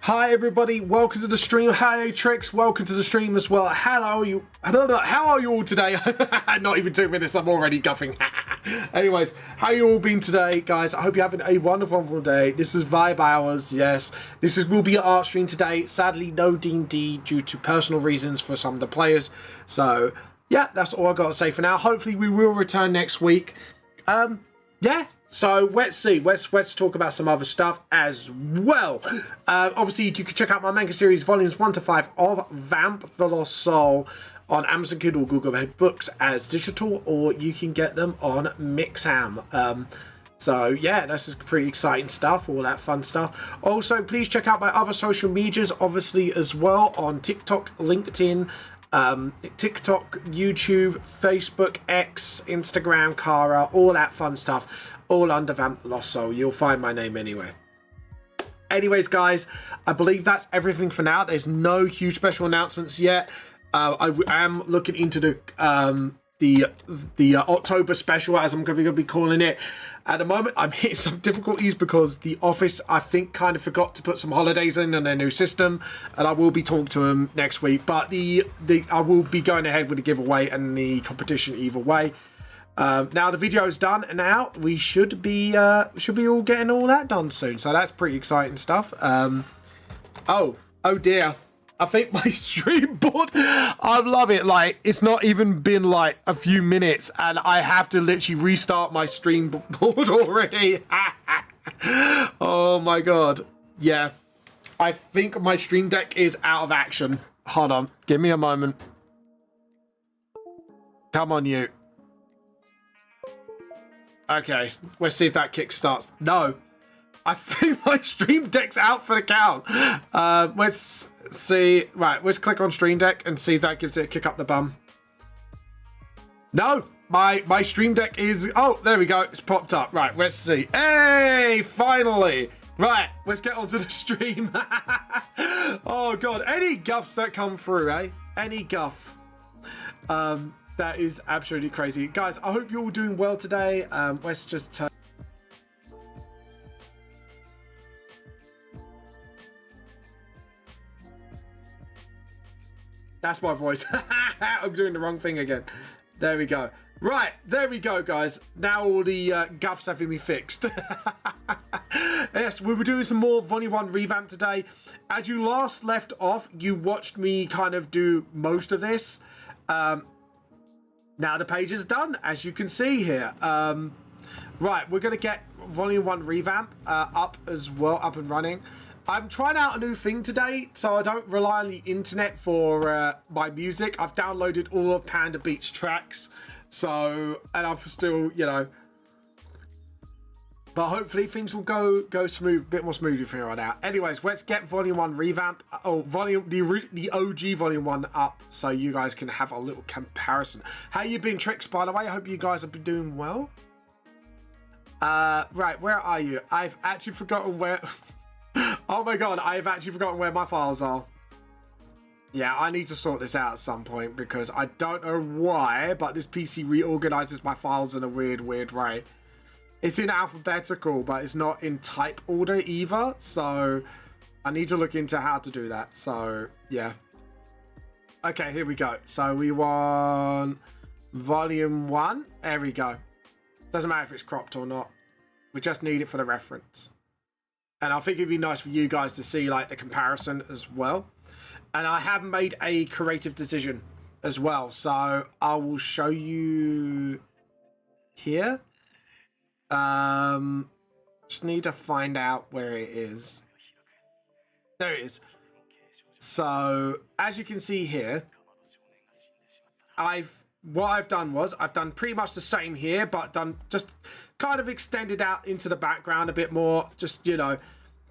Hi everybody, welcome to the stream. Hi Trix, welcome to the stream as well. How are you all today? Not even 2 minutes, I'm already guffing. Anyways, how you all been today, guys? I hope you're having a wonderful day. This is Vibe Hours, yes. Will be an art stream today. Sadly, no D&D due to personal reasons for some of the players. So, yeah, that's all I've got to say for now. Hopefully we will return next week. Yeah. So let's see. Let's talk about some other stuff as well. Obviously, you can check out my manga series, volumes 1 to 5 of Vamp: The Lost Soul on Amazon Kindle, Google Play Books as digital, or you can get them on Mixam. So yeah, this is pretty exciting stuff, all that fun stuff. Also, please check out my other social medias, obviously as well, on TikTok, LinkedIn, TikTok, YouTube, Facebook, X, Instagram, Kara, all that fun stuff. All under Vamp the Lost Soul. You'll find my name anywhere. Anyways, guys, I believe that's everything for now. There's no huge special announcements yet. I am looking into the October special, as I'm going to be calling it. At the moment, I'm hitting some difficulties because the office, I think, kind of forgot to put some holidays in on their new system, and I will be talking to them next week. But I will be going ahead with the giveaway and the competition either way. Now the video is done, and now we should be all getting all that done soon. So that's pretty exciting stuff. Oh dear. I think my stream board, I love it. Like, it's not even been like a few minutes, and I have to literally restart my stream board already. Oh my god. Yeah. I think my stream deck is out of action. Hold on. Give me a moment. Come on, you. Okay, let's see if that kick starts. No, I think my stream deck's out for the count. Let's see. Right, let's click on stream deck and see if that gives it a kick up the bum. No, my stream deck is... Oh, there we go. It's popped up. Right, let's see. Hey, finally. Right, let's get onto the stream. Oh, God. Any guffs that come through, eh? Any guff. That is absolutely crazy. Guys, I hope you're all doing well today. Let's just turn... That's my voice. I'm doing the wrong thing again. There we go. Right, there we go, guys. Now all the guffs have been fixed. Yes, we were doing some more Volume 1 revamp today. As you last left off, you watched me kind of do most of this. Now the page is done, as you can see here. Right, we're going to get Volume 1 revamp up as well, up and running. I'm trying out a new thing today, so I don't rely on the internet for my music. I've downloaded all of Panda Beat's tracks, so, and I've still, you know... But hopefully things will go smooth, a bit more smoothly from here on out. Anyways, let's get Volume 1 revamp, the OG Volume 1 up, so you guys can have a little comparison. How you been, Trix, by the way? I hope you guys have been doing well. Right, where are you? I've actually forgotten where... Oh my god, I've actually forgotten where my files are. Yeah, I need to sort this out at some point, because I don't know why, but this PC reorganizes my files in a weird way. It's in alphabetical, but it's not in type order either. So I need to look into how to do that. So yeah. Okay, here we go. So we want Volume 1. There we go. Doesn't matter if it's cropped or not. We just need it for the reference. And I think it'd be nice for you guys to see like the comparison as well. And I have made a creative decision as well. So I will show you here. Just need to find out where it is. There it is. So as you can see here, what I've done was I've done pretty much the same here, but done just kind of extended out into the background a bit more, just, you know,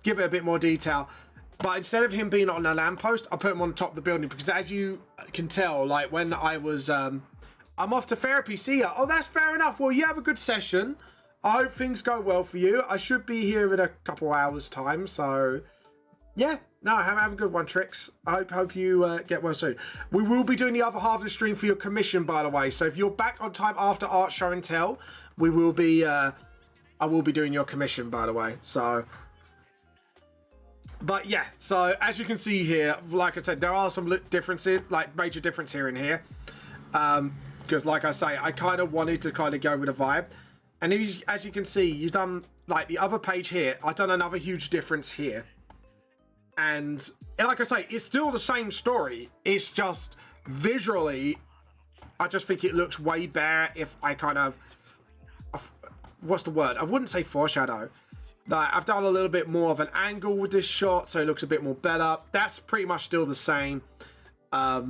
give it a bit more detail. But instead of him being on a lamppost, I put him on top of the building, because as you can tell, like when I was I'm off to therapy, see ya. Oh, that's fair enough. Well, you have a good session. I hope things go well for you. I should be here in a couple hours time, so yeah. No, have a good one, Trix. I hope you get well soon. We will be doing the other half of the stream for your commission, by the way. So if you're back on time after Art Show and Tell, we will be I will be doing your commission, by the way. So But yeah, so as you can see here, like I said, there are some differences, like major difference here and here. Because like I say, I kind of wanted to kind of go with a vibe. And as you can see, you've done like the other page here. I've done another huge difference here. And like I say, it's still the same story. It's just visually, I just think it looks way better if I kind of, what's the word? I wouldn't say foreshadow. Like, I've done a little bit more of an angle with this shot, so it looks a bit more better. That's pretty much still the same. But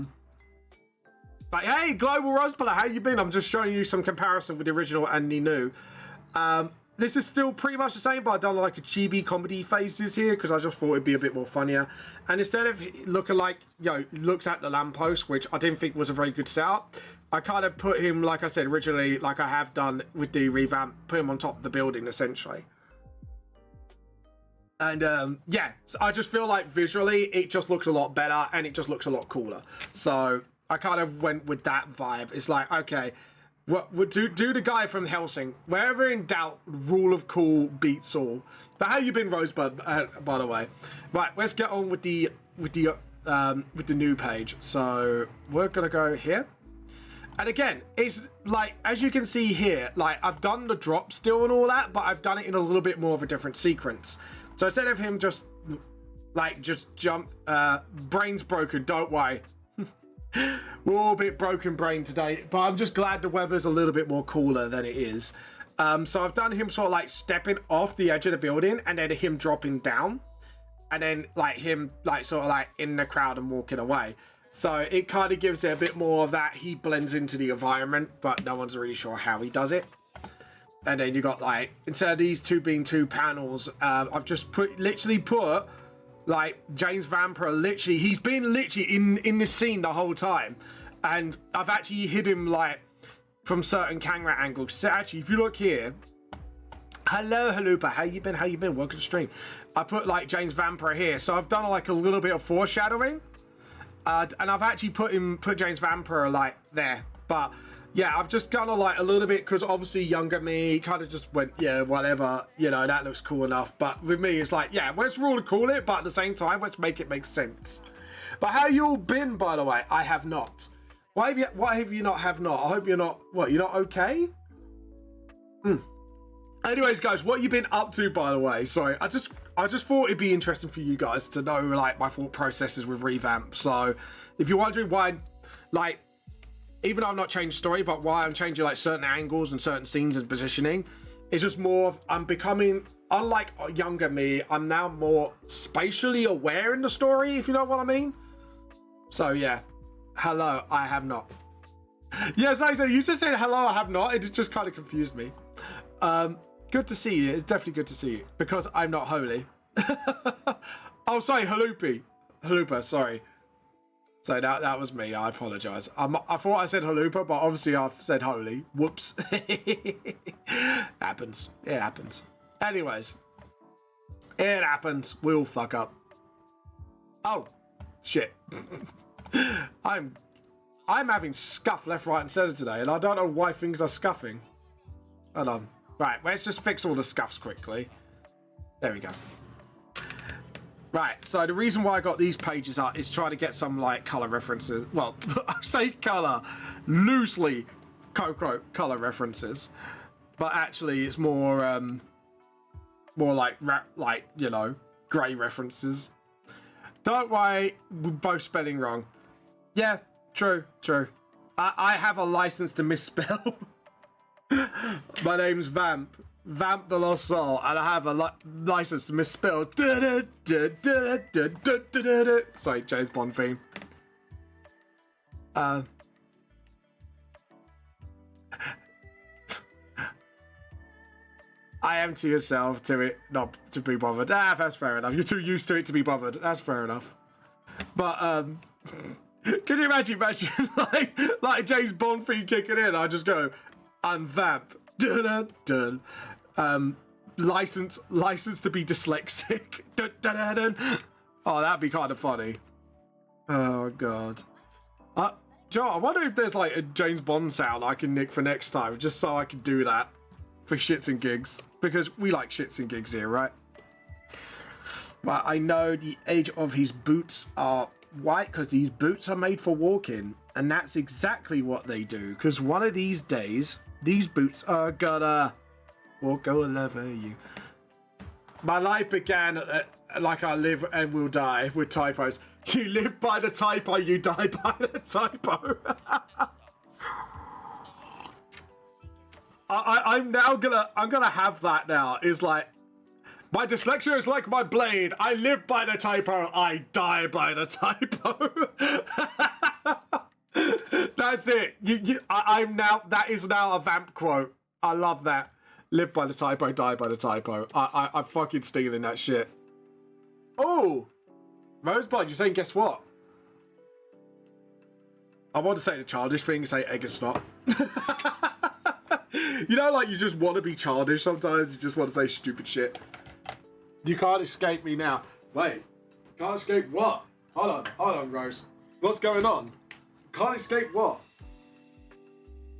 hey, Global Rosebud, how you been? I'm just showing you some comparison with the original and the new. This is still pretty much the same, but I've done like a chibi comedy phases here because I just thought it'd be a bit more funnier. And instead of looking like, you know, looks at the lamppost, which I didn't think was a very good setup, I kind of put him, like I said originally, like I have done with the revamp, put him on top of the building essentially. And yeah, so I just feel like visually it just looks a lot better and it just looks a lot cooler. So I kind of went with that vibe. It's like, okay, what would do the guy from Helsing? Wherever in doubt, rule of cool beats all. But how you been, Rosebud? By the way, right? Let's get on with the new page. So we're gonna go here, and again, it's like as you can see here, like I've done the drop still and all that, but I've done it in a little bit more of a different sequence. So instead of him just jump, brain's broken. Don't worry. We're all a bit broken brain today, but I'm just glad the weather's a little bit more cooler than it is. So I've done him sort of like stepping off the edge of the building and then him dropping down and then like him like sort of like in the crowd and walking away. So it kind of gives it a bit more of that. He blends into the environment, but no one's really sure how he does it. And then you got like, instead of these two being two panels, I've just literally put like James Vamper, literally he's been literally in this scene the whole time, and I've actually hid him like from certain camera angles. So actually if you look here, hello Halupa, how you been, welcome to the stream. I put like James Vamper here, so I've done like a little bit of foreshadowing, and I've actually put James Vamper like there. But yeah, I've just done like a little bit because obviously younger me kind of just went, yeah, whatever, you know, that looks cool enough. But with me, it's like, yeah, let's rule to call it, but at the same time, let's make it make sense. But how you all been, by the way? I have not. Why have you not have not? I hope you're not, what, you're not okay? Anyways, guys, what you been up to, by the way? Sorry, I just thought it'd be interesting for you guys to know, like, my thought processes with revamp. So if you're wondering why, like, even though I've not changed story, but why I'm changing like certain angles and certain scenes and positioning, it's just more of, I'm becoming, unlike younger me, I'm now more spatially aware in the story, if you know what I mean. So yeah, hello, I have not. Yes, so you just said hello, I have not. It just kind of confused me. Good to see you. It's definitely good to see you because I'm not holy. Oh, sorry, Halupa, sorry. So that was me. I apologize. I thought I said Halupa, but obviously I've said holy. Whoops. Happens. It happens. Anyways, it happens. We'll fuck up. Oh, shit. I'm having scuff left, right, and center today, and I don't know why things are scuffing. Hold on. Right, let's just fix all the scuffs quickly. There we go. Right, so the reason why I got these pages up is trying to get some like color references. Well, I say color loosely, color references, but actually it's more like you know, grey references. Don't worry, we're both spelling wrong. Yeah, true. I have a license to misspell. My name's Vamp the Lost Soul, and I have a license to misspell. Sorry, James Bond theme. I am to yourself to it not to be bothered. That's fair enough. You're too used to it to be bothered. That's fair enough. But can you imagine like a James Bond theme kicking in? I just go, I'm Vamp. License to be dyslexic. Oh, that'd be kind of funny. Oh god. Joe, I wonder if there's like a James Bond sound I can nick for next time, just so I can do that for shits and gigs, because we like shits and gigs here, right? But I know the edge of his boots are white because these boots are made for walking. And that's exactly what they do. Because one of these days, these boots are gonna walk all over you. My life began like I live and will die with typos. You live by the typo, you die by the typo. I'm gonna have that now. It's like, my dyslexia is like my blade. I live by the typo, I die by the typo. That's it. I'm now, that is now a vamp quote. I love that. Live by the typo, die by the typo. I'm fucking stealing that shit. Oh, Rosebud, you're saying guess what? I want to say the childish thing, say egg and snot. You know, like you just want to be childish sometimes. You just want to say stupid shit. You can't escape me now. Wait, can't escape what? Hold on, Rose. What's going on? Can't escape what?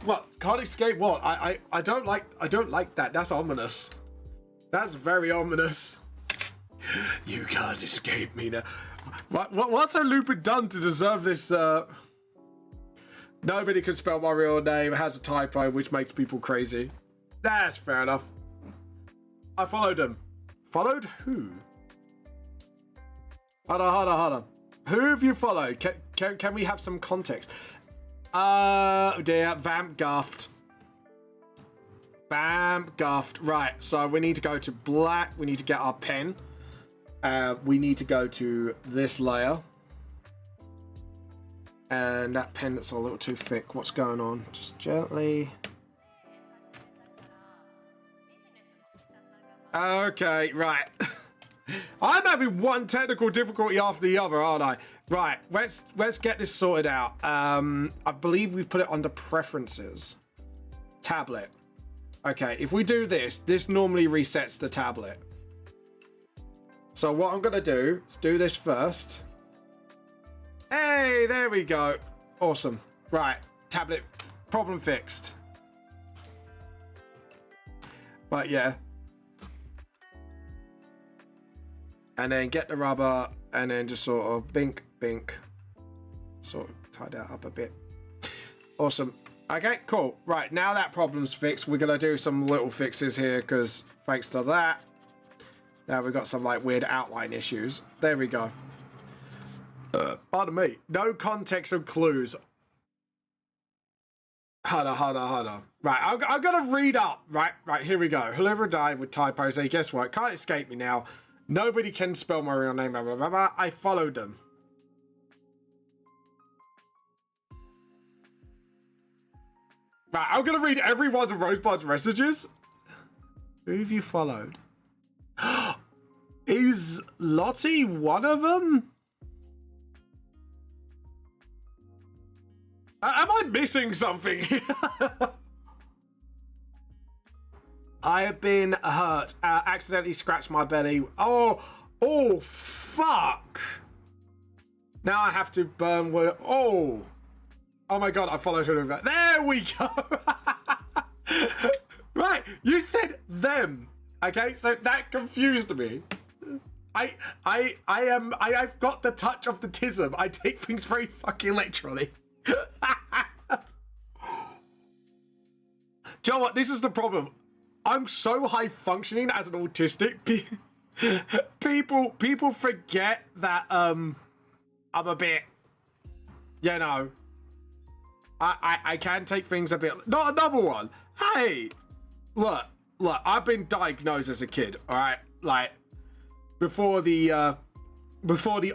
What? Can't escape what? I don't like that. That's ominous. That's very ominous. You can't escape me now. What's a Lupin done to deserve this? Nobody can spell my real name. It has a typo, which makes people crazy. That's fair enough. I followed him. Followed who? Hold on. Who have you followed? Can we have some context? Dear, Vamp Guffed. Vamp Guffed. Right, so we need to go to black. We need to get our pen. We need to go to this layer. And that pen that's a little too thick. What's going on? Just gently. Okay, right. I'm having one technical difficulty after the other, aren't I? Right, let's get this sorted out. I believe we put it under preferences. Tablet. Okay, if we do this, this normally resets the tablet. So what I'm gonna do is do this first. Hey, there we go. Awesome. Right, tablet problem fixed. But yeah. And then get the rubber and then just sort of bink. Sort of tie that up a bit. Awesome. Okay, cool. Right, now that problem's fixed, we're gonna do some little fixes here because thanks to that, now we've got some like weird outline issues. There we go. Pardon me. No context or clues. Hold on. Right, I'm gonna read up. Right, here we go. Whoever died with typos, hey, guess what? Can't escape me now. Nobody can spell my real name, blah, blah, blah, blah. I followed them. Right, I'm gonna read every one of Rosebud's messages. Who have you followed? Is Lottie one of them? Am I missing something here? I have been hurt. Accidentally scratched my belly. Oh, fuck. Now I have to burn wood. Oh my God, I followed her over. There we go. Right, you said them. Okay, so that confused me. I've got the touch of the tism. I take things very fucking literally. Do you know what? This is the problem. I'm so high functioning as an autistic. People forget that I'm a bit, you know, I can take things a bit. Not another one. Hey, look, I've been diagnosed as a kid. All right, like before the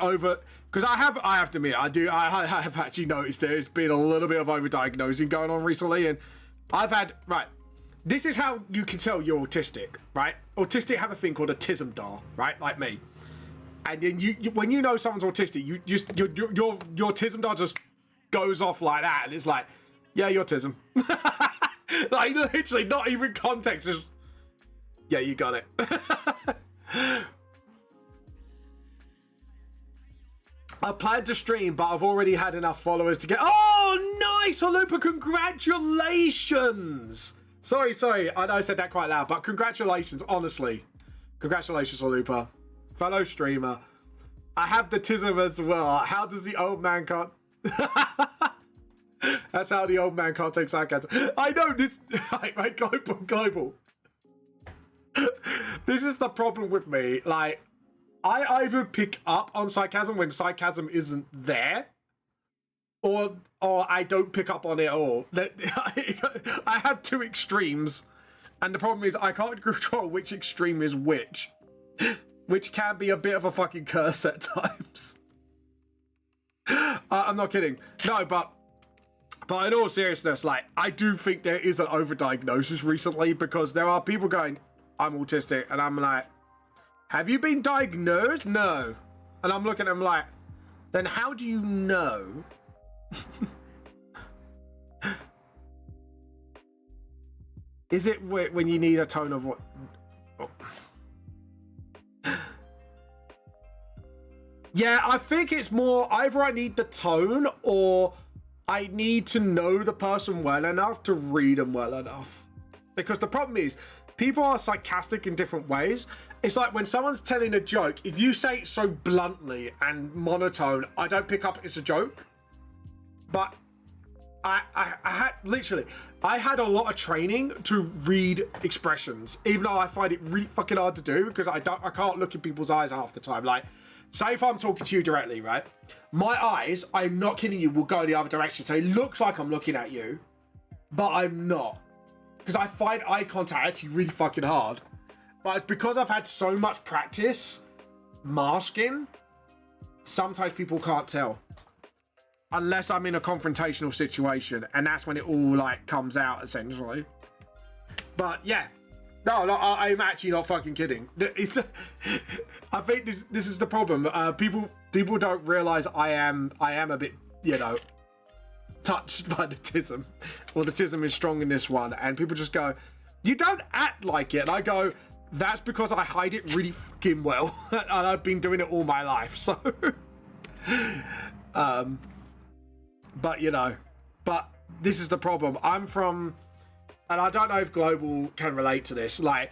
over. Because I have to admit, I have actually noticed there's been a little bit of overdiagnosing going on recently, and I've had, right, this is how you can tell you're autistic, right? Autistic have a thing called a tism right, like me. And then you when you know someone's autistic, your tism just goes off like that, and it's like, yeah, you're tism. Like literally, not even context, just, yeah, you got it. I planned to stream, but I've already had enough followers to get... Oh, nice, Halupa, congratulations! Sorry, I know I said that quite loud, but congratulations, honestly. Congratulations, Halupa. fellow streamer. I have the tism as well. How does the old man can't... That's how the old man can't take sarcasm. I know this... Right, global. This is the problem with me. Like, I either pick up on sarcasm when sarcasm isn't there, or I don't pick up on it at all. I have two extremes, and the problem is I can't control which extreme is which can be a bit of a fucking curse at times. I'm not kidding. No, but in all seriousness, like, I do think there is an overdiagnosis recently, because there are people going, I'm autistic, and I'm like, have you been diagnosed? No. And I'm looking at them like, then how do you know? Is it when you need a tone of what? Oh. Yeah, I think it's more either I need the tone or I need to know the person well enough to read them well enough. Because the problem is, people are sarcastic in different ways. It's like when someone's telling a joke, if you say it so bluntly and monotone, I don't pick up it's a joke. But I had a lot of training to read expressions, even though I find it really fucking hard to do because I can't look in people's eyes half the time. Like, say if I'm talking to you directly, right? My eyes, I'm not kidding you, will go in the other direction. So it looks like I'm looking at you, but I'm not. Because I find eye contact actually really fucking hard. But it's because I've had so much practice masking, sometimes people can't tell. Unless I'm in a confrontational situation, and that's when it all like comes out essentially. But yeah, no, I'm actually not fucking kidding. I think this is the problem. People don't realize I am a bit, you know, touched by the tism, or the tism is strong in this one, and people just go, you don't act like it. And I go, that's because I hide it really fucking well, and I've been doing it all my life. So, but you know, but this is the problem. I'm from, and I don't know if Global can relate to this, like,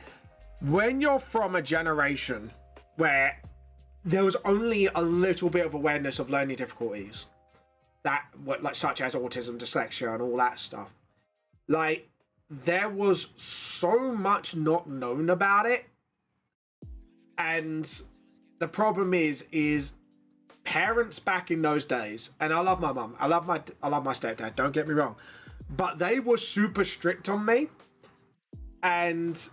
when you're from a generation where there was only a little bit of awareness of learning difficulties, that like such as autism, dyslexia, and all that stuff, like, there was so much not known about it. And the problem is parents back in those days, and I love my mum, I love my stepdad, don't get me wrong, but they were super strict on me. And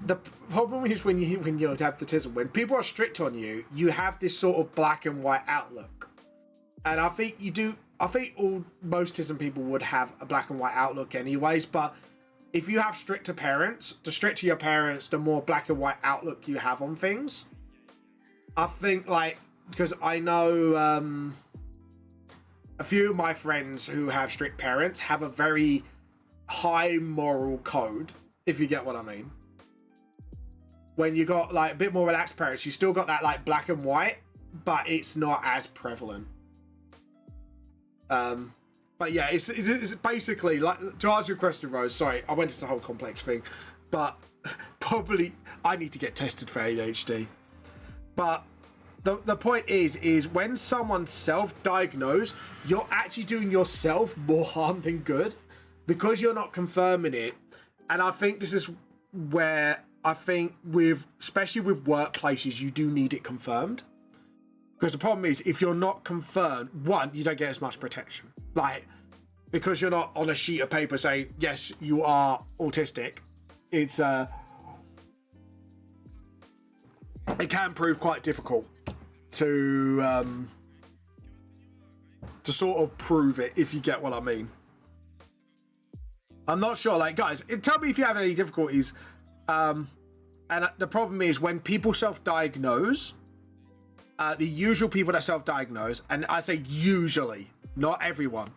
the problem is when you have the tism, when people are strict on you, you have this sort of black and white outlook. And I think most tism people would have a black and white outlook anyways, but if you have stricter parents, the stricter your parents, the more black and white outlook you have on things. I think, like, because I know a few of my friends who have strict parents have a very high moral code, if you get what I mean. When you got like a bit more relaxed parents, you still got that like black and white, but it's not as prevalent. But yeah, it's basically, like, to answer your question, Rose, sorry, I went into the whole complex thing, but probably I need to get tested for ADHD. But the point is when someone's self-diagnosed, you're actually doing yourself more harm than good because you're not confirming it. And I think this is where I think especially with workplaces, you do need it confirmed. Because the problem is, if you're not confirmed, one, you don't get as much protection. Like, because you're not on a sheet of paper saying, yes, you are autistic, it's it can prove quite difficult to sort of prove it, if you get what I mean. I'm not sure, like, guys, tell me if you have any difficulties. And the problem is when people self-diagnose, the usual people that self-diagnose, and I say usually, not everyone,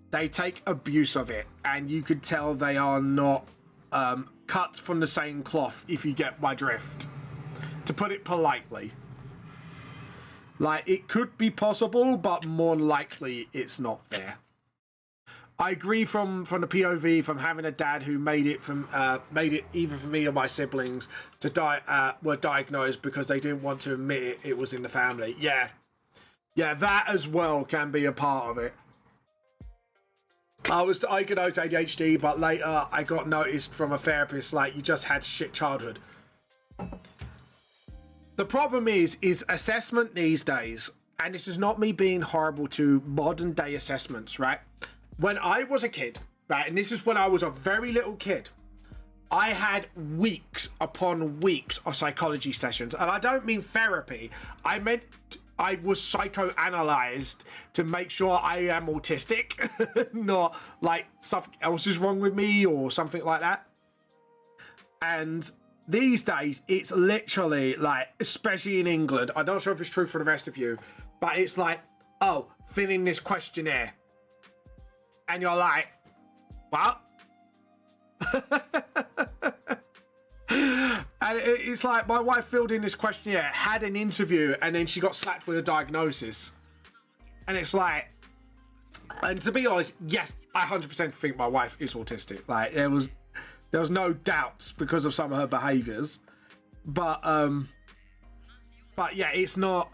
they take abuse of it, and you could tell they are not cut from the same cloth, if you get my drift, to put it politely. Like, it could be possible, but more likely it's not there. I agree from the POV, from having a dad who made it either for me or my siblings to die were diagnosed because they didn't want to admit it was in the family. Yeah, that as well can be a part of it. I diagnosed ADHD, but later I got noticed from a therapist like, you just had shit childhood. The problem is assessment these days, and this is not me being horrible to modern day assessments, right? When I was a kid, right, and this is when I was a very little kid, I had weeks upon weeks of psychology sessions. And I don't mean therapy. I meant I was psychoanalyzed to make sure I am autistic, not like something else is wrong with me or something like that. And these days, it's literally like, especially in England, I'm not sure if it's true for the rest of you, but it's like, oh, fill in this questionnaire. And you're like, what? And it's like, my wife filled in this questionnaire, had an interview, and then she got slapped with a diagnosis. And it's like, and to be honest, yes, I 100% think my wife is autistic. Like, there was no doubts because of some of her behaviors. But yeah, it's not,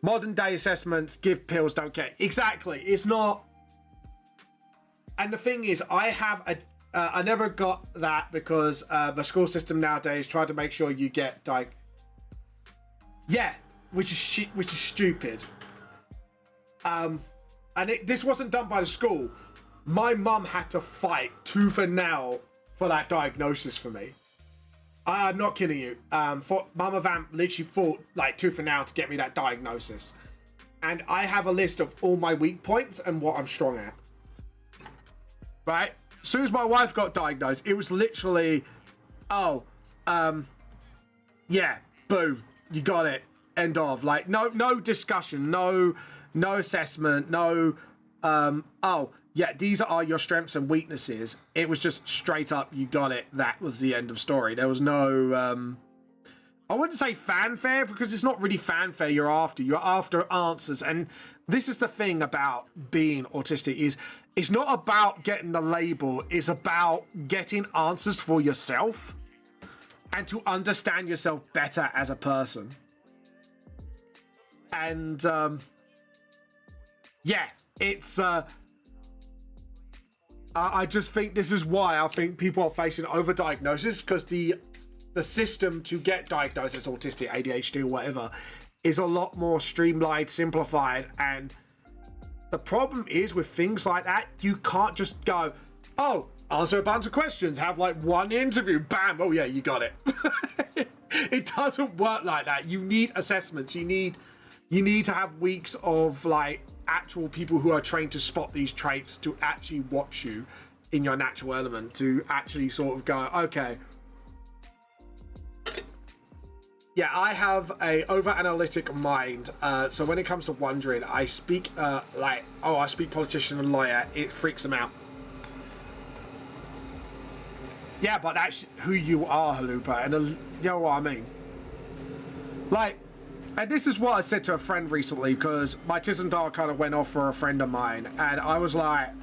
modern day assessments, give pills, don't care. Exactly. It's not. And the thing is, I never got that because the school system nowadays tried to make sure you get yeah, which is stupid. And this wasn't done by the school. My mum had to fight tooth and nail for that diagnosis for me. I'm not kidding you. Mama Vamp literally fought like tooth and nail to get me that diagnosis. And I have a list of all my weak points and what I'm strong at. Right? As soon as my wife got diagnosed, it was literally, yeah, boom, you got it. End of. Like, no discussion, no assessment, no, yeah, these are your strengths and weaknesses. It was just straight up, you got it. That was the end of story. There was no, I wouldn't say fanfare, because it's not really fanfare you're after answers. And this is the thing about being autistic, is it's not about getting the label, it's about getting answers for yourself and to understand yourself better as a person. And yeah, it's I just think this is why I think people are facing overdiagnosis, because the system to get diagnosed as autistic, ADHD, or whatever, is a lot more streamlined, simplified. And the problem is with things like that, you can't just go, oh, answer a bunch of questions, have like one interview, bam, oh yeah, you got it. It doesn't work like that. You need assessments. You need to have weeks of like actual people who are trained to spot these traits, to actually watch you in your natural element, to actually sort of go, okay, yeah, I have a over-analytic mind, so when it comes to wondering, I speak like, oh, I speak politician and lawyer, it freaks them out. Yeah, but that's who you are, Halupa, and you know what I mean? Like, and this is what I said to a friend recently, because my Tizandar kind of went off for a friend of mine, and I was like,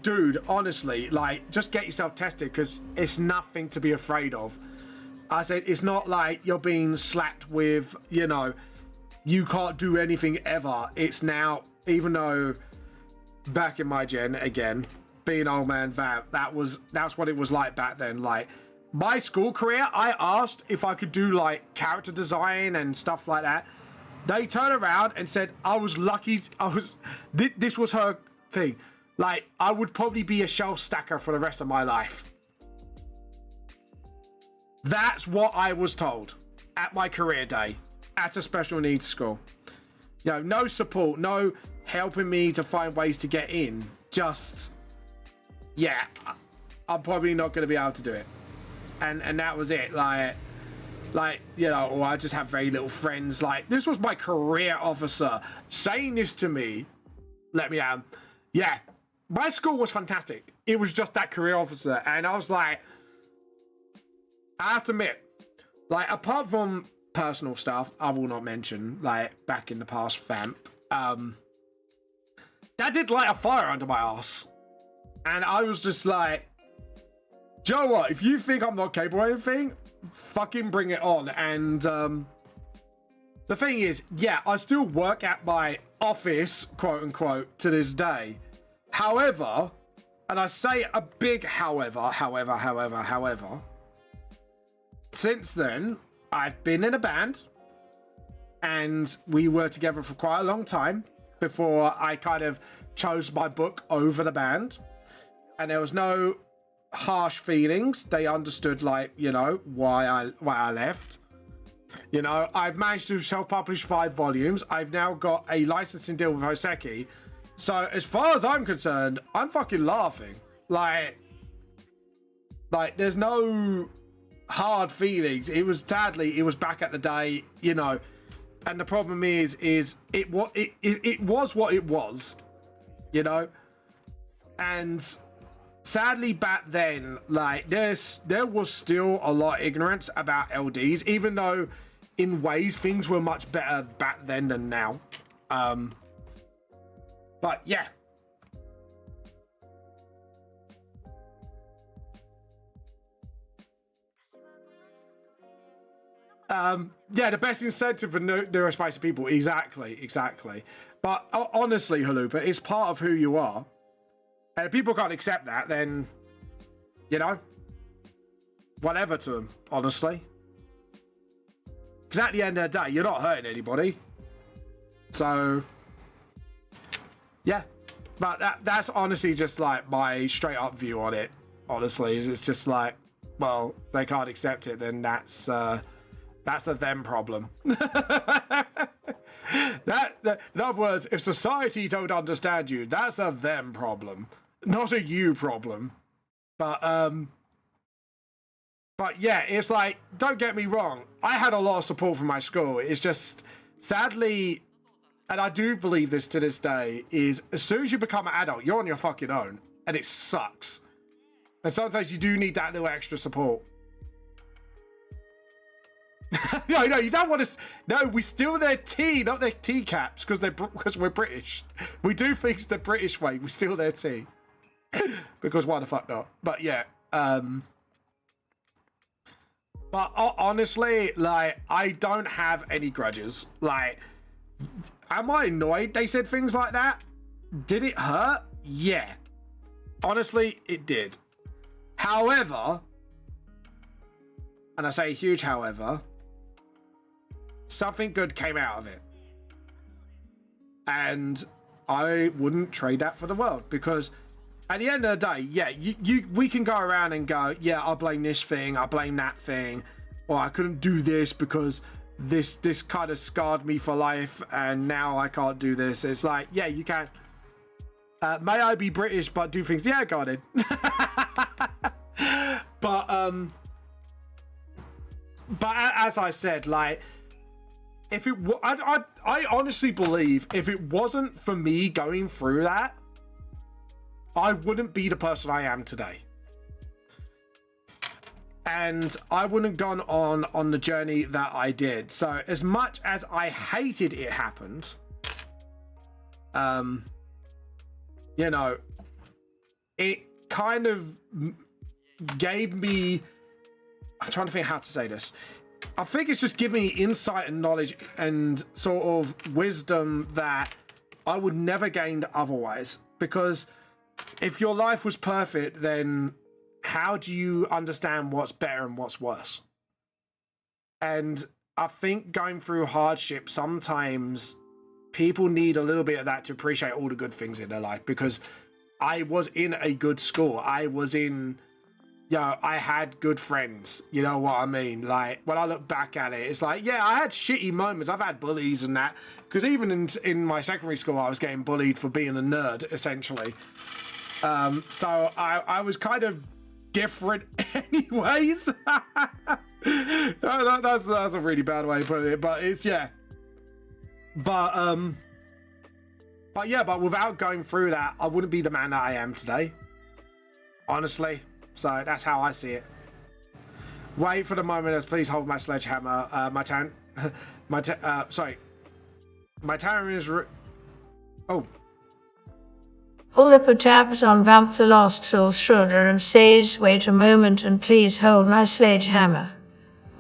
dude, honestly, like, just get yourself tested, because it's nothing to be afraid of. I said, it's not like you're being slapped with, you know, you can't do anything ever. It's now, even though back in my gen, again, being old man Vamp, that's what it was like back then. Like, my school career, I asked if I could do like character design and stuff like that. They turned around and said I was lucky. This was her thing. Like, I would probably be a shelf stacker for the rest of my life. That's what I was told at my career day at a special needs school. You know, no support, no helping me to find ways to get in. Just, yeah, I'm probably not going to be able to do it. And that was it. Like, you know, or I just have very little friends. Like, this was my career officer saying this to me. Let me, yeah, my school was fantastic. It was just that career officer. And I was like, I have to admit, like, apart from personal stuff I will not mention, like back in the past, Vamp, that did light a fire under my ass. And I was just like, do you know what? If you think I'm not capable of anything, fucking bring it on. And the thing is, yeah, I still work at my office, quote unquote, to this day. However, and I say a big however, since then, I've been in a band and we were together for quite a long time before I kind of chose my book over the band. And there was no harsh feelings. They understood, like, you know, why I left. You know, I've managed to self-publish 5 volumes. I've now got a licensing deal with Hoseki. So as far as I'm concerned, I'm fucking laughing. Like there's no hard feelings. It was sadly, it was back at the day, you know. And the problem is it was what it was, you know. And sadly back then, like there was still a lot of ignorance about LDs, even though in ways things were much better back then than now. But yeah. Yeah, the best incentive for neurospicy people. Exactly. But honestly, Halupa, it's part of who you are. And if people can't accept that, then, you know, whatever to them, honestly. Because at the end of the day, you're not hurting anybody. So, yeah. But that's honestly just like my straight up view on it. Honestly, it's just like, well, they can't accept it, then that's the them problem. In other words, if society don't understand you, that's a them problem, not a you problem. But yeah, it's like, don't get me wrong, I had a lot of support from my school. It's just, sadly, and I do believe this to this day, is as soon as you become an adult, you're on your fucking own, and it sucks. And sometimes you do need that little extra support. No, you don't want to. No, we steal their tea, not their teacaps, because we're British. We do things the British way. We steal their tea because why the fuck not? But yeah, but honestly, like, I don't have any grudges. Like, am I annoyed they said things like that? Did it hurt? Yeah, honestly, it did. However, and I say huge however, something good came out of it. And I wouldn't trade that for the world, because at the end of the day, yeah, we can go around and go, yeah, I blame this thing, I blame that thing, or I couldn't do this because this kind of scarred me for life and now I can't do this. It's like, yeah, you can. May I be British but do things? Yeah, got it. But as I said, like, if it, I honestly believe if it wasn't for me going through that, I wouldn't be the person I am today. And I wouldn't have gone on the journey that I did. So as much as I hated it happened, you know, it kind of gave me, I'm trying to think how to say this. I think it's just giving me insight and knowledge and sort of wisdom that I would never gain otherwise. Because if your life was perfect, then how do you understand what's better and what's worse? And I think going through hardship, sometimes people need a little bit of that to appreciate all the good things in their life. Because I was in a good school. I was in, you know, I had good friends. You know what I mean? Like, when I look back at it, it's like, yeah, I had shitty moments. I've had bullies and that. Because even in my secondary school, I was getting bullied for being a nerd, essentially. So I was kind of different anyways. That's a really bad way of putting it. But it's, yeah. But yeah, but without going through that, I wouldn't be the man that I am today. Honestly. So that's how I see it. Wait for the moment as please hold my sledgehammer. My town is oh. Ulipper taps on Vamp the Lost Soul's shoulder and says, "Wait a moment and please hold my sledgehammer.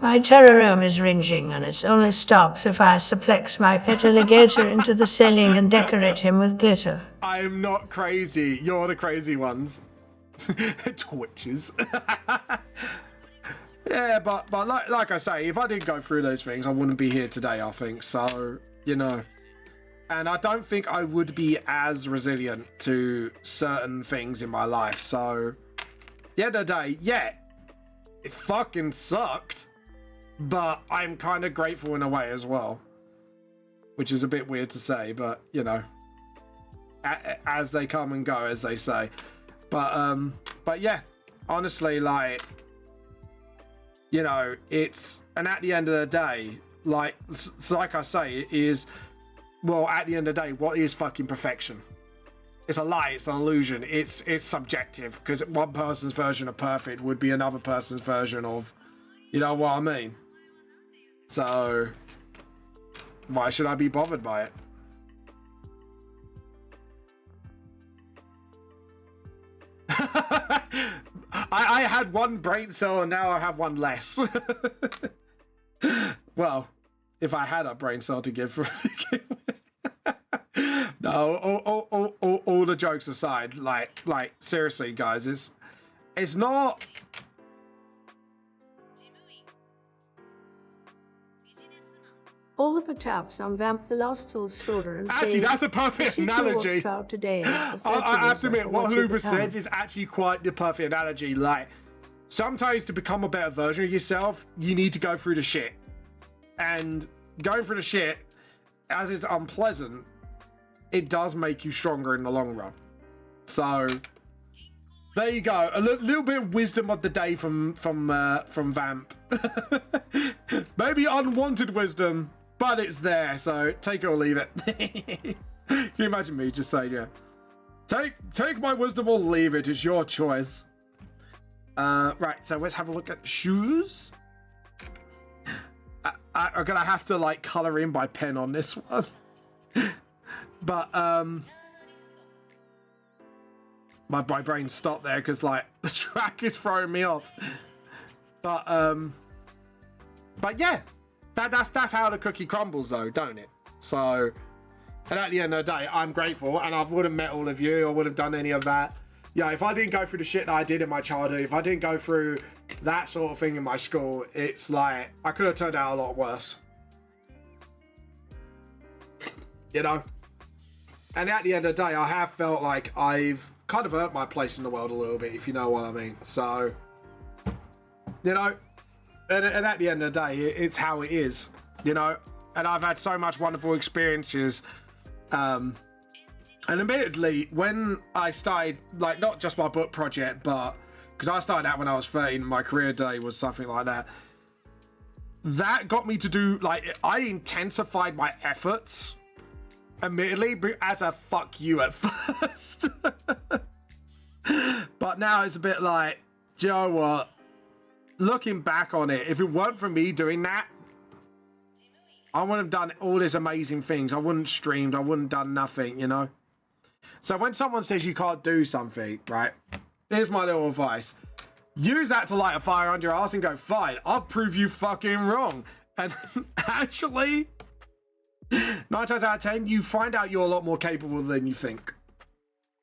My terrarium is ringing, and it only stops if I suplex my pet alligator into the ceiling and decorate him with glitter." I am not crazy. You're the crazy ones. Twitches. Yeah, but like I say, if I didn't go through those things, I wouldn't be here today, I think. So, you know. And I don't think I would be as resilient to certain things in my life. So, the end of the day, yeah, it fucking sucked. But I'm kind of grateful in a way as well. Which is a bit weird to say, but, you know. As they come and go, as they say. But yeah, honestly, like, you know, it's, and at the end of the day, like I say, it is, well, at the end of the day, what is fucking perfection? It's a lie, it's an illusion, it's subjective, because one person's version of perfect would be another person's version of, you know what I mean? So, why should I be bothered by it? I had one brain cell and now I have one less. Well, if I had a brain cell to give for no, all the jokes aside, like seriously, guys, it's not. Ulipper taps on Vamp the Lost Soul's shoulder and says, actually, that's a perfect analogy. Today I have to admit, what Luba says is actually quite the perfect analogy. Like, sometimes to become a better version of yourself, you need to go through the shit. And going through the shit, as is unpleasant, it does make you stronger in the long run. So, there you go. A little bit of wisdom of the day from Vamp. Maybe unwanted wisdom, but it's there, so take it or leave it. Can you imagine me just saying, yeah, take my wisdom or leave it, it's your choice. Right, so let's have a look at shoes. I'm gonna have to like color in by pen on this one. But my brain stopped there because like the track is throwing me off. But yeah, that's how the cookie crumbles, though, don't it? So, and at the end of the day, I'm grateful, and I wouldn't met all of you, I wouldn't have done any of that. Yeah, if I didn't go through the shit that I did in my childhood, if I didn't go through that sort of thing in my school, it's like I could have turned out a lot worse. You know? And at the end of the day, I have felt like I've kind of earned my place in the world a little bit, if you know what I mean. So, you know, and at the end of the day, it's how it is, you know. And I've had so much wonderful experiences. And admittedly, when I started, like, not just my book project, but because I started out when I was 13, my career day was something like that. That got me to do, like, I intensified my efforts, admittedly, as a fuck you at first. But now it's a bit like, do you know what? Looking back on it, if it weren't for me doing that, I wouldn't have done all these amazing things. I wouldn't have streamed. I wouldn't have done nothing, you know? So when someone says you can't do something, right? Here's my little advice. Use that to light a fire under your ass and go, fine, I'll prove you fucking wrong. And actually, 9 times out of 10, you find out you're a lot more capable than you think.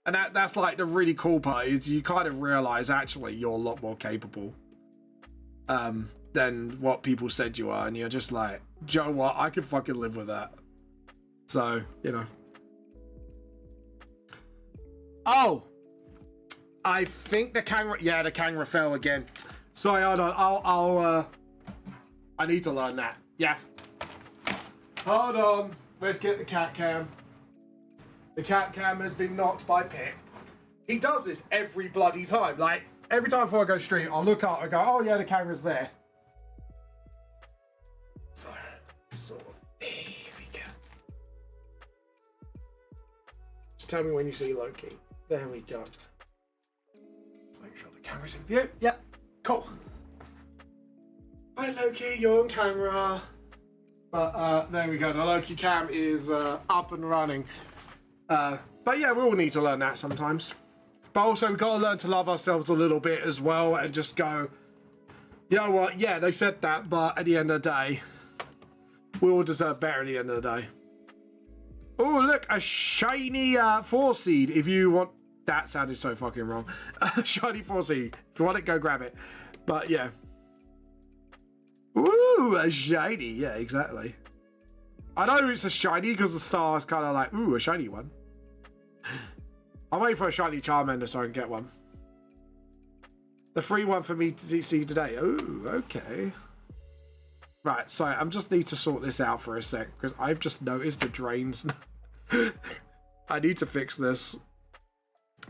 And that's like the really cool part is you kind of realize actually you're a lot more capable than what people said you are. And you're just like, Joe, what? I can fucking live with that. So, you know. Oh, I think the camera, yeah, the camera fell again. Sorry, hold on. I need to learn that. Yeah. Hold on. Let's get the cat cam. The cat cam has been knocked by Pip. He does this every bloody time. Like, every time before I go stream, I'll look up and go, oh yeah, the camera's there. So, sort of, there we go. Just tell me when you see Loki. There we go. Make sure the camera's in view. Yep, cool. Hi Loki, you're on camera. But there we go, the Loki cam is up and running. But But yeah, we all need to learn that sometimes. But also, we've got to learn to love ourselves a little bit as well and just go, you know what, yeah, they said that, but at the end of the day, we all deserve better at the end of the day. Oh, look, a shiny 4-seed. If you want... That sounded so fucking wrong. A shiny 4-seed. If you want it, go grab it. But yeah. Ooh, a shiny. Yeah, exactly. I know it's a shiny because the star is kind of like, ooh, a shiny one. I'm waiting for a shiny Charmander so I can get one. The free one for me to see today. Oh, okay. Right, sorry, I just need to sort this out for a sec because I've just noticed the drains. I need to fix this.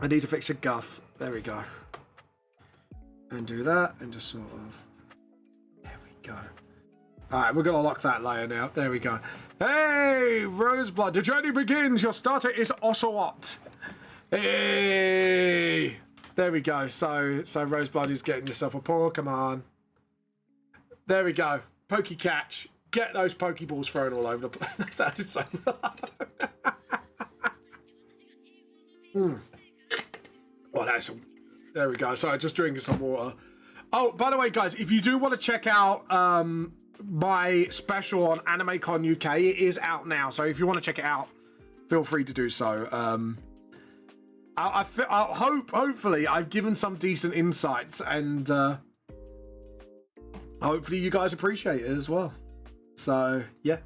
I need to fix a guff. There we go. And do that and just sort of... There we go. Alright, we're going to lock that layer now. There we go. Hey, Roseblood, the journey begins. Your starter is Ocelot. Hey! There we go. So Roseblood is getting yourself a Pokemon. There we go. Pokey catch. Get those Pokeballs thrown all over the place. That is so Oh, that's... There we go. So just drinking some water. Oh, by the way, guys, if you do want to check out my special on AnimeCon UK, it is out now. So if you want to check it out, feel free to do so. Hopefully I've given some decent insights and hopefully you guys appreciate it as well. So yeah.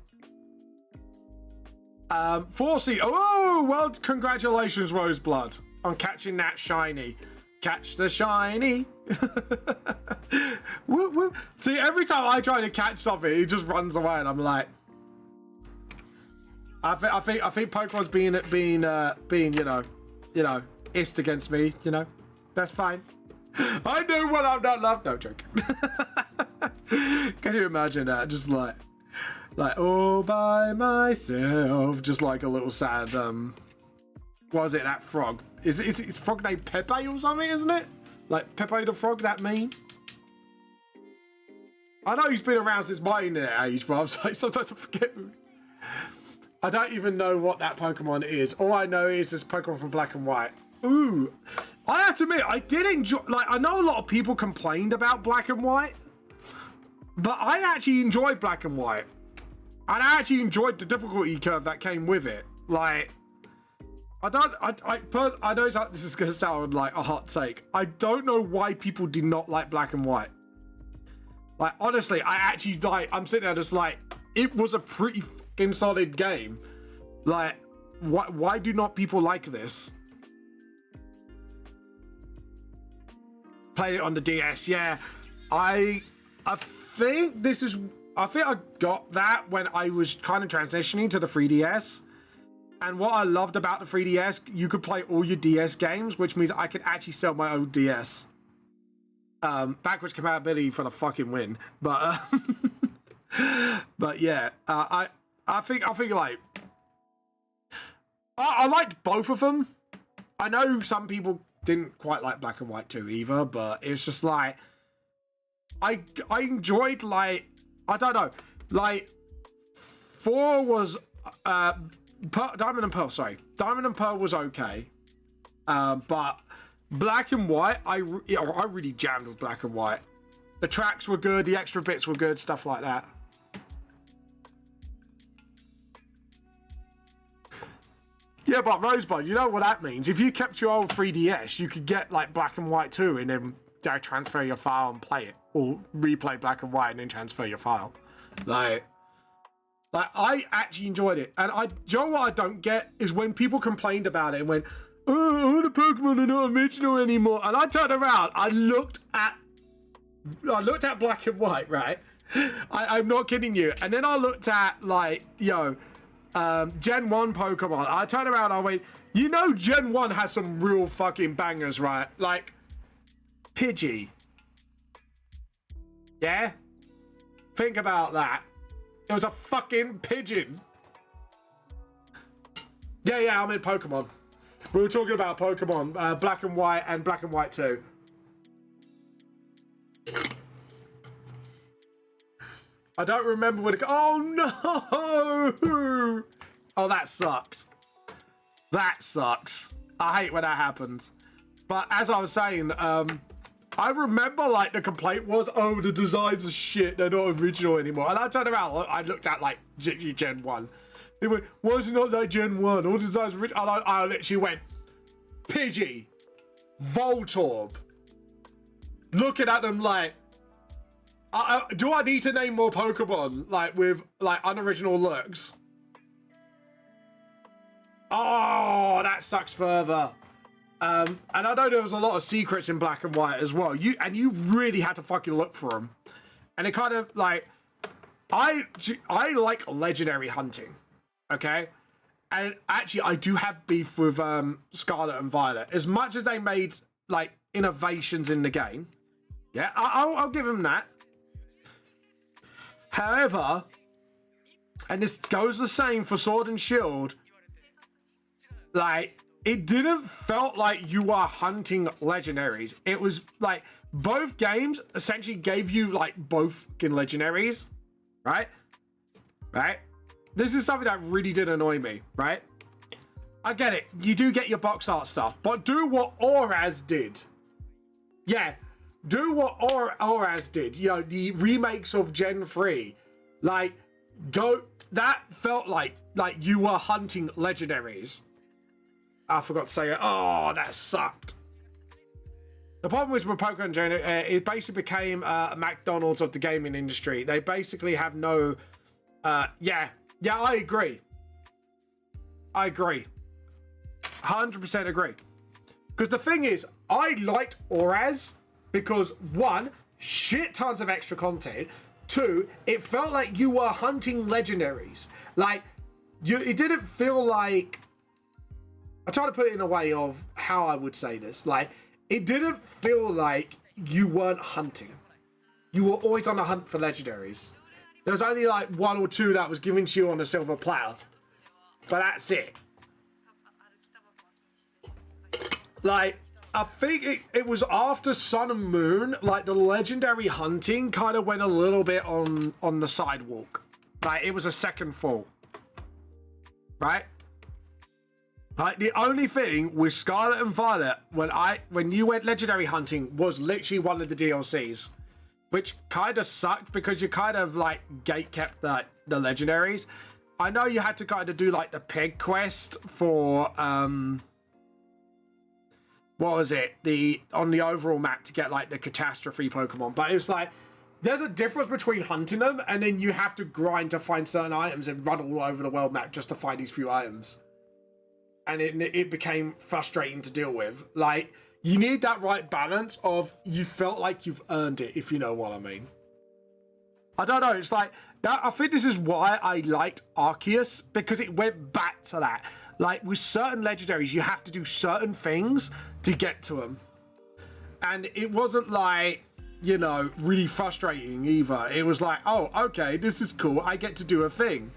4-seed. Oh, well, congratulations, Roseblood, on catching that shiny. Catch the shiny. Woo, woo. See, every time I try to catch something, it just runs away, and I'm like, I think Pokemon's being you know, ist against me. You know, that's fine. I know when I'm not loved. No joke. Can you imagine that? Just like all by myself, just like a little sad what was it, that frog? Is it a frog named Pepe or something, isn't it? Like Pepe the Frog, that meme? I know he's been around since my internet age, but I'm like, sometimes I forget. I don't even know what that Pokemon is. All I know is this Pokemon from Black and White. Ooh. I have to admit, I did enjoy, like, I know a lot of people complained about Black and White, but I actually enjoyed Black and White. And I actually enjoyed the difficulty curve that came with it. Like, I know this is going to sound like a hot take. I don't know why people did not like Black and White. Like, honestly, I'm sitting there just like, it was a pretty fucking solid game. Like, why do not people like this? Played it on the DS, yeah. I think I got that when I was kind of transitioning to the 3DS. And what I loved about the 3DS, you could play all your DS games, which means I could actually sell my own DS. Backwards compatibility for the fucking win. But but yeah, I think like I liked both of them. I know some people didn't quite like Black and White 2 either, but it's just like I enjoyed, like, I don't know, like 4 was Diamond and Pearl, sorry. Diamond and Pearl was okay. But Black and White, I really jammed with Black and White. The tracks were good, the extra bits were good, stuff like that. Yeah, but Rosebud, you know what that means? If you kept your old 3DS, you could get like Black and White 2 and then transfer your file and play it. Or replay Black and White and then transfer your file. Like I actually enjoyed it. And you know what I don't get is when people complained about it and went, oh, all the Pokemon are not original anymore. And I turned around, I looked at Black and White, right? I'm not kidding you. And then I looked at, like, Gen 1 Pokemon. I turned around, I went, you know Gen 1 has some real fucking bangers, right? Like, Pidgey. Yeah? Think about that. It was a fucking pigeon. Yeah, I'm in Pokemon. We were talking about Pokemon, Black and White and Black and White 2. I don't remember what it... Oh, no! Oh, that sucked. That sucks. I hate when that happens. But as I was saying, I remember like the complaint was, oh, the designs are shit, they're not original anymore. And I turned around, I looked at like Gen 1. They went, why is it not like Gen 1? All the designs are original. And I literally went, Pidgey, Voltorb, looking at them like, do I need to name more Pokemon like with like unoriginal looks? Oh, that sucks further. And I know there was a lot of secrets in Black and White as well. You really had to fucking look for them. And it kind of like, I like legendary hunting, okay? And actually, I do have beef with Scarlet and Violet. As much as they made like innovations in the game, yeah, I'll give them that. However, and this goes the same for Sword and Shield, like, it didn't felt like you were hunting legendaries. It was like both games essentially gave you like both fucking legendaries, right? Right? This is something that really did annoy me, right? I get it. You do get your box art stuff, but do what Oraz did. Yeah, do what Oraz did. You know, the remakes of Gen 3. Like, that felt like you were hunting legendaries. I forgot to say it. Oh, that sucked. The problem was with Pokemon Gen, it basically became a McDonald's of the gaming industry. They basically have no... yeah, I agree. 100% agree. Because the thing is, I liked Oraz because, one, shit tons of extra content. Two, it felt like you were hunting legendaries. Like, it didn't feel like... I try to put it in a way of how I would say this. Like, it didn't feel like you weren't hunting. You were always on the hunt for legendaries. There was only like one or two that was given to you on a silver platter. But that's it. Like, I think it was after Sun and Moon, like the legendary hunting kind of went a little bit on the sidewalk. Like, it was a second fall. Right? Like, the only thing with Scarlet and Violet when you went legendary hunting was literally one of the DLCs, which kind of sucked because you kind of like gate kept the legendaries. I know you had to kind of do like the peg quest for what was it, on the overall map to get like the catastrophe Pokemon, but it was like there's a difference between hunting them and then you have to grind to find certain items and run all over the world map just to find these few items. And it became frustrating to deal with. Like, you need that right balance of you felt like you've earned it, if you know what I mean. I don't know. It's like that. I think this is why I liked Arceus, because it went back to that. Like, with certain legendaries, you have to do certain things to get to them. And it wasn't like, you know, really frustrating either. It was like, oh, okay, this is cool. I get to do a thing.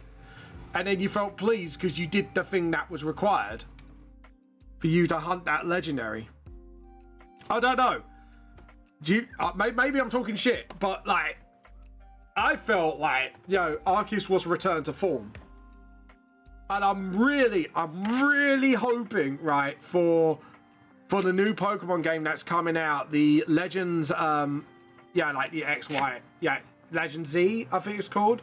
And then you felt pleased because you did the thing that was required for you to hunt that legendary. I don't know. Maybe I'm talking shit, but like, I felt like, you know, Arceus was returned to form. And I'm really hoping, right, for the new Pokemon game that's coming out, the Legends, yeah, like the XY, yeah, Legend Z, I think it's called.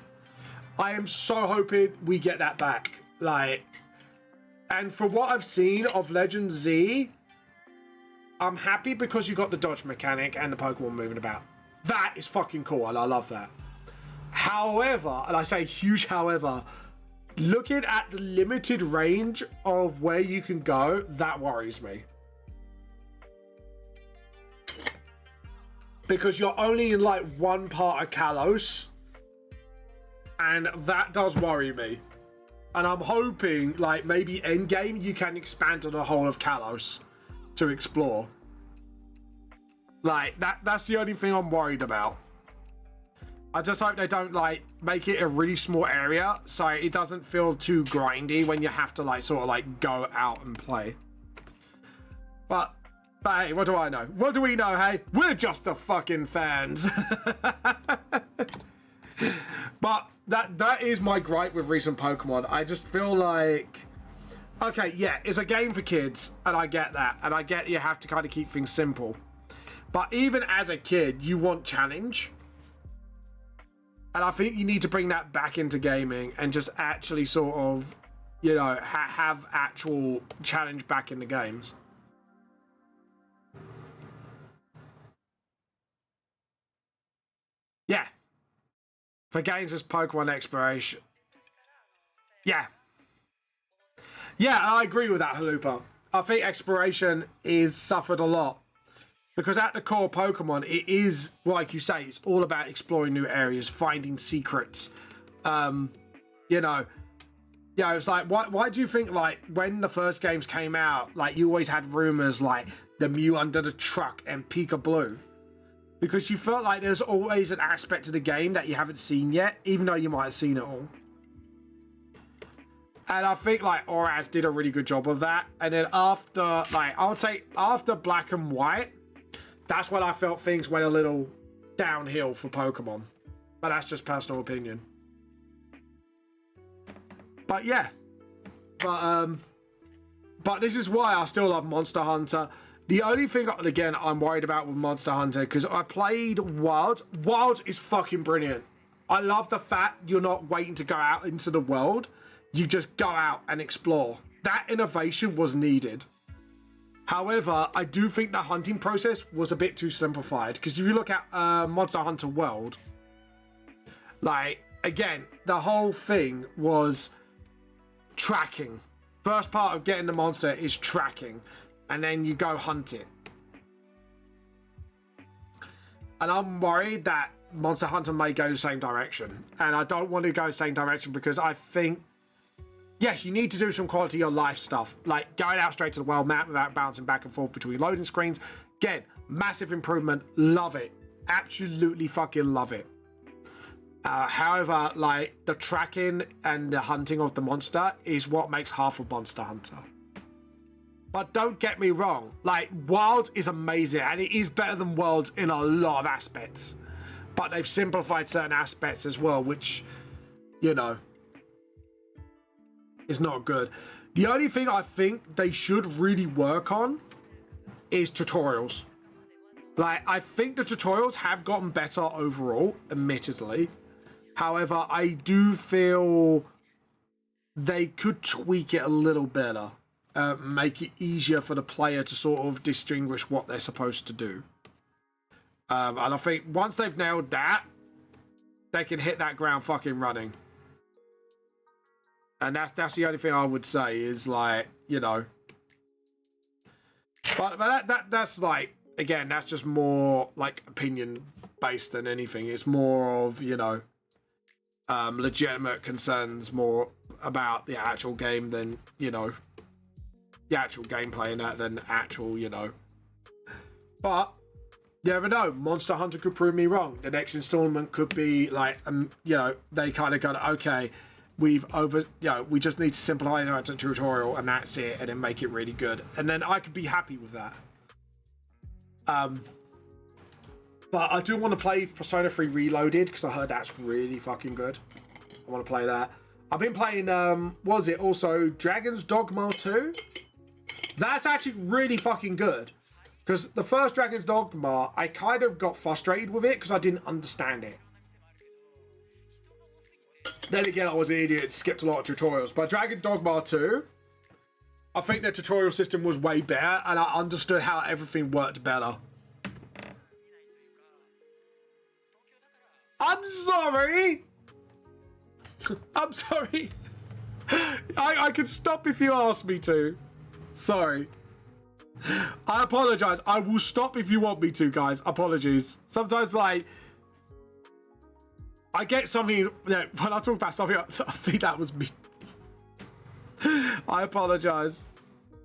I am so hoping we get that back. Like, and for what I've seen of Legend Z, I'm happy because you got the dodge mechanic and the Pokemon moving about. That is fucking cool, and I love that. However, and I say huge however, looking at the limited range of where you can go, that worries me. Because you're only in like one part of Kalos. And that does worry me. And I'm hoping, like, maybe endgame, you can expand to the whole of Kalos to explore. Like, that's the only thing I'm worried about. I just hope they don't, like, make it a really small area so it doesn't feel too grindy when you have to, like, sort of, like, go out and play. But hey, what do I know? What do we know, hey? We're just the fucking fans. But that is my gripe with recent Pokemon. I just feel like Okay, yeah, it's a game for kids, and I get that, and I get you have to kind of keep things simple. But even as a kid, you want challenge. And I think you need to bring that back into gaming and just actually sort of, you know, have actual challenge back in the games. Yeah. For games as Pokemon exploration. Yeah. Yeah, I agree with that, Halupa. I think exploration is suffered a lot. Because at the core Pokemon, it is, like you say, it's all about exploring new areas, finding secrets. You know, it's like, why do you think, like, when the first games came out, like, you always had rumors like the Mew under the truck and Pika Blue? Because you felt like there's always an aspect of the game that you haven't seen yet, even though you might have seen it all. And I think, like, Oraz did a really good job of that. And then after, like, I would say after Black and White, that's when I felt things went a little downhill for Pokemon. But that's just personal opinion. But yeah. But this is why I still love Monster Hunter. The only thing, again, I'm worried about with Monster Hunter, because I played Wilds. Wilds is fucking brilliant. I love the fact you're not waiting to go out into the world. You just go out and explore. That innovation was needed. However, I do think the hunting process was a bit too simplified. Because if you look at Monster Hunter World, like, again, the whole thing was tracking. First part of getting the monster is tracking. And then you go hunt it. And I'm worried that Monster Hunter may go the same direction. And I don't want to go the same direction because I think, yes, you need to do some quality of life stuff. Like going out straight to the world map without bouncing back and forth between loading screens. Again, massive improvement. Love it. Absolutely fucking love it. However, like the tracking and the hunting of the monster is what makes half of Monster Hunter. But don't get me wrong, like Wilds is amazing and it is better than Worlds in a lot of aspects. But they've simplified certain aspects as well, which, you know, is not good. The only thing I think they should really work on is tutorials. Like, I think the tutorials have gotten better overall, admittedly. However, I do feel they could tweak it a little better. Make it easier for the player to sort of distinguish what they're supposed to do. And I think once they've nailed that, they can hit that ground fucking running. And that's the only thing I would say is, like, you know. But that's like, again, that's just more like opinion based than anything. It's more of, you know, legitimate concerns more about the actual game than, you know, the actual gameplay and that than actual, you know. But you never know. Monster Hunter could prove me wrong. The next installment could be like, you know, they kind of go, okay, we just need to simplify the tutorial and that's it, and then make it really good. And then I could be happy with that. But I do want to play Persona 3 Reloaded because I heard that's really fucking good. I want to play that. I've been playing, was it also Dragon's Dogma 2? That's actually really fucking good. Because the first Dragon's Dogma, I kind of got frustrated with it because I didn't understand it. Then again, I was an idiot and skipped a lot of tutorials. But Dragon Dogma 2, I think the tutorial system was way better and I understood how everything worked better. I'm sorry. I'm sorry. I can stop if you ask me to. Sorry. I apologize. I will stop if you want me to, guys. Apologies. Sometimes, like, I get something, you know, when I talk about something, I think that was me. I apologize.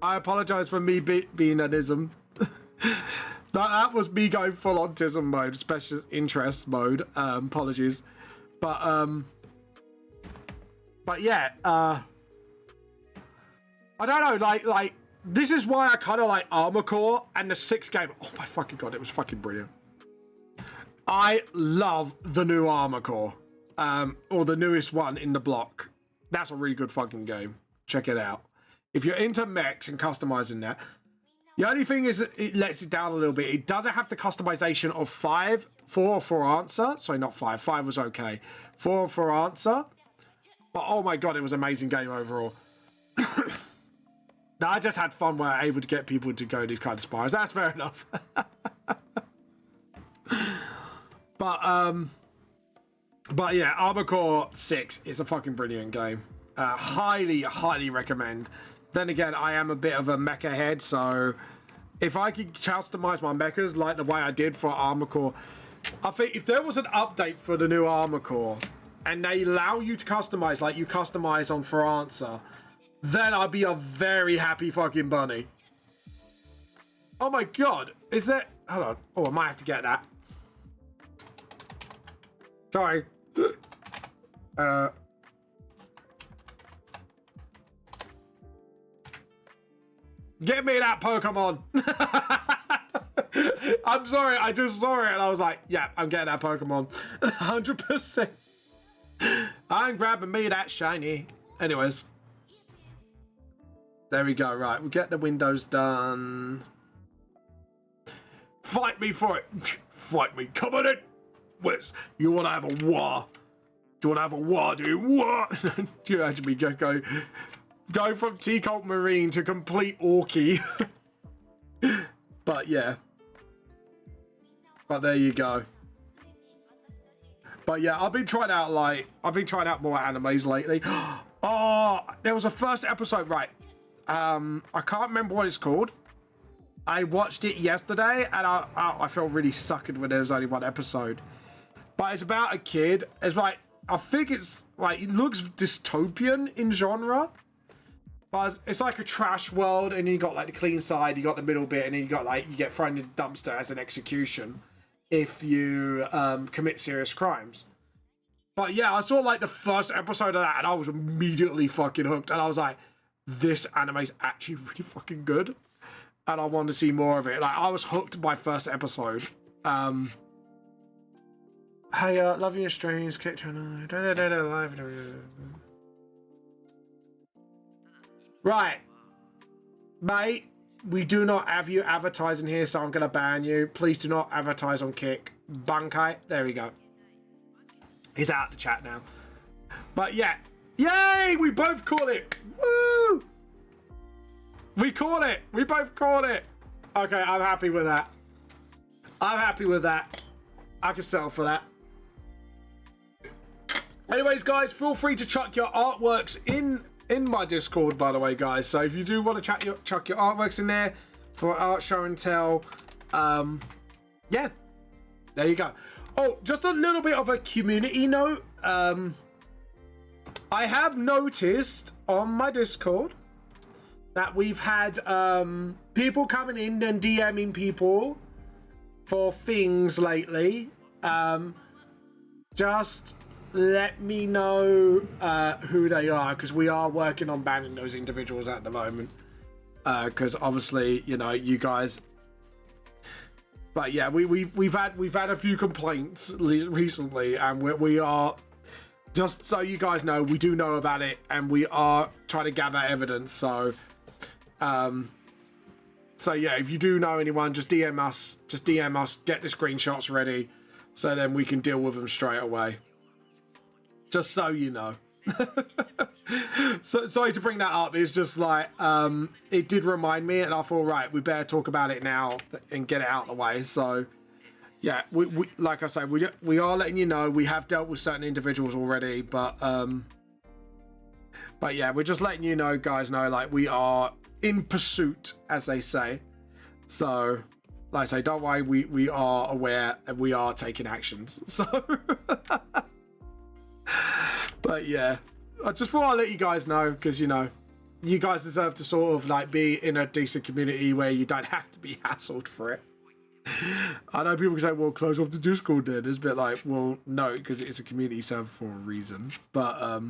I apologize for me being an ism. That was me going full autism mode, special interest mode. Apologies. But yeah, I don't know, like, this is why I kind of like Armor Core and the 6th game. Oh my fucking god, it was fucking brilliant. I love the new Armor Core, or the newest one in the block. That's a really good fucking game. Check it out. if you're into mechs and customizing that, the only thing is that it lets it down a little bit. It doesn't have the customization of 4 for answer. Sorry, not 5. 5 was okay. 4 for answer. But oh my god, it was an amazing game overall. Now, I just had fun where I'm able to get people to go these kind of spires. That's fair enough. But yeah, Armor Core 6 is a fucking brilliant game. Highly recommend. Then again, I am a bit of a mecha head, so if I could customize my mechas like the way I did for Armor Core, I think if there was an update for the new Armor Core and they allow you to customize like you customize on For Answer, then I'd be a very happy fucking bunny. Oh my god, is that... Hold on. Oh, I might have to get that. Sorry. Get me that Pokemon. I'm sorry, I just saw it and I was like, yeah, I'm getting that Pokemon. 100%. I'm grabbing me that shiny. Anyways. There we go, right. We'll get the windows done. Fight me for it. Fight me. Come on in. You want to have a war? Do you want to have a war, do you? War? Do you actually go from T-Cult Marine to complete Orky? But yeah. But there you go. But yeah, I've been trying out more animes lately. Oh, there was a first episode, right? I can't remember what it's called. I watched it yesterday and I felt really suckered when there was only one episode. But it's about a kid. It's like, I think it's like, it looks dystopian in genre. But it's like a trash world, and you got like the clean side, you got the middle bit, and then you got like, you get thrown in the dumpster as an execution if you commit serious crimes. But yeah, I saw like the first episode of that and I was immediately fucking hooked. And I was like, this anime's actually really fucking good. And I want to see more of it. Like, I was hooked by first episode. Hey, loving your streams, kick channel. Right. Mate, we do not have you advertising here, so I'm going to ban you. Please do not advertise on Kick. Bankai. There we go. He's out the chat now. But yeah. Yay! We both caught it. Woo! We caught it. We both caught it. Okay, I'm happy with that. I'm happy with that. I can settle for that. Anyways, guys, feel free to chuck your artworks in my Discord, by the way, guys. So if you do want to chuck your artworks in there for an art show and tell, yeah, there you go. Oh, just a little bit of a community note. I have noticed on my Discord that we've had people coming in and DMing people for things lately. Just let me know who they are, because we are working on banning those individuals at the moment. Because obviously, you know, you guys. But yeah, we've had a few complaints recently, and we are, just so you guys know, we do know about it, and we are trying to gather evidence. So yeah, if you do know anyone, just DM us. Just DM us. Get the screenshots ready, so then we can deal with them straight away. Just so you know. So sorry to bring that up. It's just like it did remind me, and I thought, right, we better talk about it now and get it out of the way. So yeah, we like I say, we are letting you know. We have dealt with certain individuals already, but yeah, we're just letting you know, guys, know, like, we are in pursuit, as they say. So like I say, don't worry, we are aware and we are taking actions. So but yeah, I just thought I'd let you guys know, because, you know, you guys deserve to sort of like be in a decent community where you don't have to be hassled for it. I know people can say, well, close off the Discord then. It's a bit like, well, no, because it's a community server for a reason. But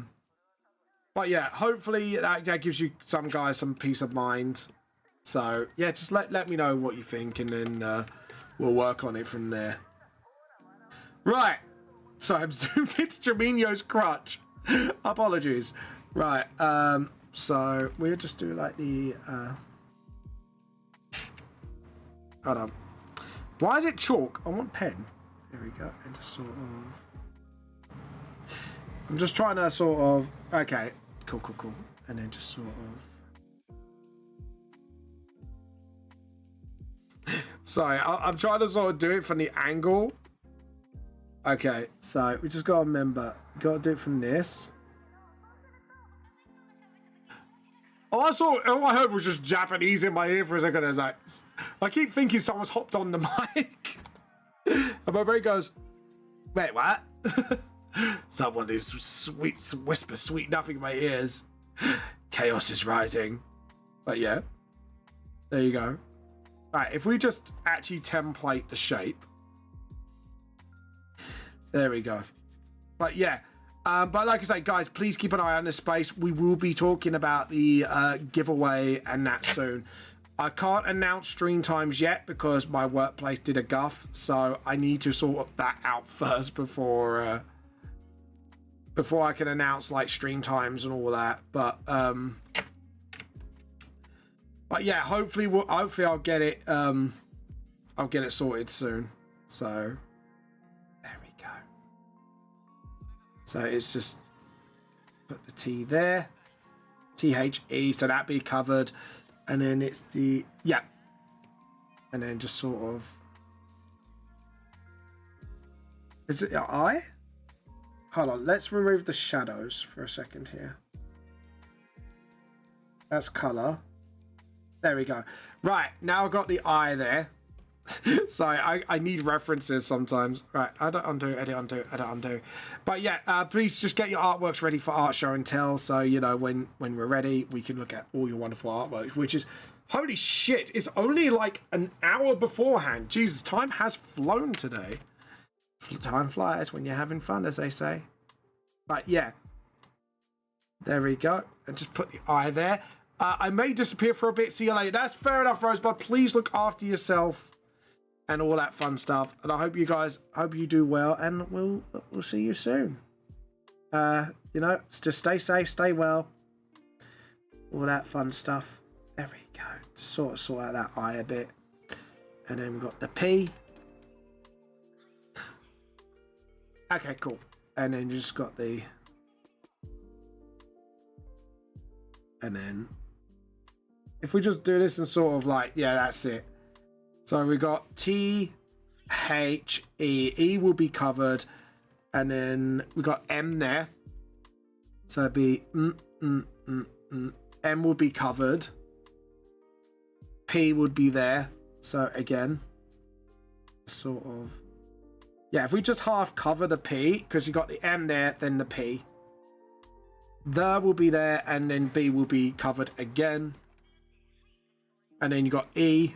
yeah, hopefully that gives you some guys some peace of mind. So yeah, just let me know what you think, and then we'll work on it from there. Right. So I'm zoomed into Jamino's crutch. Apologies. Right. So we'll just do like the hold on. Why is it chalk? I want pen. There we go. And just sort of I'm just trying to sort of okay, cool. And then just sort of sorry, I'm trying to sort of do it from the angle. Okay, so we just gotta remember, gotta do it from this. All I heard was just Japanese in my ear for a second. I was like, I keep thinking someone's hopped on the mic. And my brain goes, wait, what? Someone is whisper sweet nothing in my ears. Chaos is rising. But yeah, there you go. Right, if we just actually template the shape. There we go. But yeah, but like I say, guys, please keep an eye on this space. We will be talking about the giveaway and that soon. I can't announce stream times yet because my workplace did a guff, so I need to sort that out first before I can announce like stream times and all that. But yeah, hopefully I'll get it. I'll get it sorted soon. So there we go. So it's just put the T there, THE, so that be covered, and then it's the yeah, and then just sort of is it I? Hold on, let's remove the shadows for a second here. That's color. There we go. Right, now I've got the eye there. Sorry, I need references sometimes. Right, edit, undo. But yeah, please just get your artworks ready for art show and tell. So, you know, when we're ready, we can look at all your wonderful artworks, which is, holy shit, it's only like an hour beforehand. Jesus, time has flown today. Time flies when you're having fun, as they say. But yeah, there we go. And just put the eye there. I may disappear for a bit. See you later. That's fair enough, Rosebud. Please look after yourself and all that fun stuff. And I hope you do well, and we'll see you soon. You know, just stay safe, stay well, all that fun stuff. There we go. Sort out that eye a bit, and then we've got the P. Okay, cool. And then you just got the, and then if we just do this and sort of like, yeah, that's it. So we got T, H, E. E will be covered. And then we got M there. So it'd be M will be covered. P would be there. So again, sort of. Yeah, if we just half cover the P, because you got the M there, then the P. The will be there, and then B will be covered again. And then you got E.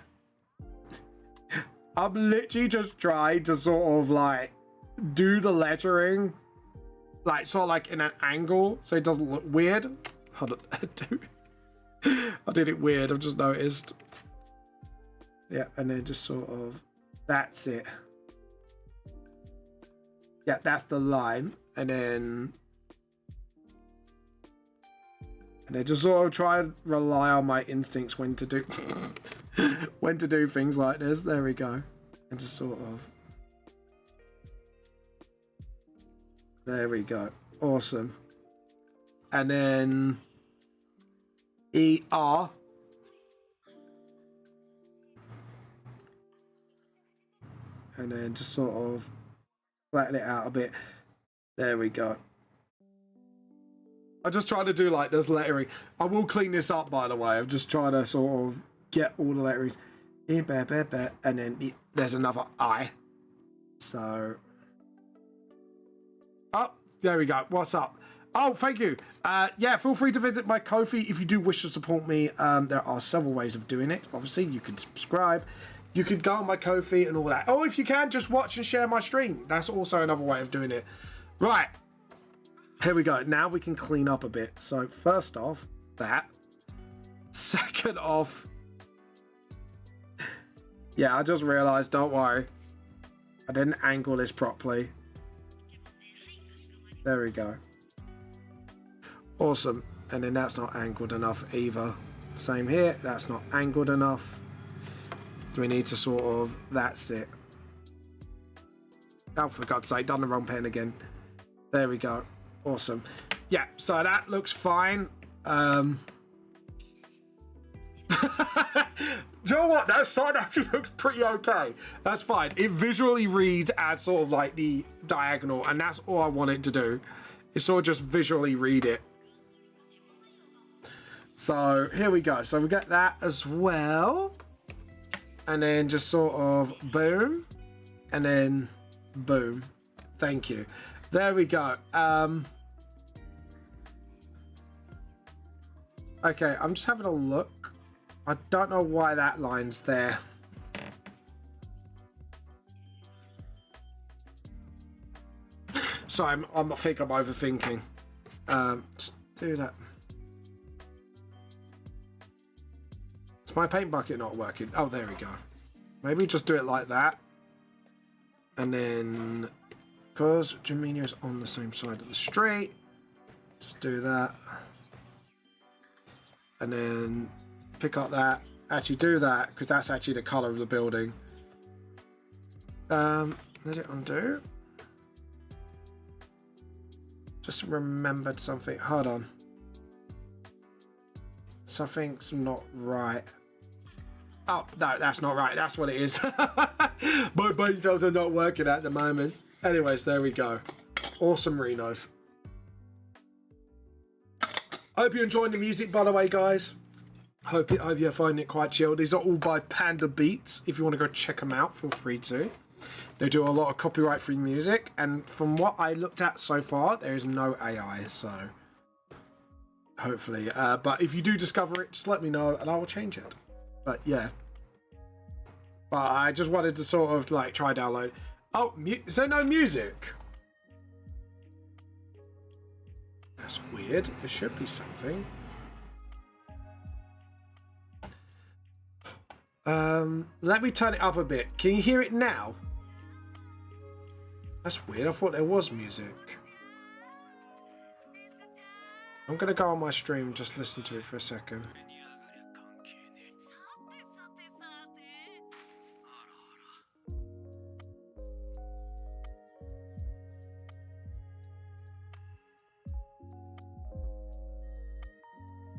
I'm literally just trying to sort of like do the lettering like sort of like in an angle so it doesn't look weird. Hold on. I did it weird, I've just noticed. Yeah, and then just sort of, that's it. Yeah, that's the line. And then just sort of try and rely on my instincts when to do when to do things like this. There we go. And just sort of, there we go. Awesome. And then ER. And then just sort of flatten it out a bit. There we go. I'm just trying to do like this lettering. I will clean this up, by the way. I'm just trying to sort of get all the letterings in, and then there's another I. So, oh, there we go. What's up? Oh, thank you. Yeah, feel free to visit my Ko-fi if you do wish to support me. There are several ways of doing it. Obviously, you can subscribe. You can go on my Ko-fi and all that. Oh, if you can, just watch and share my stream. That's also another way of doing it. Right. Here we go. Now we can clean up a bit. So first off, that. Second off. Yeah, I just realized, don't worry. I didn't angle this properly. There we go. Awesome. And then that's not angled enough either. Same here, that's not angled enough. We need to sort of, that's it. Oh, for God's sake, done the wrong pen again. There we go. Awesome. Yeah, so that looks fine. Do you know what? That side actually looks pretty okay. That's fine. It visually reads as sort of like the diagonal, and that's all I want it to do. Is sort of just visually read it. So here we go. So we get that as well. And then just sort of boom. And then boom. Thank you. There we go. Okay, I'm just having a look. I don't know why that line's there. So I think I'm overthinking. Just do that. Is my paint bucket not working? Oh, there we go. Maybe just do it like that. And then, because Jaminio's on the same side of the street, just do that. And then pick up that. Actually do that, because that's actually the color of the building. Let it undo. Just remembered something. Hold on. Something's not right. Oh, no, that's not right. That's what it is. My brain cells are not working at the moment. Anyways, there we go. Awesome Renos. I hope you're enjoying the music, by the way, guys. Hope you're finding it quite chill. These are all by Panda Beats. If you want to go check them out, feel free to. They do a lot of copyright-free music, and from what I looked at so far, there is no AI, so hopefully. But if you do discover it, just let me know, and I will change it. But yeah. But I just wanted to sort of like try download. Oh, is there no music? That's weird. There should be something. Let me turn it up a bit. Can you hear it now? That's weird. I thought there was music. I'm gonna go on my stream and just listen to it for a second.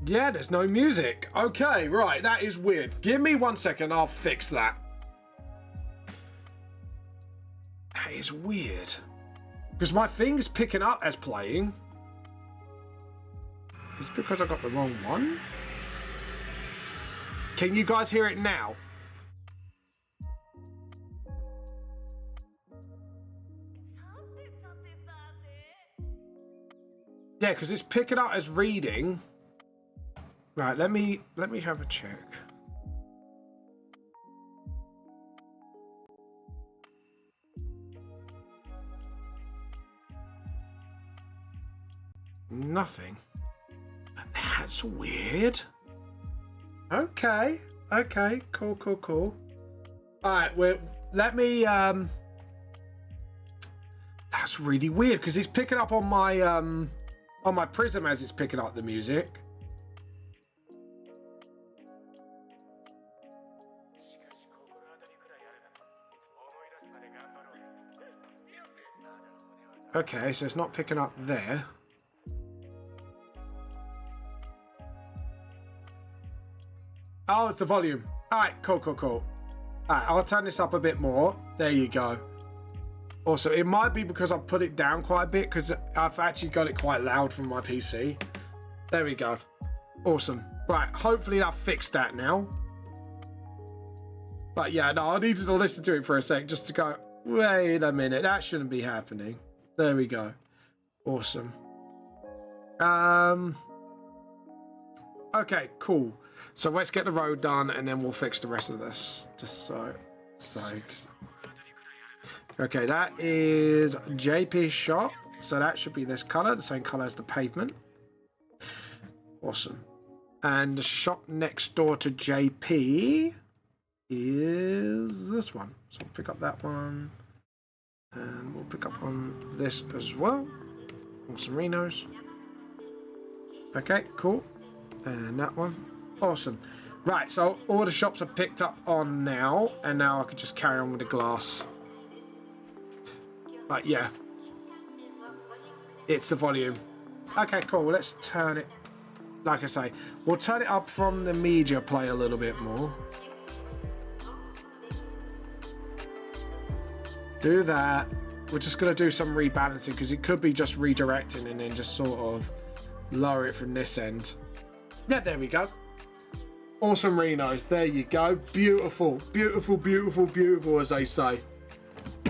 Yeah, there's no music. Okay, right, that is weird. Give me 1 second, I'll fix that. That is weird. Because my thing's picking up as playing. Is it because I got the wrong one? Can you guys hear it now? Yeah, because it's picking up as reading. Right, let me have a check. Nothing. That's weird. Okay, cool. All right, well, let me. That's really weird because it's picking up on my Prism as it's picking up the music. Okay, so it's not picking up there. Oh, it's the volume. All right, cool. All right, I'll turn this up a bit more. There you go. Also, it might be because I've put it down quite a bit because I've actually got it quite loud from my PC. There we go. Awesome. Right, hopefully that fixed that now. But yeah, no, I needed to listen to it for a sec just to go, wait a minute, that shouldn't be happening. There we go. Awesome. Okay, cool. So let's get the road done and then we'll fix the rest of this. Just so. Okay, that is JP's shop. So that should be this color, the same color as the pavement. Awesome. And the shop next door to JP is this one. So we'll pick up that one. And we'll pick up on this as well. Awesome Renos. Okay, cool. And that one. Awesome. Right, so all the shops are picked up on now, and now I can just carry on with the glass. But yeah. It's the volume. Okay, cool. Well, let's turn it. Like I say, we'll turn it up from the media play a little bit more. Do that. We're just going to do some rebalancing because it could be just redirecting and then just sort of lower it from this end. Yeah, there we go. Awesome Renos. There you go. Beautiful. Beautiful, beautiful, beautiful, as they say.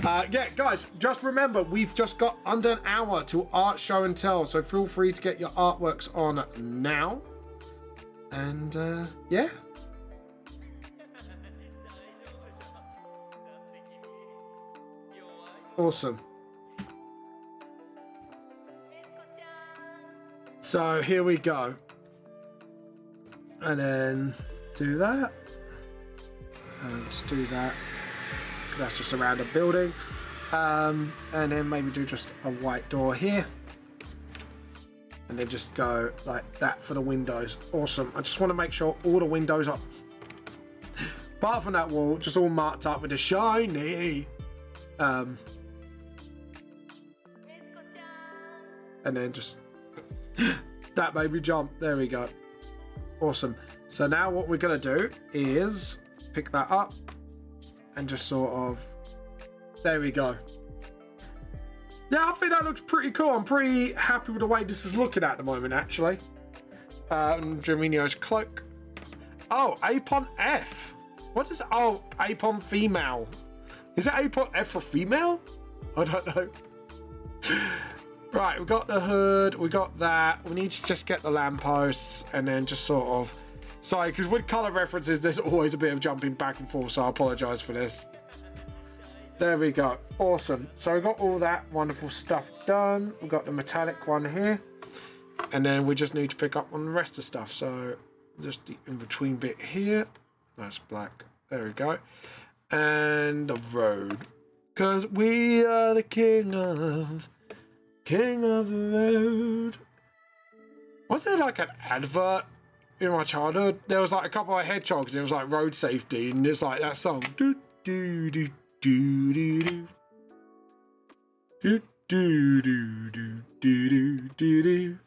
Yeah, guys, just remember, we've just got under an hour to art show and tell, so feel free to get your artworks on now. And, yeah. Awesome. So, here we go. And then do that. And just do that. That's just around a building, and then maybe do just a white door here, and then just go like that for the windows. Awesome. I just want to make sure all the windows are, apart from that wall, just all marked up with a shiny, and then just that made me jump. There we go. Awesome. So now what we're gonna do is pick that up and just sort of, there we go. Yeah, I think that looks pretty cool. I'm pretty happy with the way this is looking at the moment, actually. Germinio's cloak. Oh, Apon F. What is, oh, Apon female. Is it Apon F for female? I don't know. Right, we got the hood, we got that. We need to just get the lampposts and then just sort of, sorry, because with colour references, there's always a bit of jumping back and forth, so I apologise for this. There we go. Awesome. So we got all that wonderful stuff done. We've got the metallic one here. And then we just need to pick up on the rest of stuff. So just the in-between bit here. That's black. There we go. And the road. Because we are the king of the road. Was there like an advert in my childhood? There was like a couple of hedgehogs. It was like road safety, and it's like that song. Do do do do do do do do do do do do.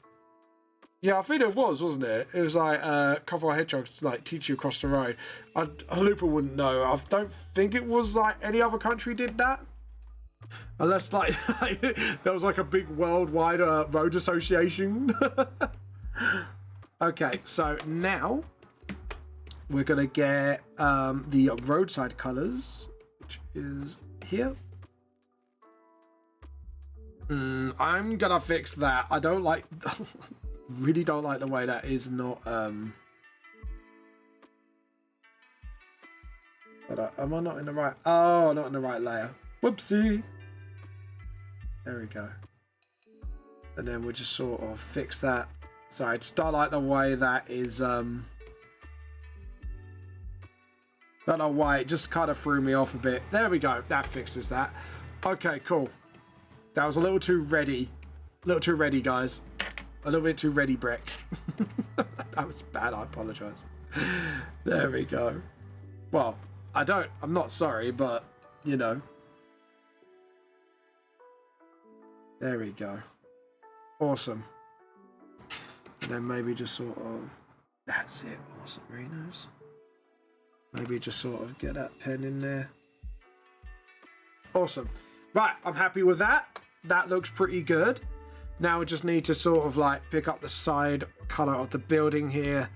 Yeah, I think it was, wasn't it? It was like a couple of hedgehogs like teach you across the road. Halupa wouldn't know. I don't think it was like any other country did that. Unless like there was like a big worldwide road association. Okay, so now we're gonna get the roadside colors, which is here. I'm gonna fix that. I don't like, really don't like the way that is not. But am I not in the right? Oh, not in the right layer. Whoopsie. There we go. And then we'll just sort of fix that. Sorry, I just don't like the way that is. Don't know why, it just kind of threw me off a bit. There we go. That fixes that. Okay, cool. That was a little too ready. A little too ready, guys. A little bit too ready, Brick. That was bad. I apologize. There we go. Well, I'm not sorry, but you know. There we go. Awesome. And then maybe just sort of, that's it. Awesome, Renos. Maybe just sort of get that pen in there. Awesome. Right, I'm happy with that. That looks pretty good. Now we just need to sort of like pick up the side color of the building here.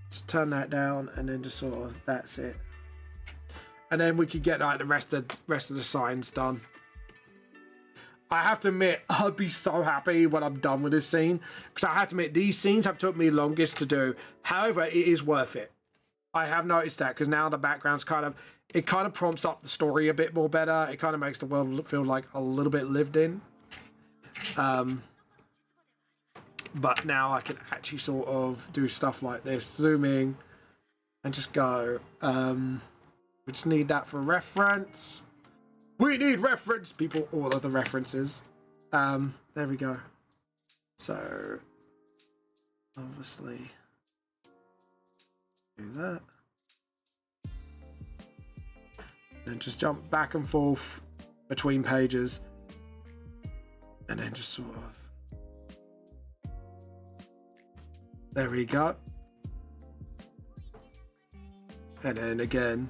Just turn that down and then just sort of, that's it. And then we could get like the rest of the signs done. I have to admit, I'd be so happy when I'm done with this scene, because I have to admit, these scenes have took me longest to do. However, it is worth it. I have noticed that, because now the background's kind of prompts up the story a bit more better. It kind of makes the world feel like a little bit lived in. But now I can actually sort of do stuff like this, zooming, and just go. We just need that for reference. We need reference, people, all of the references. There we go. So, obviously do that. And just jump back and forth between pages. And then just sort of... There we go. And then again.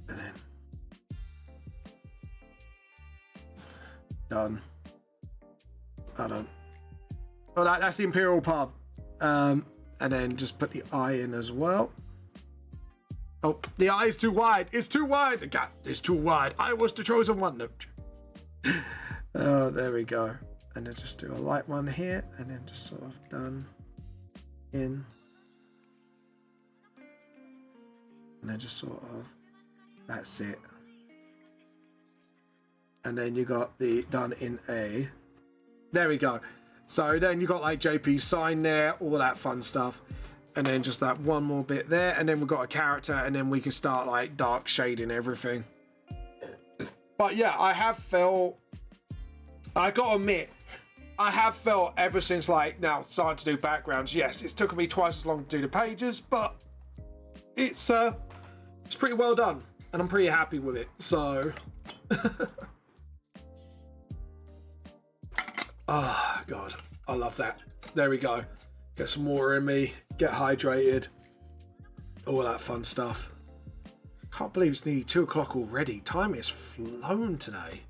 And then. Done. I don't. Oh, that's the Imperial Pub. And then just put the eye in as well. Oh, the eye is too wide. It's too wide. The gap is too wide. I was the chosen one. No. Oh, there we go. And then just do a light one here. And then just sort of done in. And then just sort of, that's it. And then you got the done in A. There we go. So then you got like JP's sign there, all that fun stuff. And then just that one more bit there. And then we've got a character, and then we can start like dark shading everything. But yeah, I have felt, I gotta admit, I have felt ever since like now starting to do backgrounds, yes, it's taken me twice as long to do the pages, but it's pretty well done. And I'm pretty happy with it, so. Oh God, I love that. There we go. Get some water in me, get hydrated, all that fun stuff. Can't believe it's nearly 2 o'clock already. Time has flown today.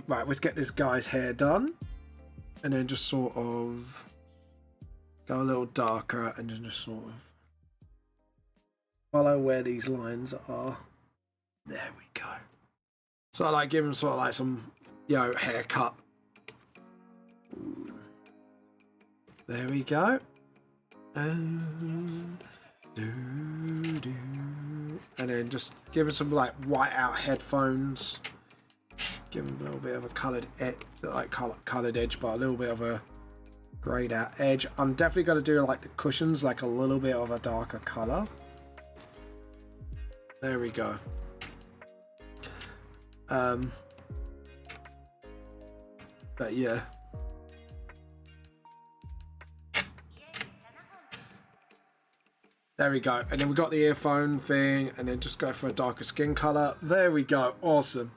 Right, let's get this guy's hair done. And then just sort of go a little darker and then just sort of follow where these lines are. There we go. So I like give him sort of like some, you know, haircut. Ooh. There we go. And then just give him some like white out headphones. Give him a little bit of a coloured edge, like coloured edge, but a little bit of a greyed out edge. I'm definitely going to do like the cushions, like a little bit of a darker colour. There we go. But yeah. There we go. And then we got the earphone thing, and then just go for a darker skin color. There we go. Awesome.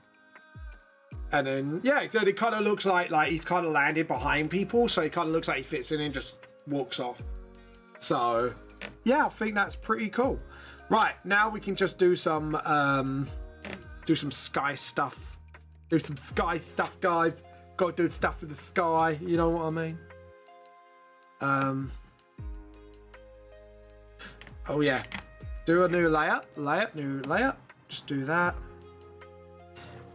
And then, yeah, so it kind of looks like he's kind of landed behind people. So it kind of looks like he fits in and just walks off. So, yeah, I think that's pretty cool. Right, now we can just do some sky stuff. Do some sky stuff, guys. Got to do stuff with the sky. You know what I mean? Oh yeah, do a new layer, new layer. Just do that,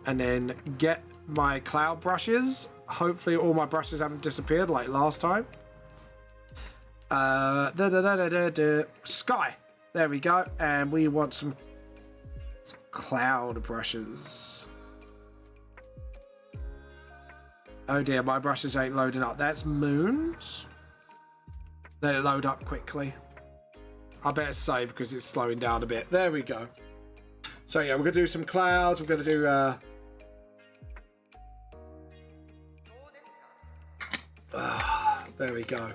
and then get my cloud brushes. Hopefully, all my brushes haven't disappeared like last time. Sky. There we go, and we want some cloud brushes. Oh dear, my brushes ain't loading up. That's moons. Let it load up quickly. I better save because it's slowing down a bit. There we go. So yeah, we're going to do some clouds. We're going to do... there we go.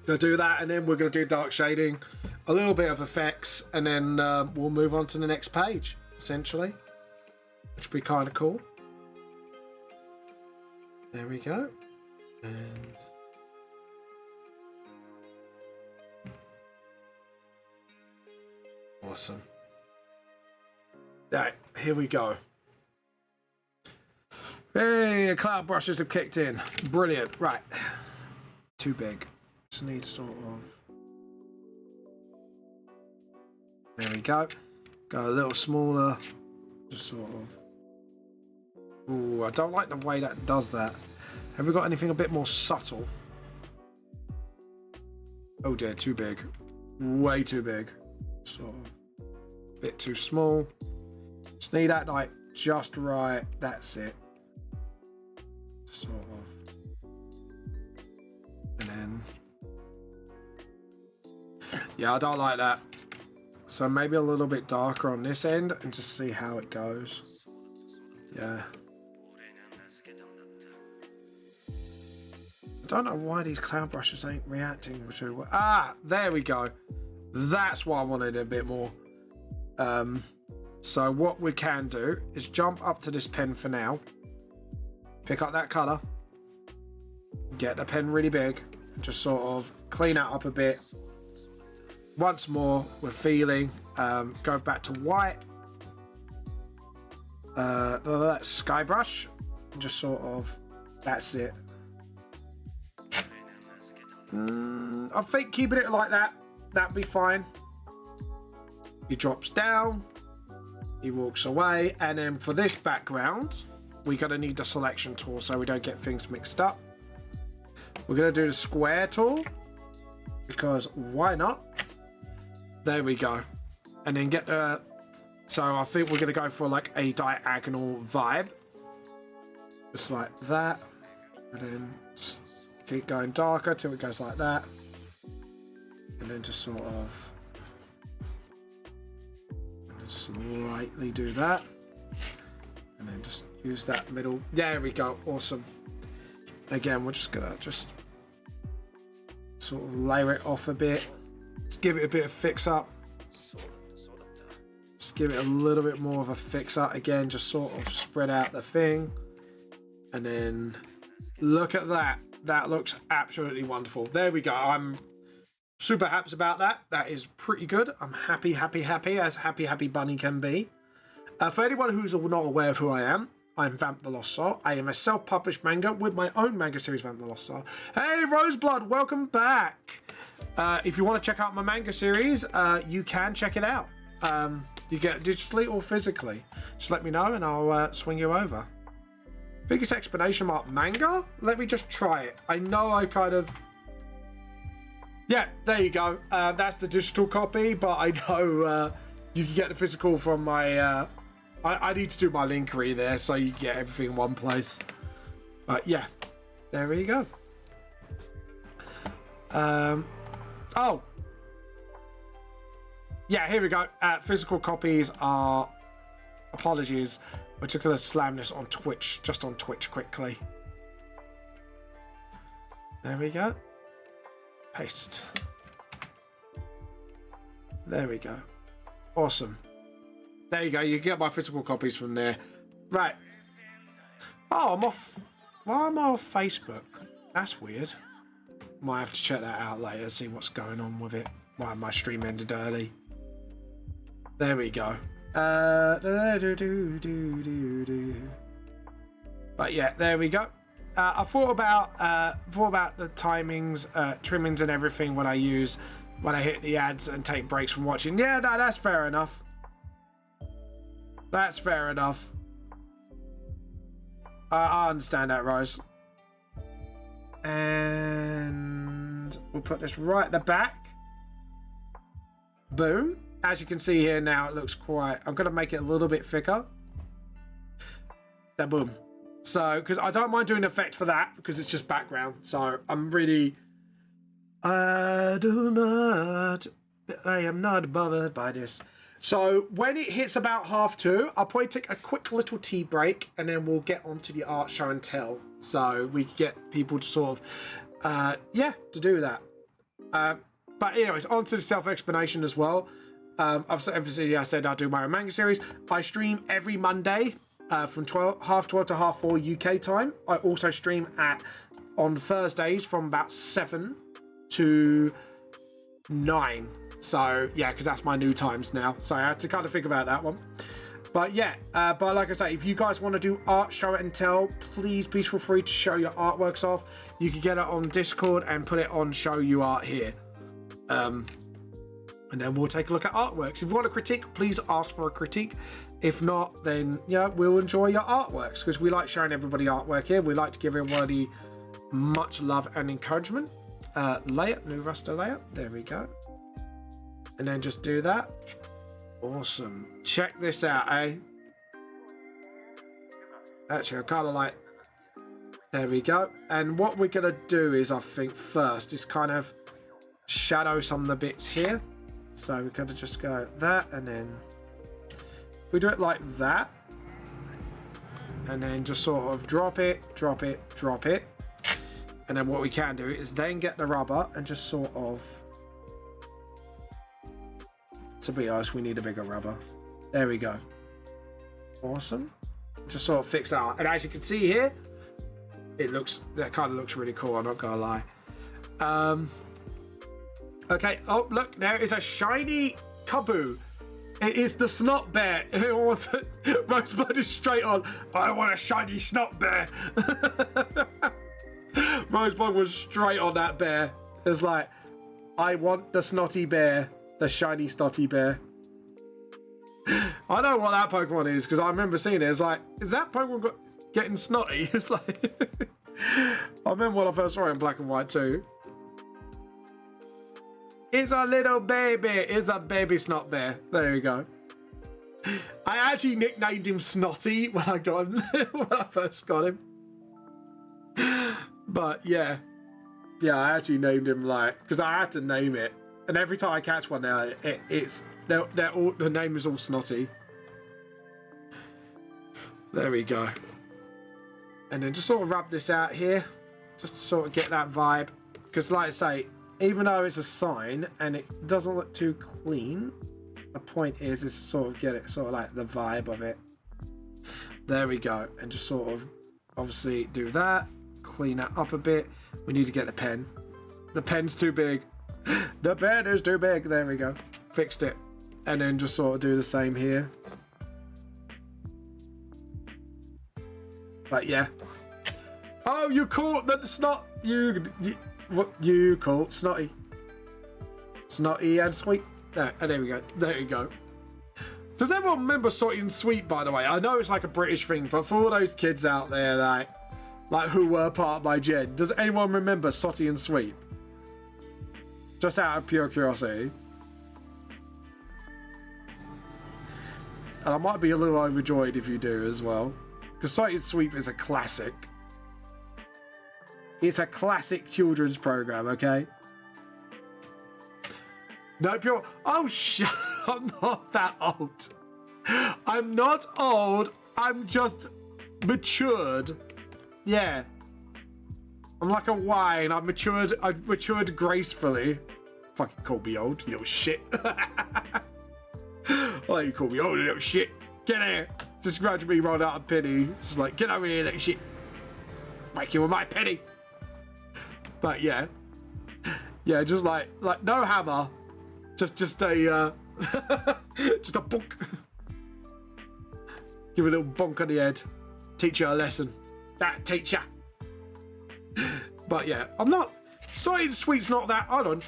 Going to do that, and then we're going to do dark shading, a little bit of effects, and then we'll move on to the next page, essentially. Which will be kind of cool. There we go. And... awesome. Right, here we go. Hey, cloud brushes have kicked in. Brilliant. Right. Too big. Just need sort of... there we go. Go a little smaller. Just sort of... ooh, I don't like the way that does that. Have we got anything a bit more subtle? Oh dear, too big. Way too big. Sort of a bit too small. Just need that like just right. That's it. Sort of. And then Yeah, I don't like that. So maybe a little bit darker on this end and just see how it goes. Yeah. I don't know why these cloud brushes ain't reacting too well. Ah, there we go. That's what I wanted a bit more. So what we can do is jump up to this pen for now. Pick up that color. Get the pen really big. And just sort of clean it up a bit. Once more, we're feeling. Go back to white. That sky brush. Just sort of. That's it. I think keeping it like that. That'd be fine. He drops down. He walks away. And then for this background, we're going to need the selection tool so we don't get things mixed up. We're going to do the square tool. Because why not? There we go. And then get the... So I think we're going to go for like a diagonal vibe. Just like that. And then just keep going darker till it goes like that. And then just sort of... And just lightly do that. And then just use that middle. There we go. Awesome. Again, we're just going to just sort of layer it off a bit. Just give it a bit of fix up. Just give it a little bit more of a fix up. Again, just sort of spread out the thing. And then look at that. That looks absolutely wonderful. There we go. I'm super happy about that. That is pretty good. I'm happy, as happy bunny can be. For anyone who's not aware of who I am, I'm Vamp the Lost Soul. I am a self-published manga with my own manga series, Vamp the Lost Soul. Hey, Roseblood, welcome back. If you want to check out my manga series, you can check it out. You get it digitally or physically. Just let me know and I'll swing you over. Biggest explanation mark manga? Let me just try it. I know I kind of... Yeah, there you go. That's the digital copy, but I know you can get the physical from my... I need to do my linkery there so you get everything in one place. But yeah, there we go. Oh! Yeah, here we go. Physical copies are... Apologies. We're just going to slam this on Twitch. Just on Twitch quickly. There we go. Paste. There we go. Awesome. There you go. You can get my physical copies from there. Right. Oh, I'm off... Why am I off Facebook? That's weird. Might have to check that out later, see what's going on with it. Why my stream ended early. There we go. But yeah, there we go. I thought about the timings, trimmings and everything when I hit the ads and take breaks from watching. Yeah, no, that's fair enough. That's fair enough. I understand that, Rose. And we'll put this right at the back. Boom. As you can see here now, it looks quite... I'm going to make it a little bit thicker. There, boom. So, because I don't mind doing an effect for that, because it's just background. So, I'm really... I am not bothered by this. So, when it hits about 2:30, I'll probably take a quick little tea break, and then we'll get on to the art show and tell. So, we can get people to sort of... yeah, to do that. But anyways, on to the self-explanation as well. Obviously, I said I do my own manga series. I stream every Monday from 12:30 to 4:30 UK time. I also stream on Thursdays from about 7 to 9. So yeah, because that's my new times now. So I had to kind of think about that one. But yeah, but like I say, if you guys want to do art, show it and tell, please feel free to show your artworks off. You can get it on Discord and put it on Show You Art here. And then we'll take a look at artworks. If you want a critique, please ask for a critique. If not, then yeah, we'll enjoy your artworks because we like showing everybody artwork here. We like to give everybody much love and encouragement. Layer, new raster layer. There we go. And then just do that. Awesome. Check this out, eh? Actually, I kind of like... There we go. And what we're going to do is, I think, first is kind of shadow some of the bits here. So we're going to just go that, and then we do it like that. And then just sort of drop it, drop it, drop it. And then what we can do is then get the rubber and just sort of... To be honest, we need a bigger rubber. There we go. Awesome. Just sort of fix that out. And as you can see here, that kind of looks really cool, I'm not gonna lie. Okay, oh look, there is a shiny Kaboo. It is the snot bear. It was Rosebud is straight on. I want a shiny snot bear. Rosebud was straight on that bear. It's like, I want the snotty bear, the shiny snotty bear. I know what that Pokemon is because I remember seeing it. It's like, is that Pokemon getting snotty? It's like, I remember when I first saw it in black and white too. It's a little baby. It's a baby snot bear. There you go. I actually nicknamed him Snotty when I got him when I first got him. But yeah, I actually named him like because I had to name it, and every time I catch one now, the name is all Snotty. There we go. And then just sort of rub this out here, just to sort of get that vibe. Because like I say, even though it's a sign and it doesn't look too clean, the point is to sort of get it sort of like the vibe of it. There we go. And just sort of obviously do that. Clean that up a bit. We need to get the pen. The pen's too big. The pen is too big. There we go. Fixed it. And then just sort of do the same here. But yeah. Oh, you caught the snot. What you call Snotty? Snotty and Sweet. There we go. There you go. Does everyone remember Snotty and Sweet, by the way? I know it's like a British thing, but for all those kids out there like who were part of my gen, does anyone remember Snotty and Sweet? Just out of pure curiosity. And I might be a little overjoyed if you do as well. Because Snotty and Sweet is a classic. It's a classic children's program, okay? Nope, you're... Oh, shit. I'm not that old. I'm not old. I'm just matured. Yeah. I'm like a wine. I've matured gracefully. Fucking call me old, you little shit. Oh, you call me old, you little shit. Get here. Just gradually rolled out a penny. Just like, get over here, little shit. Whack you with my penny. But yeah, just like no hammer, just a just a bonk. Give a little bonk on the head, teach you a lesson. That teacher. But yeah, I'm not. Snotty and Sweet's not that. Hold on,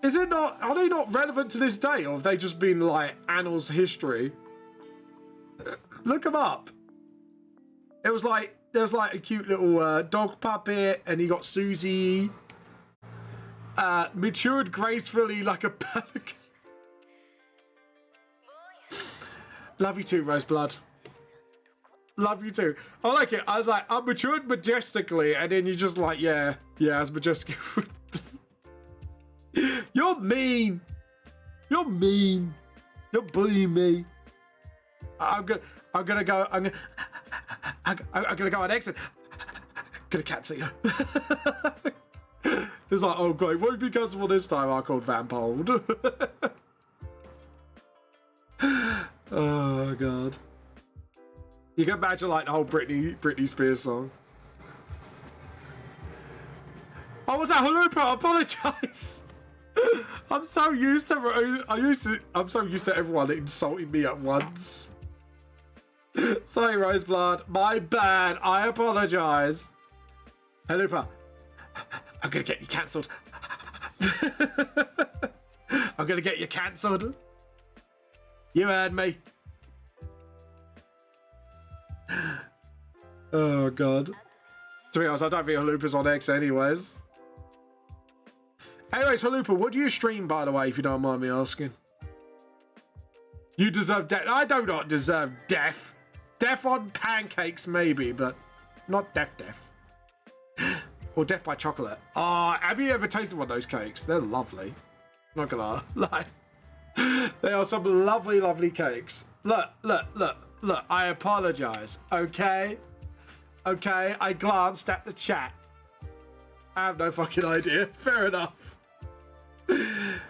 is it not? Are they not relevant to this day, or have they just been like annals history? Look them up. It was like. There's like a cute little dog puppet, and he got Susie. Matured gracefully like a pelican. Love you too, Roseblood. Love you too. I like it. I was like, I'm matured majestically, and then you're just like, yeah, it's majestic. You're mean. You're mean. You're bullying me. I'm gonna go on exit. Gonna cancel you. It's like, oh great, won't be cancelled this time. I called Vampold. Oh god. You can imagine like the whole Britney Spears song. Oh, what's that, Halupa? I apologise. I'm so used to everyone insulting me at once. Sorry, Roseblood. My bad. I apologise. Halupa, I'm gonna get you cancelled. I'm gonna get you cancelled. You heard me. Oh god. To be honest, I don't think Halupa's on X anyways. Anyways, Halupa, what do you stream, by the way, if you don't mind me asking? You deserve death. I do not deserve death. Death on pancakes, maybe, but not death. Or Death by Chocolate. Have you ever tasted one of those cakes? They're lovely. Not gonna lie. They are some lovely, lovely cakes. Look. I apologize. Okay? Okay, I glanced at the chat. I have no fucking idea. Fair enough. I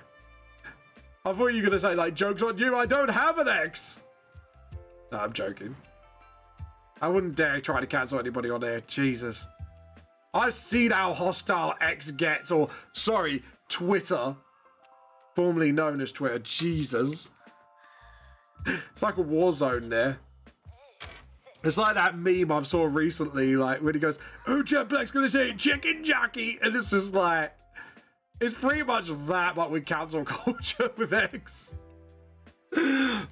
thought you were gonna say, like, joke's on you, I don't have an ex. No, I'm joking. I wouldn't dare try to cancel anybody on there. Jesus. I've seen how hostile X gets, or, sorry, Twitter. Formerly known as Twitter. Jesus. It's like a war zone there. It's like that meme I saw recently, like, when he goes, oh, Jet Black's gonna say chicken jockey, and it's just like, it's pretty much that, but with cancel culture with X.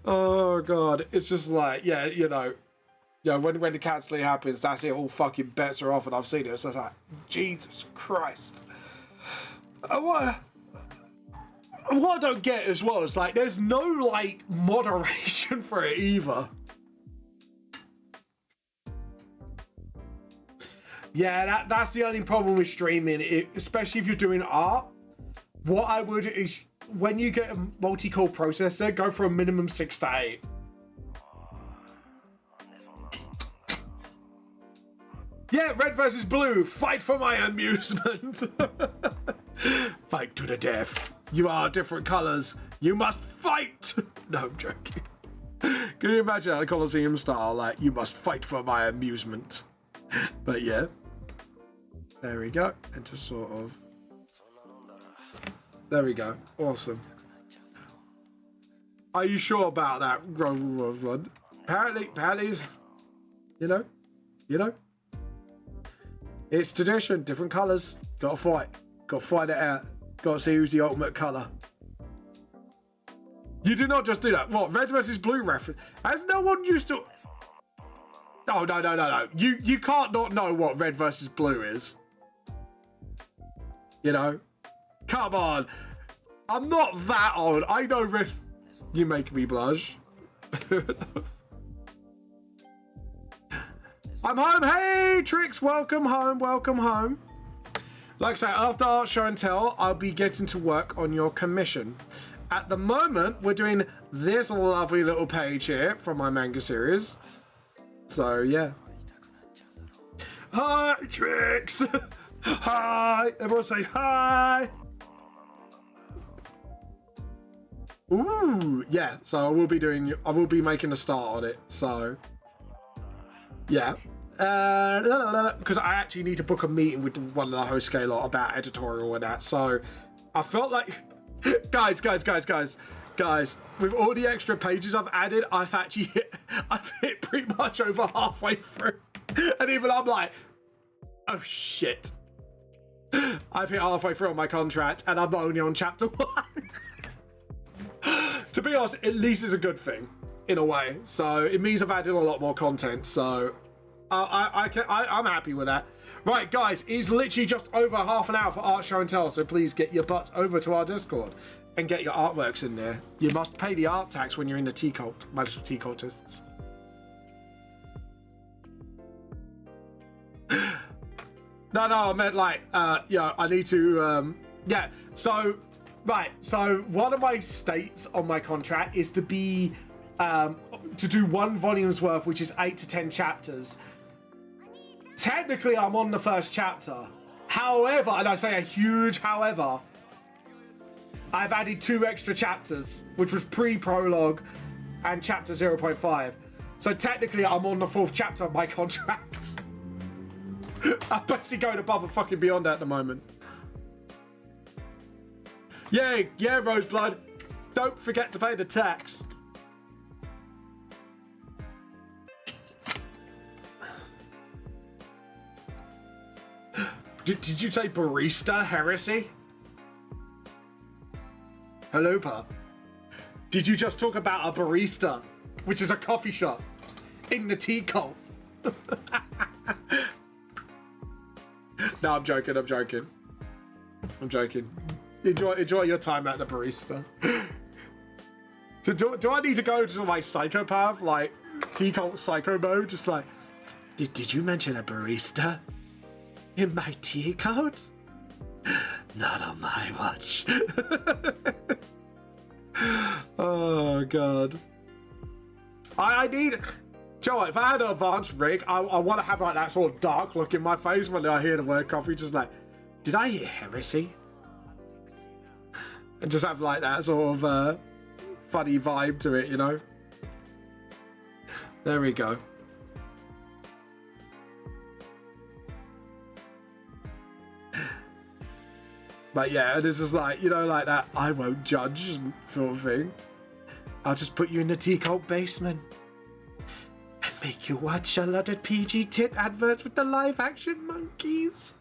Oh, God. It's just like, yeah, you know, when the cancelling happens, that's it, all fucking bets are off, and I've seen it, so it's like, Jesus Christ. What I don't get as well is, like, there's no, like, moderation for it either. Yeah, that's the only problem with streaming, especially if you're doing art. What I would is, when you get a multi-core processor, go for a minimum 6 to 8. Yeah, red versus blue, fight for my amusement. Fight to the death. You are different colors. You must fight. No, I'm joking. Can you imagine a Colosseum style, like, you must fight for my amusement? But yeah. There we go. And to sort of... There we go. Awesome. Are you sure about that, Rod? Apparently, you know? It's tradition, different colours. Gotta fight it out. Gotta see who's the ultimate colour. You did not just do that. What, red versus blue reference? Has no one used to... Oh, no. You can't not know what red versus blue is. You know? Come on. I'm not that old. I know red... You make me blush. I'm home. Hey, Trix. Welcome home. Like I say, after Art Show and Tell, I'll be getting to work on your commission. At the moment, we're doing this lovely little page here from my manga series. So, yeah. Hi, Trix. Hi. Everyone say hi. Ooh, yeah. So I will be making a start on it. So, yeah. Because I actually need to book a meeting with one of the host scale lot about editorial and that. So I felt like, guys, with all the extra pages I've added, I've hit pretty much over halfway through. And even I'm like, oh shit. I've hit halfway through on my contract and I'm only on chapter 1. To be honest, at least it's a good thing in a way. So it means I've added a lot more content. So I'm happy with that. Right, guys, it's literally just over half an hour for Art Show and Tell, so please get your butts over to our Discord and get your artworks in there. You must pay the art tax when you're in the tea cult, my little tea cultists. No, I meant like, yeah, I need to, yeah, so, right, so one of my states on my contract is to be, to do 1 volume's worth, which is 8 to 10 chapters. Technically, I'm on the first chapter. However, and I say a huge however, I've added 2 extra chapters, which was pre-prologue and chapter 0.5. So technically, I'm on the 4th chapter of my contract. I'm basically going above and fucking beyond at the moment. Yay, yeah, Roseblood. Don't forget to pay the tax. Did you say barista heresy? Hello, pup. Did you just talk about a barista, which is a coffee shop, in the tea cult? No, I'm joking. Enjoy your time at the barista. So do I need to go to my psychopath, like tea cult psycho mode? Just like, did you mention a barista? In my tea coat? Not on my watch. Oh god. I need... Joe, if I had an advanced rig, I want to have like that sort of dark look in my face when I hear the word coffee, just like, did I hear heresy? And just have like that sort of funny vibe to it, you know? There we go. But yeah, and it's just like, you know, like that I won't judge sort of thing. I'll just put you in the Teacoat basement and make you watch a lot of PG tit adverts with the live action monkeys.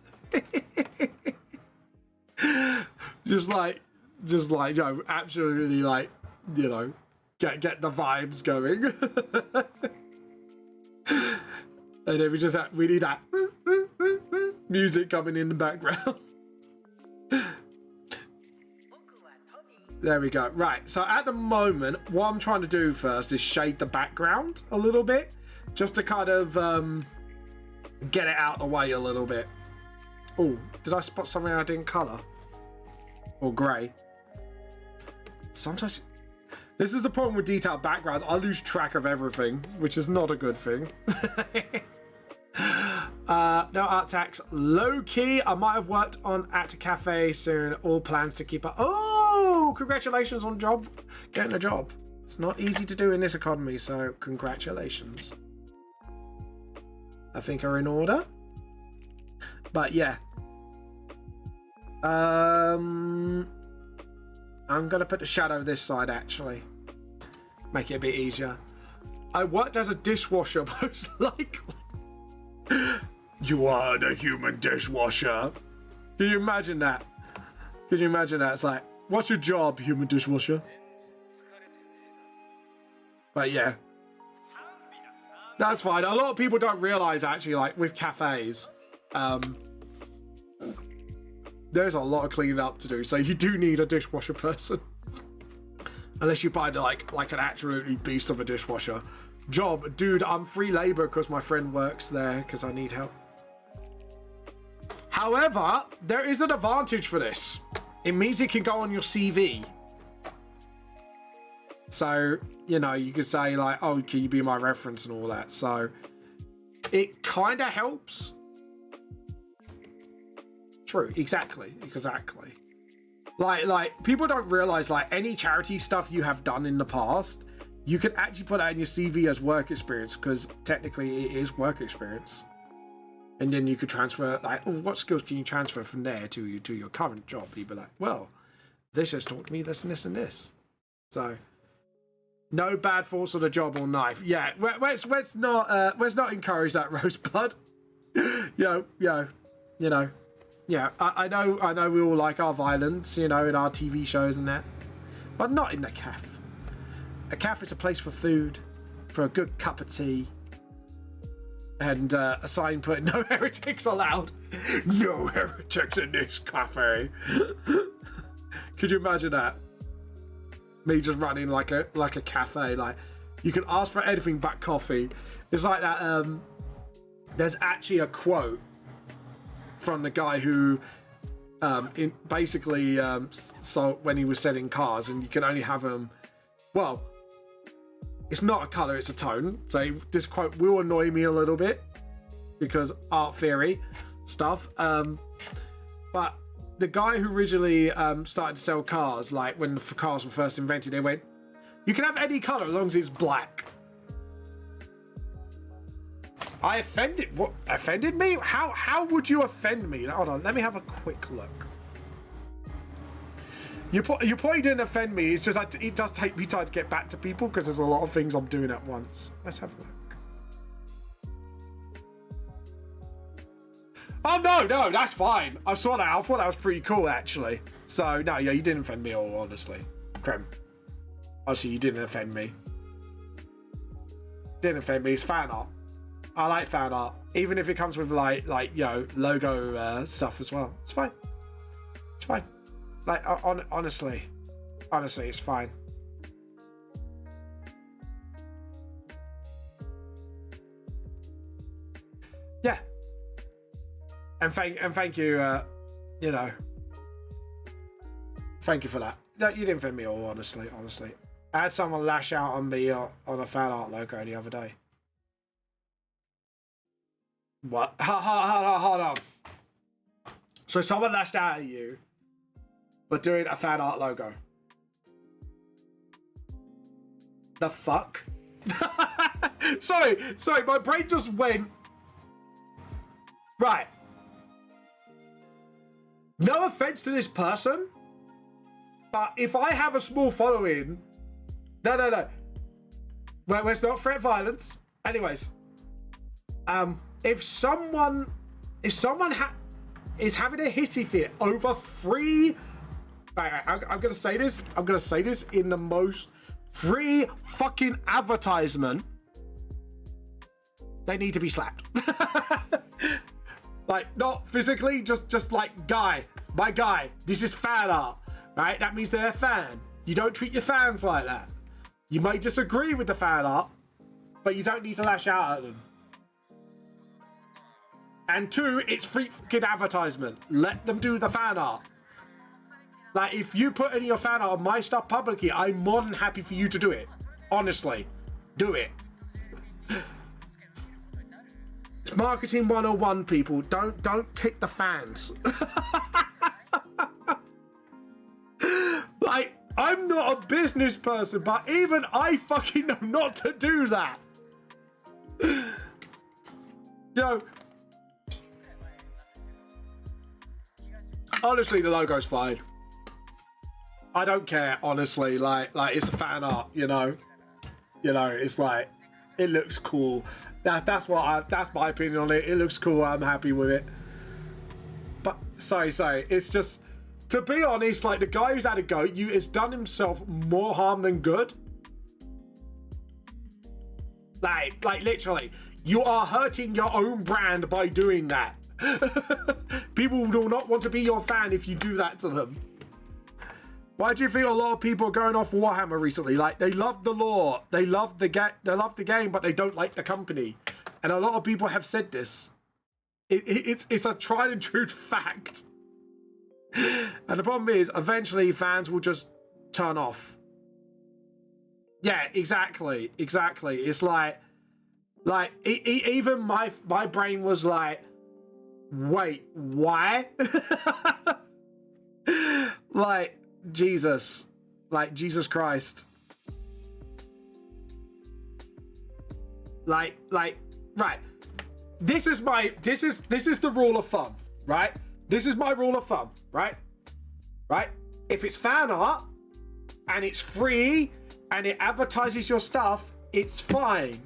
just like, you know, absolutely like, you know, get the vibes going. And then we need that music coming in the background. There we go. Right, so at the moment, what I'm trying to do first is shade the background a little bit, just to kind of get it out of the way a little bit. Oh, did I spot something I didn't colour? Or grey? Sometimes... This is the problem with detailed backgrounds. I lose track of everything, which is not a good thing. No art tax. Low key, I might have worked on at a cafe soon. All plans to keep up. Oh, congratulations on getting a job. It's not easy to do in this economy, so congratulations. I think are in order. But yeah. I'm gonna put the shadow this side actually. Make it a bit easier. I worked as a dishwasher, most likely. You are the human dishwasher. Can you imagine that? Can you imagine that? It's like, what's your job, human dishwasher? But yeah. That's fine. A lot of people don't realise actually, like with cafes, there's a lot of cleaning up to do, so you do need a dishwasher person. Unless you buy like an absolutely beast of a dishwasher. Job, dude, I'm free labor because my friend works there because I need help. However, there is an advantage for this. It means it can go on your CV. So, you know, you could say like, oh, can you be my reference and all that. So it kind of helps. True, exactly. Like people don't realize like any charity stuff you have done in the past, you can actually put that in your CV as work experience because technically it is work experience. And then you could transfer like, oh, what skills can you transfer from there to your current job? You'd be like, well, this has taught me this and this and this. So no bad thoughts on the job or knife. Yeah, let's not encourage that, Rosebud. You know. Yeah, I know we all like our violence, you know, in our TV shows and that. But not in the cafe. A cafe is a place for food, for a good cup of tea. And a sign put, no heretics allowed. No heretics in this cafe. Could you imagine that? Me just running like a cafe. Like, you can ask for anything but coffee. It's like that, there's actually a quote from the guy who basically so when he was selling cars, and you can only have them, well, it's not a color, it's a tone. So this quote will annoy me a little bit because art theory stuff, but the guy who originally started to sell cars, like when the cars were first invented, they went, you can have any color as long as it's black. I offended? What? Offended me? How would you offend me? Hold on, let me have a quick look. Your point didn't offend me. It's just it does take me time to get back to people because there's a lot of things I'm doing at once. Let's have a look. Oh no, that's fine. I saw that. I thought that was pretty cool actually. So no, yeah, you didn't offend me at all, honestly. Creme. Honestly, you didn't offend me. Didn't offend me. It's fan art. I like fan art, even if it comes with like you know, logo stuff as well. It's fine. It's fine. Like honestly, it's fine. Yeah. And thank you, you know, thank you for that. No, you didn't fit me all, honestly. I had someone lash out on me on a fan art logo the other day. What? Hold on. So someone lashed out at you for doing a fan art logo. The fuck? sorry, my brain just went. Right. No offense to this person, but if I have a small following, no. Let's not threat violence. Anyways, if someone is having a hissy fit over free, I'm gonna say this. I'm gonna say this in the most free fucking advertisement. They need to be slapped. Like, not physically, just like, my guy, this is fan art, right? That means they're a fan. You don't treat your fans like that. You may disagree with the fan art, but you don't need to lash out at them. And two, it's free fucking advertisement. Let them do the fan art. Like, if you put any of your fan art on my stuff publicly, I'm more than happy for you to do it. Honestly, do it. It's marketing 101, people. Don't kick the fans. Like, I'm not a business person, but even I fucking know not to do that. You know, honestly, the logo's fine. I don't care, honestly. Like it's a fan art, you know. It's like, it looks cool. That's my opinion on it. It looks cool. I'm happy with it. But sorry. It's just, to be honest, like, the guy who's had a go at you has done himself more harm than good. Like literally, you are hurting your own brand by doing that. People will not want to be your fan if you do that to them. Why do you think a lot of people are going off Warhammer recently? Like, they love the lore, they love the game, but they don't like the company. And a lot of people have said this. It's a tried and true fact. And the problem is, eventually fans will just turn off. Yeah, exactly. It's like even my brain was like, wait, why? Like, Jesus Christ. Like, right. This is the rule of thumb, right? This is my rule of thumb, right? Right? If it's fan art and it's free and it advertises your stuff, it's fine.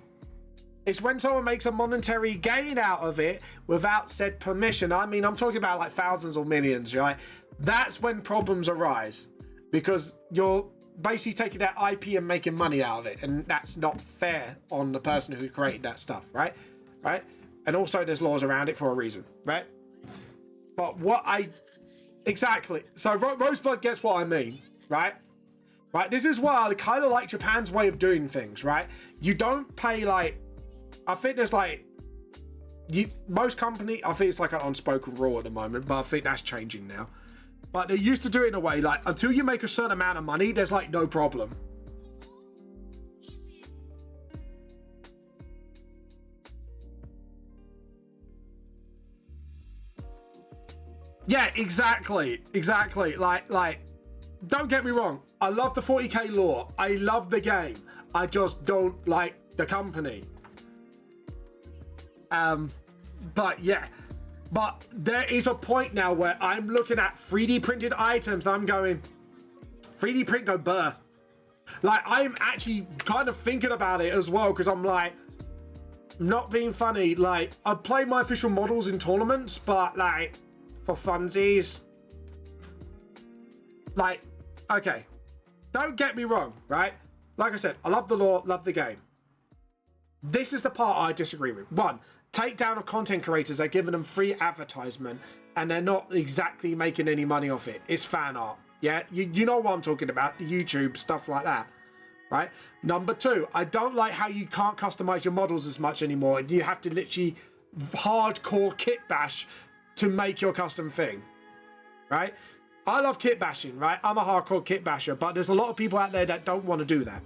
It's when someone makes a monetary gain out of it without said permission. I mean, I'm talking about like thousands or millions, right? That's when problems arise, because you're basically taking that IP and making money out of it, and that's not fair on the person who created that stuff, right? Right? And also there's laws around it for a reason, right? But exactly. So Roseblood gets what I mean, right? Right? This is why I kind of like Japan's way of doing things, right? You don't pay, like, I think there's like, most company, I think it's like an unspoken rule at the moment, but I think that's changing now. But they used to do it in a way, like, until you make a certain amount of money, there's like no problem. Yeah, exactly. Like, don't get me wrong. I love the 40k lore. I love the game. I just don't like the company. But yeah. But there is a point now where I'm looking at 3D printed items. I'm going, 3D print, go burr. Like, I'm actually kind of thinking about it as well, because I'm like, not being funny. Like, I play my official models in tournaments, but like, for funsies. Like, okay, don't get me wrong, right? Like I said, I love the lore, love the game. This is the part I disagree with. One, take down of content creators. They're giving them free advertisement and they're not exactly making any money off it. It's fan art. Yeah, you know what I'm talking about. The YouTube, stuff like that, right? Number two, I don't like how you can't customize your models as much anymore. You have to literally hardcore kit bash to make your custom thing, right? I love kit bashing, right? I'm a hardcore kit basher, but there's a lot of people out there that don't want to do that,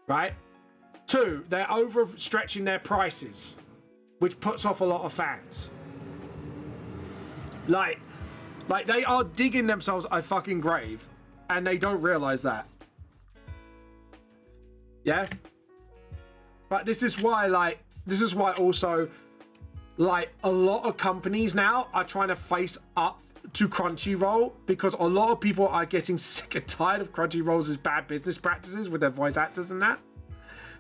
right? 2, they're overstretching their prices, which puts off a lot of fans. Like they are digging themselves a fucking grave, and they don't realize that. Yeah? But this is why also, like, a lot of companies now are trying to face up to Crunchyroll, because a lot of people are getting sick and tired of Crunchyroll's bad business practices with their voice actors and that.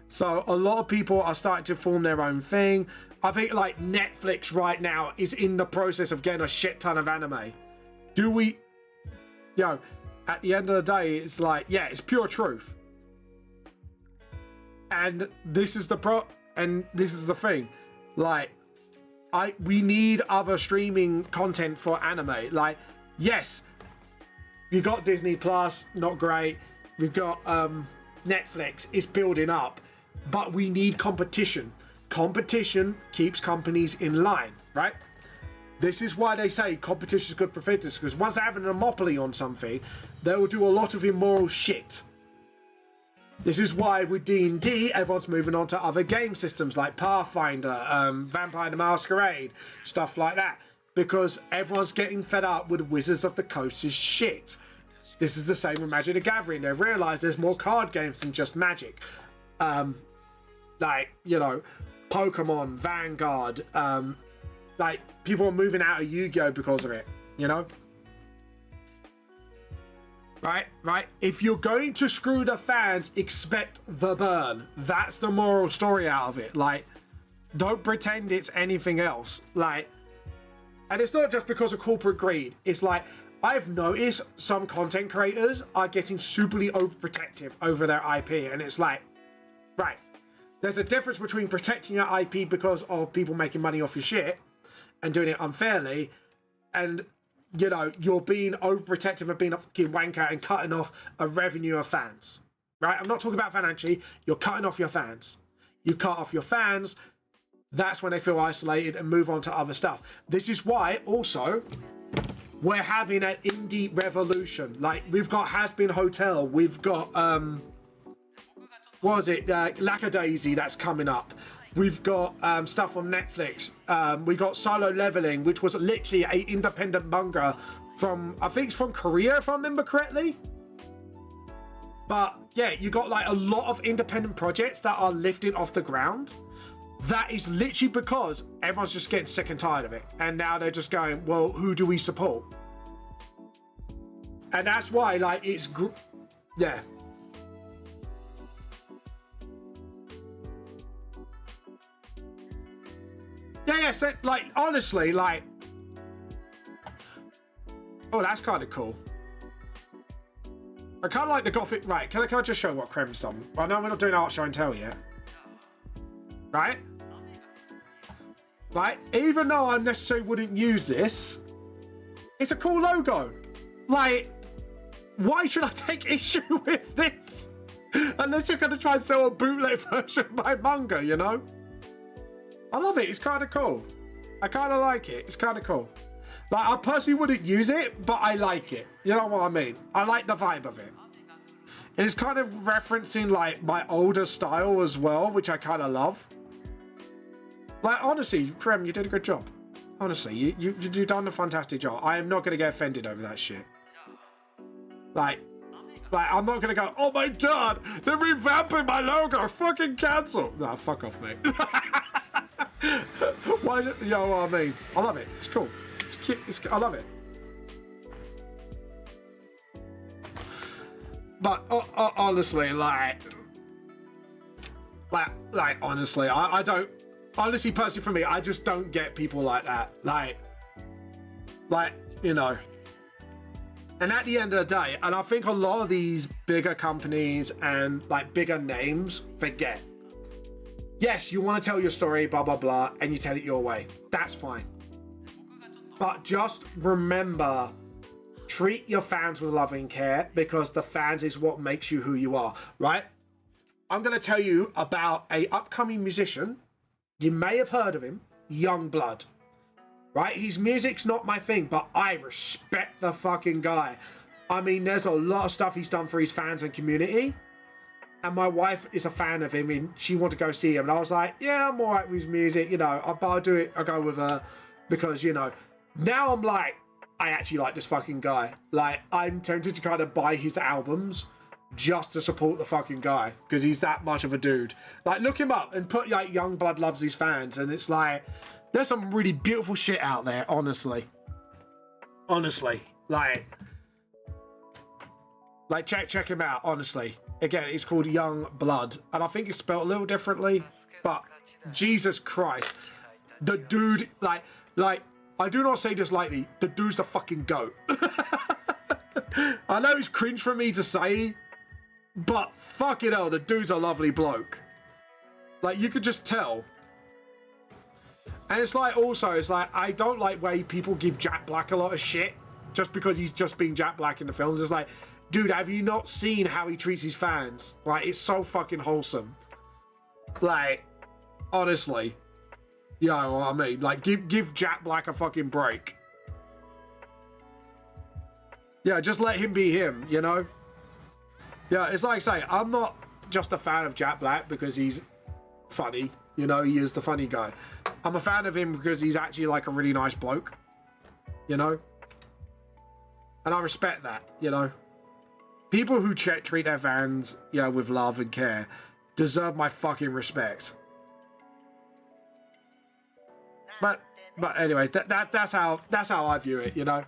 So a lot of people are starting to form their own thing. I think like Netflix right now is in the process of getting a shit ton of anime. Do we, at the end of the day, it's like, yeah, it's pure truth. And this is the thing. Like, we need other streaming content for anime. Like, yes, you got Disney Plus, not great. We've got Netflix, it's building up, but we need competition. Competition keeps companies in line, right? This is why they say competition is good for fitness, because once they have a monopoly on something, they will do a lot of immoral shit. This is why with D&D, everyone's moving on to other game systems like Pathfinder, Vampire the Masquerade, stuff like that. Because everyone's getting fed up with Wizards of the Coast's shit. This is the same with Magic the Gathering. They've realised there's more card games than just Magic. Like, Pokemon, Vanguard. Like, people are moving out of Yu-Gi-Oh! Because of it, Right? If you're going to screw the fans, expect the burn. That's the moral story out of it. Like, don't pretend it's anything else. Like, and it's not just because of corporate greed. It's like, I've noticed some content creators are getting superly overprotective over their IP. And it's like, right, there's a difference between protecting your IP because of people making money off your shit and doing it unfairly, and you're being overprotective of being a fucking wanker and cutting off a revenue of fans, right? I'm not talking about financially. You're cutting off your fans. You cut off your fans, that's when they feel isolated and move on to other stuff. This is why also we're having an indie revolution. Like, we've got Has Been Hotel, we've got what was it, Lackadaisy that's coming up. We've got stuff on Netflix. We got Solo Leveling, which was literally an independent manga from, I think it's from Korea, if I remember correctly. But yeah, you got like a lot of independent projects that are lifting off the ground. That is literally because everyone's just getting sick and tired of it. And now they're just going, well, who do we support? And that's why, like, it's... Yeah. Yeah, so, like, honestly, like... Oh, that's kind of cool. I kind of like the gothic... Right, can I just show what Krem's done? Well, no, we're not doing Art Show and Tell yet. Right? Like, even though I necessarily wouldn't use this, it's a cool logo. Like, why should I take issue with this? Unless you're going to try and sell a bootleg version of my manga, you know? I love it. It's kind of cool. I kind of like it. It's kind of cool. Like, I personally wouldn't use it, but I like it. You know what I mean? I like the vibe of it. And it's kind of referencing, like, my older style as well, which I kind of love. Like, honestly, Krem, you did a good job. Honestly, you've done a fantastic job. I am not going to get offended over that shit. Like, I'm not going to go, oh my god, they're revamping my logo, fucking cancel. Nah, fuck off, mate. Why, you know what I mean? I love it. It's cool. It's cute. I love it. But honestly, honestly, I don't. Honestly, personally, for me, I just don't get people like that. Like, you know. And at the end of the day, and I think a lot of these bigger companies and like bigger names forget. Yes, you want to tell your story, blah, blah, blah, and you tell it your way. That's fine. But just remember, treat your fans with love and care, because the fans is what makes you who you are, right? I'm going to tell you about a upcoming musician. You may have heard of him, Youngblood, right? His music's not my thing, but I respect the fucking guy. I mean, there's a lot of stuff he's done for his fans and community. And my wife is a fan of him, and she wanted to go see him. And I was like, yeah, I'm all right with his music, you know. But I'll do it. I'll go with her because, you know, now I'm like, I actually like this fucking guy. Like, I'm tempted to kind of buy his albums just to support the fucking guy because he's that much of a dude. Like, look him up and put like Youngblood loves his fans, and it's like there's some really beautiful shit out there. Honestly, like check him out. Honestly, again, it's called Youngblood, and I think it's spelled a little differently. But Jesus Christ, the dude, like I do not say this lightly. The dude's the fucking goat. I know it's cringe for me to say, but fucking hell, the dude's a lovely bloke. Like, you could just tell. And it's like, also, it's like, I don't like way people give Jack Black a lot of shit just because he's just being Jack Black in the films. It's like, dude, have you not seen how he treats his fans? Like, it's so fucking wholesome. Like, honestly. You know what I mean? Like, give Jack Black a fucking break. Yeah, just let him be him, you know? Yeah, it's like I say, I'm not just a fan of Jack Black because he's funny. You know, he is the funny guy. I'm a fan of him because he's actually like a really nice bloke. You know? And I respect that, you know? People who treat their fans, you know, with love and care deserve my fucking respect. But anyways, that's how I view it, you know?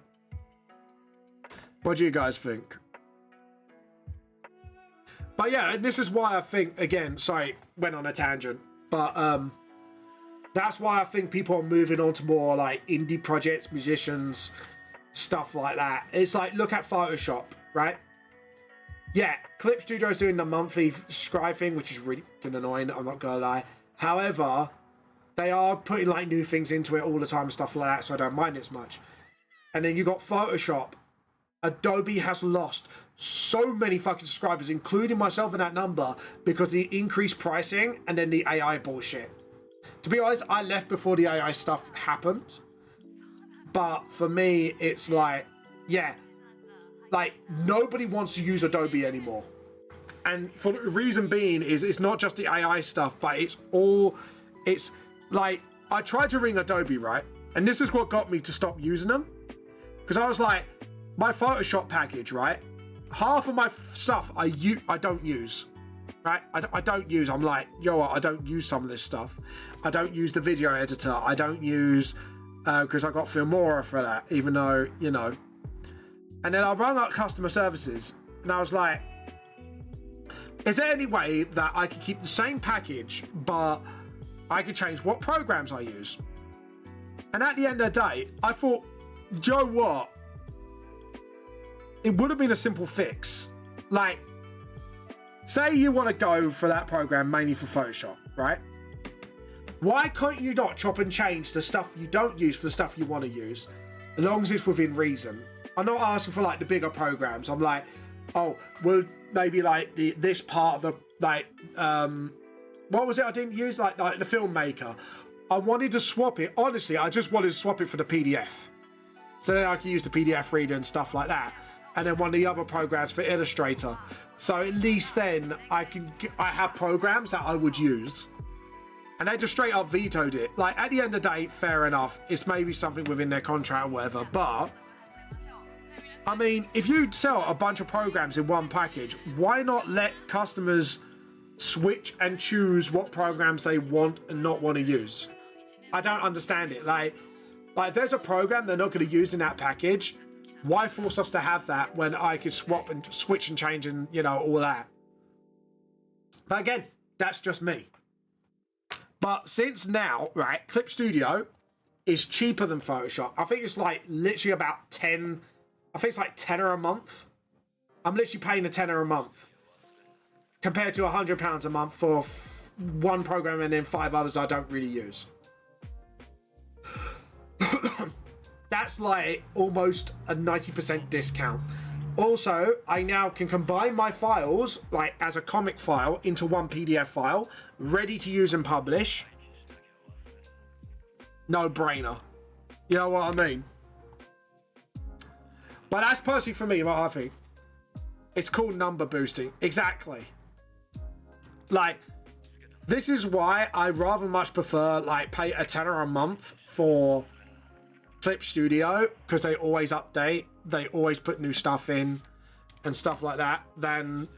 What do you guys think? But yeah, and this is why I think, again, sorry, went on a tangent, but that's why I think people are moving on to more like indie projects, musicians, stuff like that. It's like, look at Photoshop, right? Yeah, Clip Studio's doing the monthly subscribe thing, which is really fucking annoying, I'm not gonna lie. However, they are putting like new things into it all the time and stuff like that, so I don't mind it as much. And then you got Photoshop. Adobe has lost so many fucking subscribers, including myself in that number, because the increased pricing and then the AI bullshit. To be honest, I left before the AI stuff happened. But for me, it's like, yeah, like nobody wants to use Adobe anymore. And for the reason being is it's not just the AI stuff, but it's like, I tried to ring Adobe, right? And this is what got me to stop using them. Because I was like, my Photoshop package, right? Half of my stuff I don't use, right? I don't use. I'm like, yo, what? I don't use some of this stuff. I don't use the video editor. I don't use, because I got Filmora for that, even though, you know. And then I rang up customer services and I was like, is there any way that I could keep the same package, but I could change what programs I use? And at the end of the day, I thought, Joe, what? It would have been a simple fix. Like, say you want to go for that program mainly for Photoshop, right? Why can't you not chop and change the stuff you don't use for the stuff you want to use, as long as it's within reason? I'm not asking for like the bigger programs. I'm like, oh, well, maybe like this part of the like what was it I didn't use? Like the filmmaker. I wanted to swap it. Honestly, I just wanted to swap it for the PDF, so then I can use the PDF reader and stuff like that. And then one of the other programs for Illustrator. So at least then I have programs that I would use. And they just straight up vetoed it. Like, at the end of the day, fair enough. It's maybe something within their contract or whatever. But, I mean, if you sell a bunch of programs in one package, why not let customers switch and choose what programs they want and not want to use? I don't understand it. Like if there's a program they're not going to use in that package, why force us to have that when I could swap and switch and change and, you know, all that? But again, that's just me. But since now, right, Clip Studio is cheaper than Photoshop. I think it's like literally about 10, I think it's like tenner a month. I'm literally paying a tenner a month compared to £100 a month for one program and then 5 others I don't really use. That's like almost a 90% discount. Also, I now can combine my files, like as a comic file, into one PDF file, ready to use and publish. No brainer. You know what I mean? But that's personally for me what I think. It's called number boosting. Exactly. Like, this is why I rather much prefer, like, pay a tenner a month for Clip Studio, because they always update, they always put new stuff in and stuff like that, than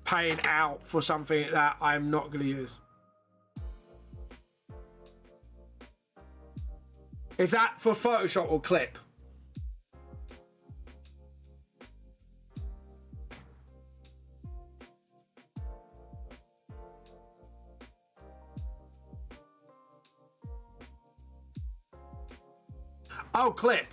paying out for something that I'm not going to use. Is that for Photoshop or Clip? Oh, Clip.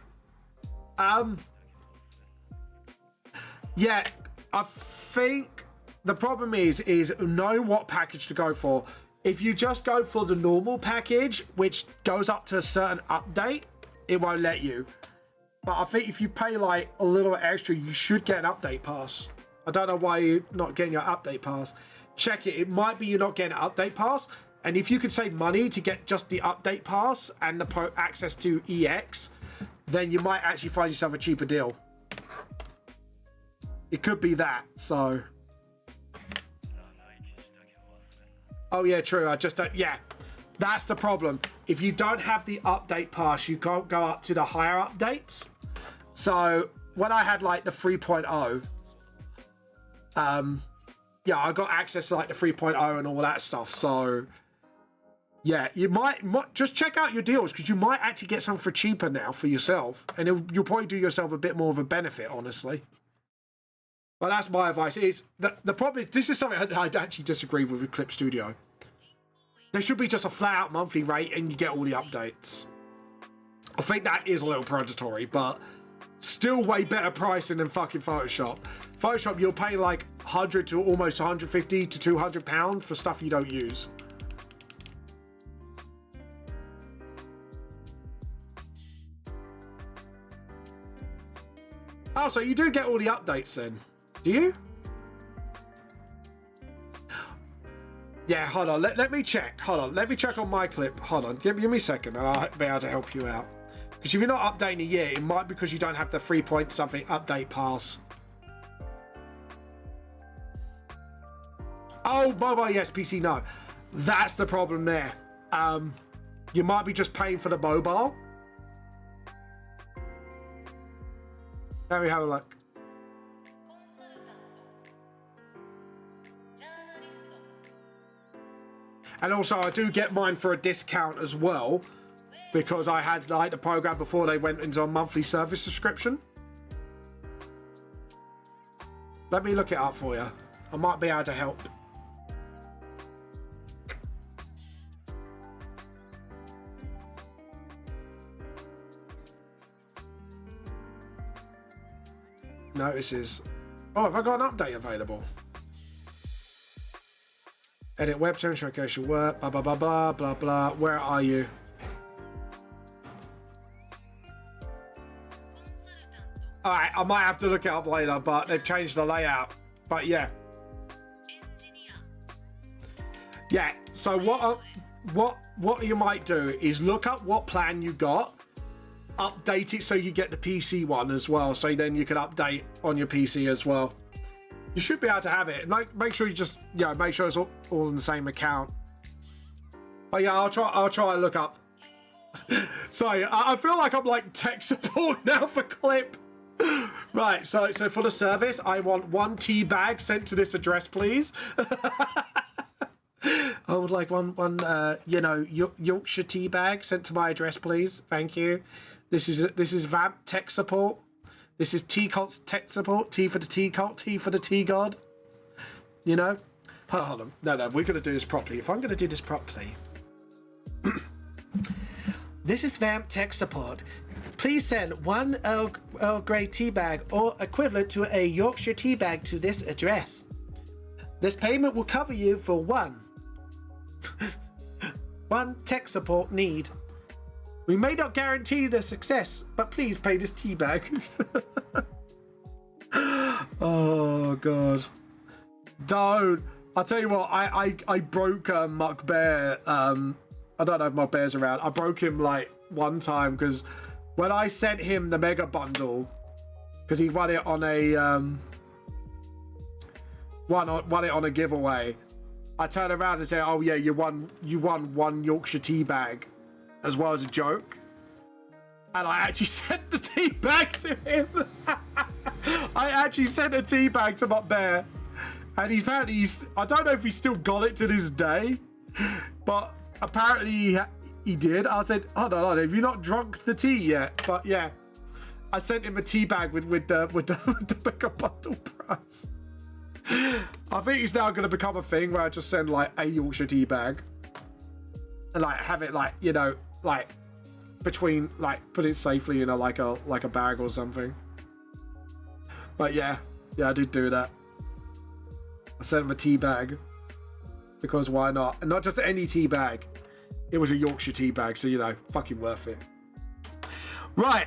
Yeah, I think the problem is know what package to go for. If you just go for the normal package, which goes up to a certain update, it won't let you. But I think if you pay like a little extra, you should get an update pass. I don't know why you're not getting your update pass. Check it. It might be you're not getting an update pass. And if you could save money to get just the update pass and the pro access to EX, then you might actually find yourself a cheaper deal. It could be that, so. Oh yeah, true, I just don't, yeah. That's the problem. If you don't have the update pass, you can't go up to the higher updates. So, when I had like the 3.0, yeah, I got access to like the 3.0 and all that stuff, so. Yeah, you might just check out your deals, because you might actually get some for cheaper now for yourself, and you'll probably do yourself a bit more of a benefit, honestly. But that's my advice. Is the problem is this is something I actually disagree with Clip Studio. There should be just a flat out monthly rate, and you get all the updates. I think that is a little predatory, but still way better pricing than fucking Photoshop. Photoshop, you'll pay like 100 to almost 150 to 200 pounds for stuff you don't use. Oh, so you do get all the updates then, do you? Yeah, hold on, let me check, hold on, let me check on my clip, hold on, give me a second and I'll be able to help you out. Because if you're not updating it yet, it might be because you don't have the 3 point something update pass. Oh, mobile, yes, PC, no. That's the problem there. You might be just paying for the mobile. Let me have a look. And also, I do get mine for a discount as well, because I had like the program before they went into a monthly service subscription. Let me look it up for you. I might be able to help. Notices. Oh, have I got an update available? Edit webtoon, showcase your work, blah, blah, blah, blah, blah, blah. Where are you? Alright, I might have to look it up later, but they've changed the layout. But yeah. Yeah, so what you might do is look up what plan you got, update it so you get the PC one as well, so then you can update on your PC as well. You should be able to have it. Make sure you just, yeah, make sure it's all in the same account. But yeah, I'll try and look up. Sorry, I feel like I'm like tech support now for Clip. Right, so for the service, I want 1 tea bag sent to this address, please. I would like one you know, Yorkshire tea bag sent to my address, please. Thank you. This is Vamp tech support. This is Tea Cult's tech support. T for the Tea Cult, T for the Tea God. You know? Hold on. No, we're going to do this properly. If I'm going to do this properly. This is Vamp tech support. Please send 1 Earl Grey tea bag or equivalent to a Yorkshire tea bag to this address. This payment will cover you for one tech support need. We may not guarantee the success, but please pay this tea bag. Oh god. Don't. I'll tell you what, I broke Muck Bear. I don't know if Muck Bear's around. I broke him like one time because when I sent him the mega bundle, because he won it on a won it on a giveaway, I turned around and said, "Oh yeah, you won one Yorkshire tea bag, as well as a joke." And I actually sent the tea bag to him. I actually sent a tea bag to my bear, and I don't know if he still got it to this day, but apparently he did. I said, hold on, have you not drunk the tea yet? But yeah, I sent him a tea bag with the mega bundle price. I think it's now going to become a thing where I just send like a Yorkshire tea bag and like have it like, you know, like between, like put it safely in like a bag or something. But yeah, I did do that. I sent him a tea bag because why not? And not just any tea bag. It was a Yorkshire tea bag, so you know, fucking worth it. Right.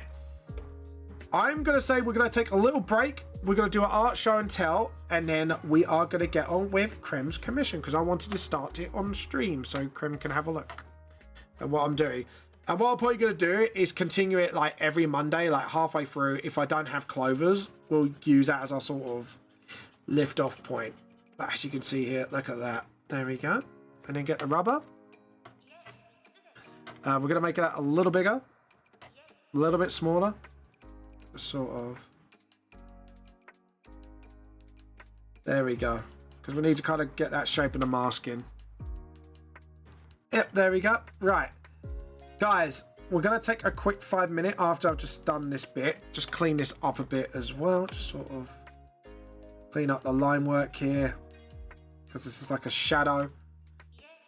I'm going to say we're going to take a little break. We're going to do an art show and tell, and then we are going to get on with Krem's commission because I wanted to start it on stream so Krem can have a look at what I'm doing. And what I'm probably going to do is continue it like every Monday, like halfway through. If I don't have clovers, we'll use that as our sort of lift off point. But as you can see here, look at that. There we go. And then get the rubber. We're going to make that a little bigger, a little bit smaller. Sort of. There we go. Because we need to kind of get that shape of the mask in. Yep, there we go. Right. Guys, we're going to take a quick 5 minute after I've just done this bit. Just clean this up a bit as well. Just sort of clean up the line work here. Because this is like a shadow.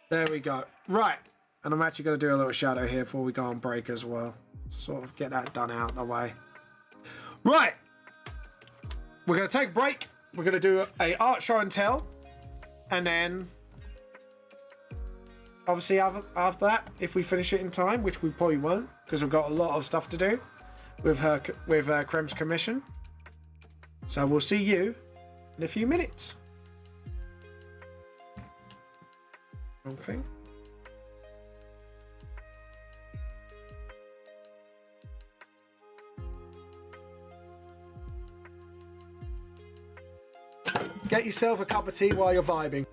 There we go. Right. And I'm actually going to do a little shadow here before we go on break as well. Sort of get that done out of the way. Right. We're going to take a break. We're going to do a art show and tell. And then obviously after that, if we finish it in time, which we probably won't, because we've got a lot of stuff to do with Krem's commission. So we'll see you in a few minutes. Wrong thing. Get yourself a cup of tea while you're vibing.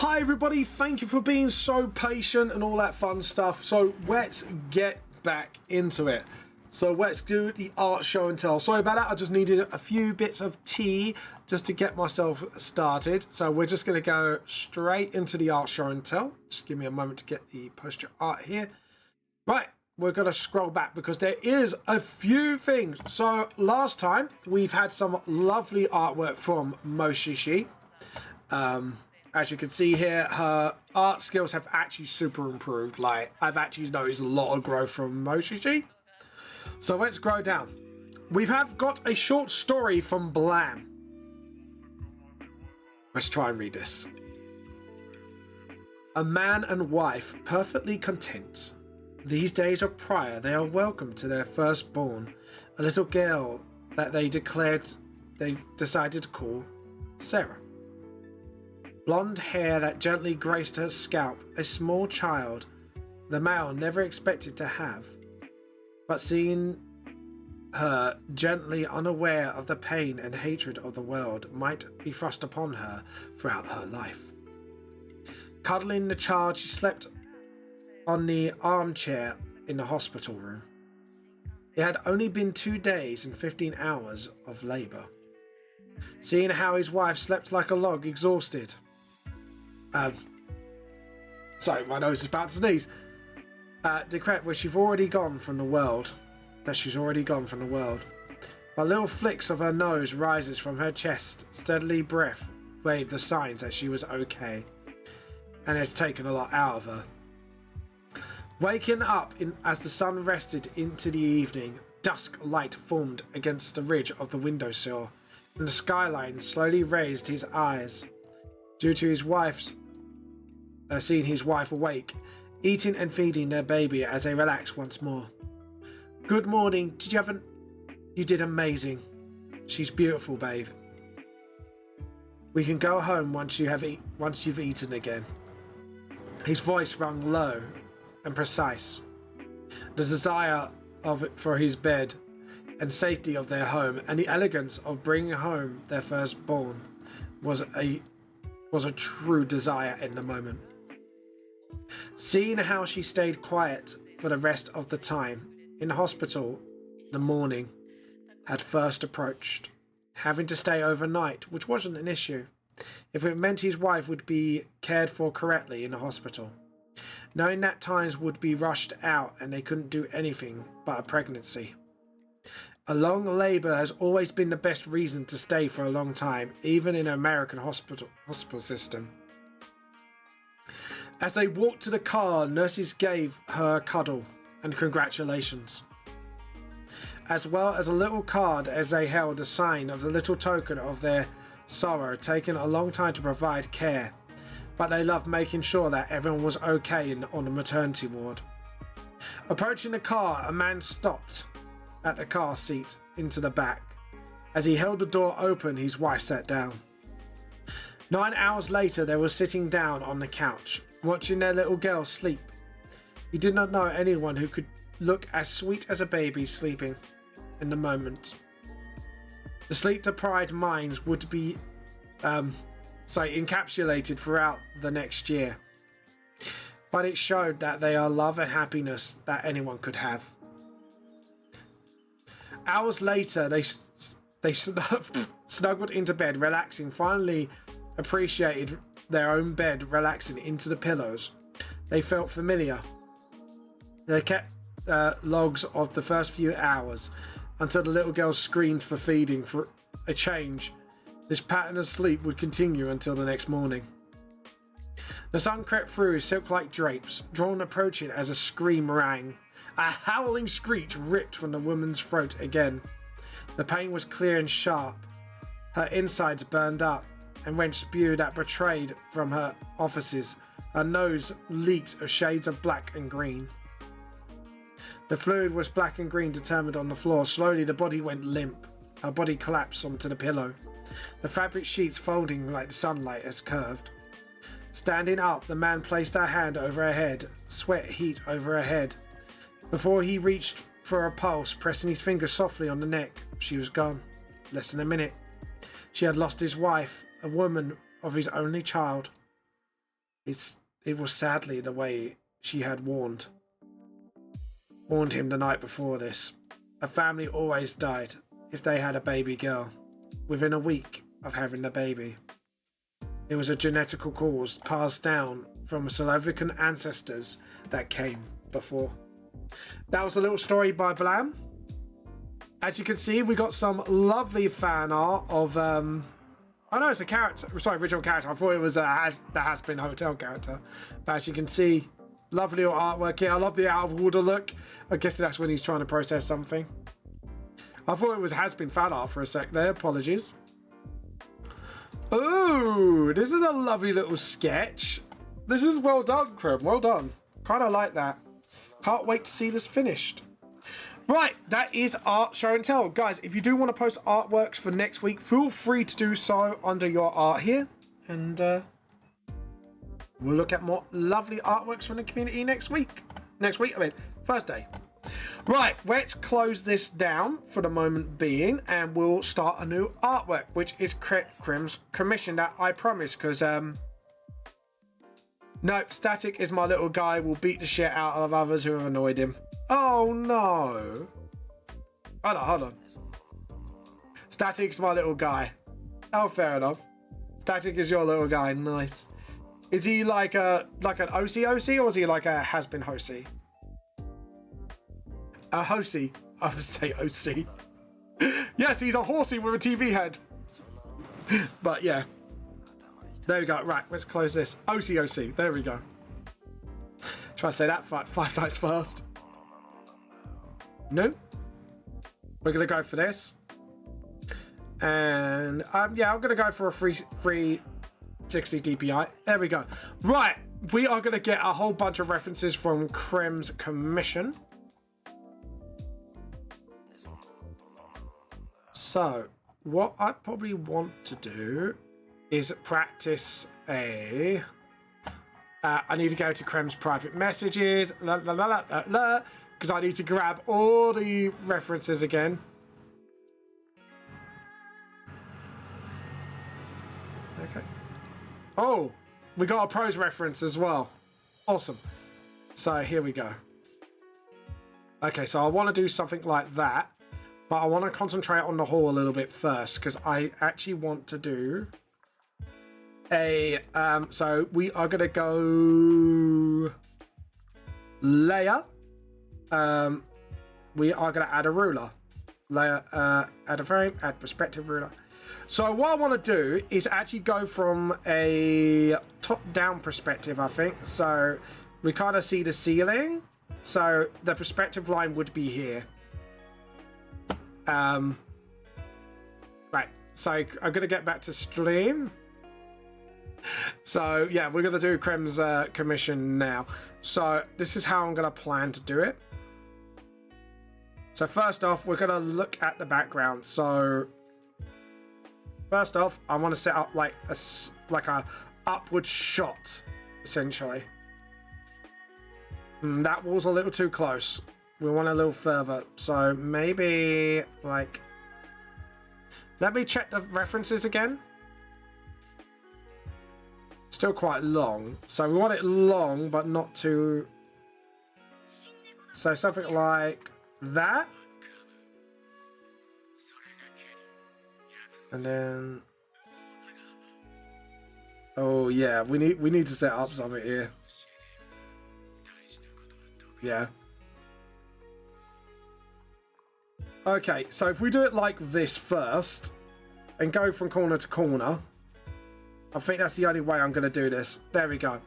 Hi everybody, thank you for being so patient and all that fun stuff. So let's get back into it. So let's do the art show and tell. Sorry about that, I just needed a few bits of tea just to get myself started. So we're just going to go straight into the art show and tell. Just give me a moment to get the poster art here. Right, we're going to scroll back because there is a few things. So last time we've had some lovely artwork from Moshishi. As you can see here, her art skills have actually super improved. Like, I've actually noticed a lot of growth from Moshishi. So let's go down. We have got a short story from Blam. Let's try and read this. A man and wife, perfectly content. These days of prior, they are welcome to their firstborn, a little girl that they decided to call Sarah. Blonde hair that gently graced her scalp, a small child the male never expected to have, but seeing her gently unaware of the pain and hatred of the world might be thrust upon her throughout her life. Cuddling the child, she slept on the armchair in the hospital room. It had only been 2 days and 15 hours of labour. Seeing how his wife slept like a log, exhausted. Sorry, my nose is about to sneeze. Decrepit, where she's already gone from the world. But little flicks of her nose rises from her chest, steadily breath waved the signs that she was okay, and has taken a lot out of her. Waking up as the sun rested into the evening, dusk light formed against the ridge of the windowsill, and the skyline slowly raised his eyes, due to his wife's seeing his wife awake, eating and feeding their baby as they relax once more. Good morning. You did amazing. She's beautiful, babe. We can go home once you've eaten again. His voice rang low and precise. The desire of it for his bed and safety of their home, and the elegance of bringing home their firstborn was a true desire in the moment. Seeing how she stayed quiet for the rest of the time in the hospital, the morning had first approached. Having to stay overnight, which wasn't an issue, if it meant his wife would be cared for correctly in the hospital. Knowing that times would be rushed out and they couldn't do anything but a pregnancy. A long labour has always been the best reason to stay for a long time, even in an American hospital system. As they walked to the car, nurses gave her a cuddle and congratulations, as well as a little card as they held a sign of the little token of their sorrow, taking a long time to provide care, but they loved making sure that everyone was okay on the maternity ward. Approaching the car, a man stopped at the car seat into the back. As he held the door open, his wife sat down. 9 hours later, they were sitting down on the couch, watching their little girl sleep. He did not know anyone who could look as sweet as a baby sleeping in the moment. The sleep-deprived minds would be encapsulated throughout the next year, but it showed that they are love and happiness that anyone could have. Hours later, they snuggled into bed, relaxing, finally appreciated their own bed, relaxing into the pillows. They felt familiar. They kept logs of the first few hours until the little girl screamed for feeding for a change. This pattern of sleep would continue until the next morning. The sun crept through silk-like drapes, drawn approaching as a scream rang. A howling screech ripped from the woman's throat again. The pain was clear and sharp. Her insides burned up, and when spewed that betrayed from her orifices, her nose leaked of shades of black and green. The fluid was black and green, determined on the floor. Slowly the body went limp. Her body collapsed onto the pillow, the fabric sheets folding like the sunlight as curved. Standing up, the man placed her hand over her head, sweat heat over her head. Before he reached for a pulse, pressing his fingers softly on the neck, she was gone. Less than a minute. She had lost his wife, a woman of his only child. It was sadly the way she had warned him the night before this. A family always died if they had a baby girl within a week of having the baby. It was a genetical cause passed down from Slavic ancestors that came before. That was a little story by Blam. As you can see, we got some lovely fan art of oh no, it's a character. Sorry, original character. I thought it was the Has-Been Hotel character. But as you can see, lovely little artwork here. I love the out of order look. I guess that's when he's trying to process something. I thought it was Has-Been fan art for a sec there. Apologies. Ooh, this is a lovely little sketch. This is well done, Crib. Well done. Kind of like that. Can't wait to see this finished. Right, that is art show and tell. Guys, if you do want to post artworks for next week, feel free to do so under your art here. And we'll look at more lovely artworks from the community next week. Thursday. Right, let's close this down for the moment being, and we'll start a new artwork, which is Crim's commission that I promised, because nope, Static is my little guy, will beat the shit out of others who have annoyed him. Oh no. Hold on. Static's my little guy. Oh, fair enough. Static is your little guy, nice. Is he like an OC, or is he like a has-been Hosi? A Hosi. I would say OC. Yes, he's a horsey with a TV head. But yeah. There we go. Right, let's close this. OC. There we go. Try to say that five times fast. No. We're going to go for this. And yeah, I'm going to go for a 360 DPI. There we go. Right. We are going to get a whole bunch of references from Crim's commission. So, what I probably want to do is practice I need to go to Crem's private messages, because I need to grab all the references again. Okay. Oh, we got a pros reference as well. Awesome. So here we go. Okay, so I want to do something like that. But I want to concentrate on the hall a little bit first, because I actually want to do a so we are going to go layer. We are going to add a ruler. Layer, add a frame, add perspective ruler. So what I want to do is actually go from a top-down perspective, I think. So we kind of see the ceiling. So the perspective line would be here. Right, so I'm gonna get back to stream. So yeah, we're gonna do Crem's commission now. So this is how I'm gonna plan to do it. So first off, we're gonna look at the background. So first off, I want to set up like a upward shot, essentially. That wall's a little too close. We want a little further, so maybe like, let me check the references again. Still quite long, so we want it long but not too, so something like that, and then oh yeah, we need to set up something here. Yeah. Okay, so if we do it like this first and go from corner to corner, I think that's the only way I'm going to do this. There we go.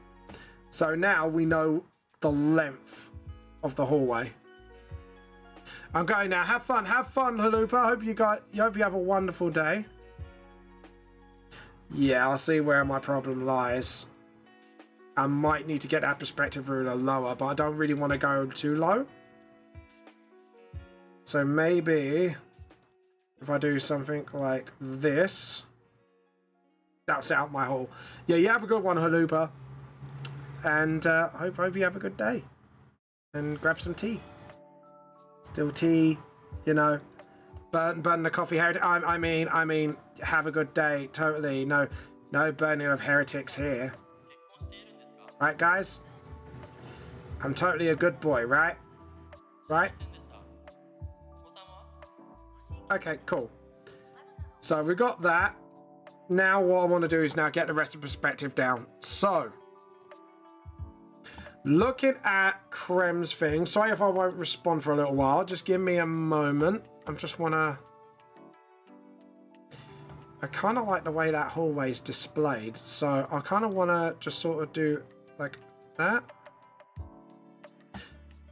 So now we know the length of the hallway. I'm going now. Have fun, Halupa. I hope you have a wonderful day. Yeah, I'll see where my problem lies. I might need to get that perspective ruler lower, but I don't really want to go too low. So maybe if I do something like this, that'll set up my hole. Yeah, you have a good one, Halupa. And hope you have a good day. And grab some tea. Still tea, you know. Burn the coffee heretic. I mean, have a good day. Totally. No burning of heretics here. Right, guys? I'm totally a good boy, right? Right? Okay, cool. So we got that. Now what I want to do is now get the rest of the perspective down. So, looking at Krem's thing. Sorry if I won't respond for a little while. Just give me a moment. I just want to... I kind of like the way that hallway is displayed. So I kind of want to just sort of do like that.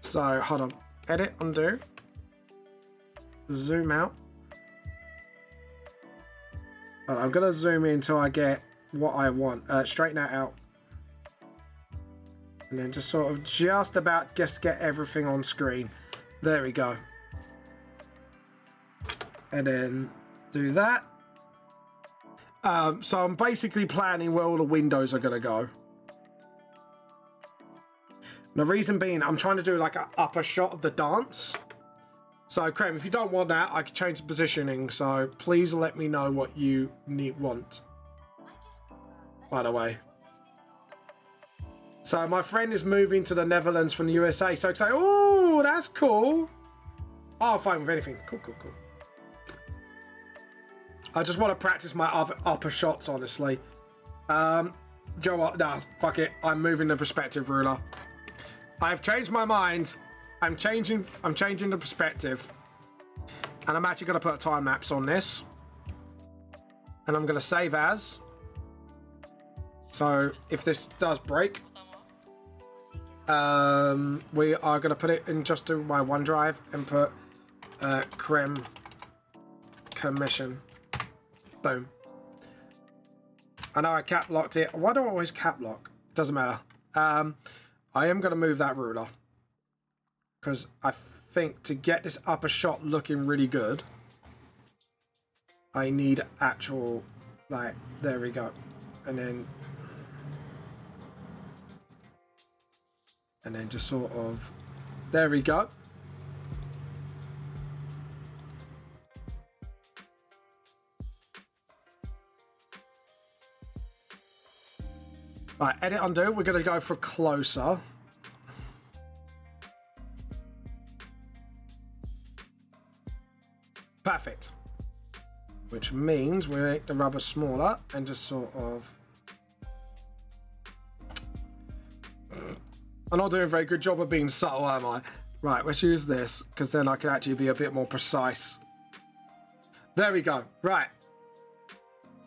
So, hold on. Edit, undo. Zoom out. Hold on, I'm going to zoom in until I get what I want. Straighten that out. And then just sort of just about just get everything on screen. There we go. And then do that. So I'm basically planning where all the windows are going to go. And the reason being, I'm trying to do like an upper shot of the dance. So, Krem, if you don't want that, I can change the positioning. So, please let me know what you want. By the way. So, my friend is moving to the Netherlands from the USA. So, I say, oh, that's cool. Oh, fine with anything. Cool, cool, cool. I just want to practice my upper shots, honestly. Do you know what? Nah, fuck it. I'm moving the perspective ruler. I've changed my mind. I'm changing the perspective. And I'm actually going to put a time lapse on this. And I'm going to save as. So if this does break, we are going to put it in just to my OneDrive and put Krem commission. Boom. I know I cap locked it. Why do I always cap lock? Doesn't matter. I am going to move that ruler. Because I think to get this upper shot looking really good, I need actual, like, there we go. And then just sort of, there we go. Right, edit, undo. We're going to go for closer. Perfect. Which means we make the rubber smaller and just sort of... I'm not doing a very good job of being subtle, am I? Right, let's use this, because then I can actually be a bit more precise. There we go. Right.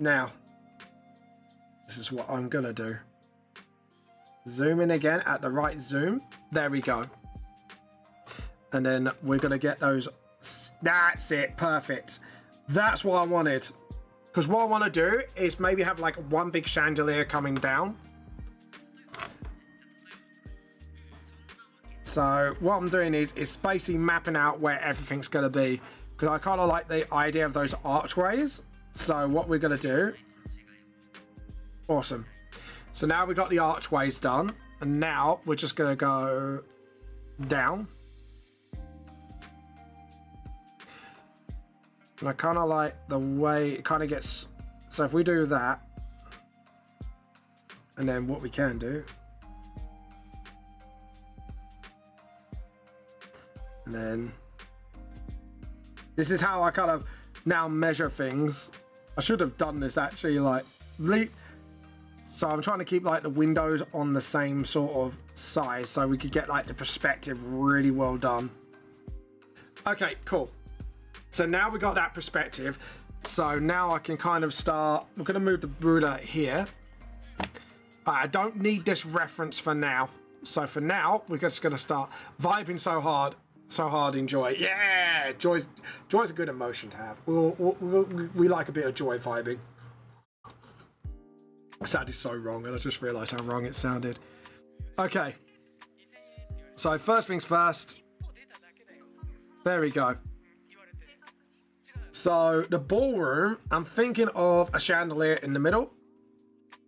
Now, this is what I'm going to do. Zoom in again at the right zoom. There we go. And then we're going to get those... That's it. Perfect. That's what I wanted. Because what I want to do is maybe have like one big chandelier coming down. So what I'm doing is basically mapping out where everything's going to be. Because I kind of like the idea of those archways. So what we're going to do... Awesome. So now we've got the archways done. And now we're just going to go down. And I kind of like the way it kind of gets... So if we do that, and then what we can do, and then this is how I kind of now measure things. I should have done this actually, like, so I'm trying to keep like the windows on the same sort of size so we could get like the perspective really well done. Okay, cool. So now we got that perspective. So now I can kind of start. We're going to move the ruler here. I don't need this reference for now. So for now, we're just going to start vibing so hard in joy. Yeah, joy's a good emotion to have. We like a bit of joy vibing. It sounded so wrong, and I just realised how wrong it sounded. Okay. So first things first. There we go. So the ballroom, I'm thinking of a chandelier in the middle,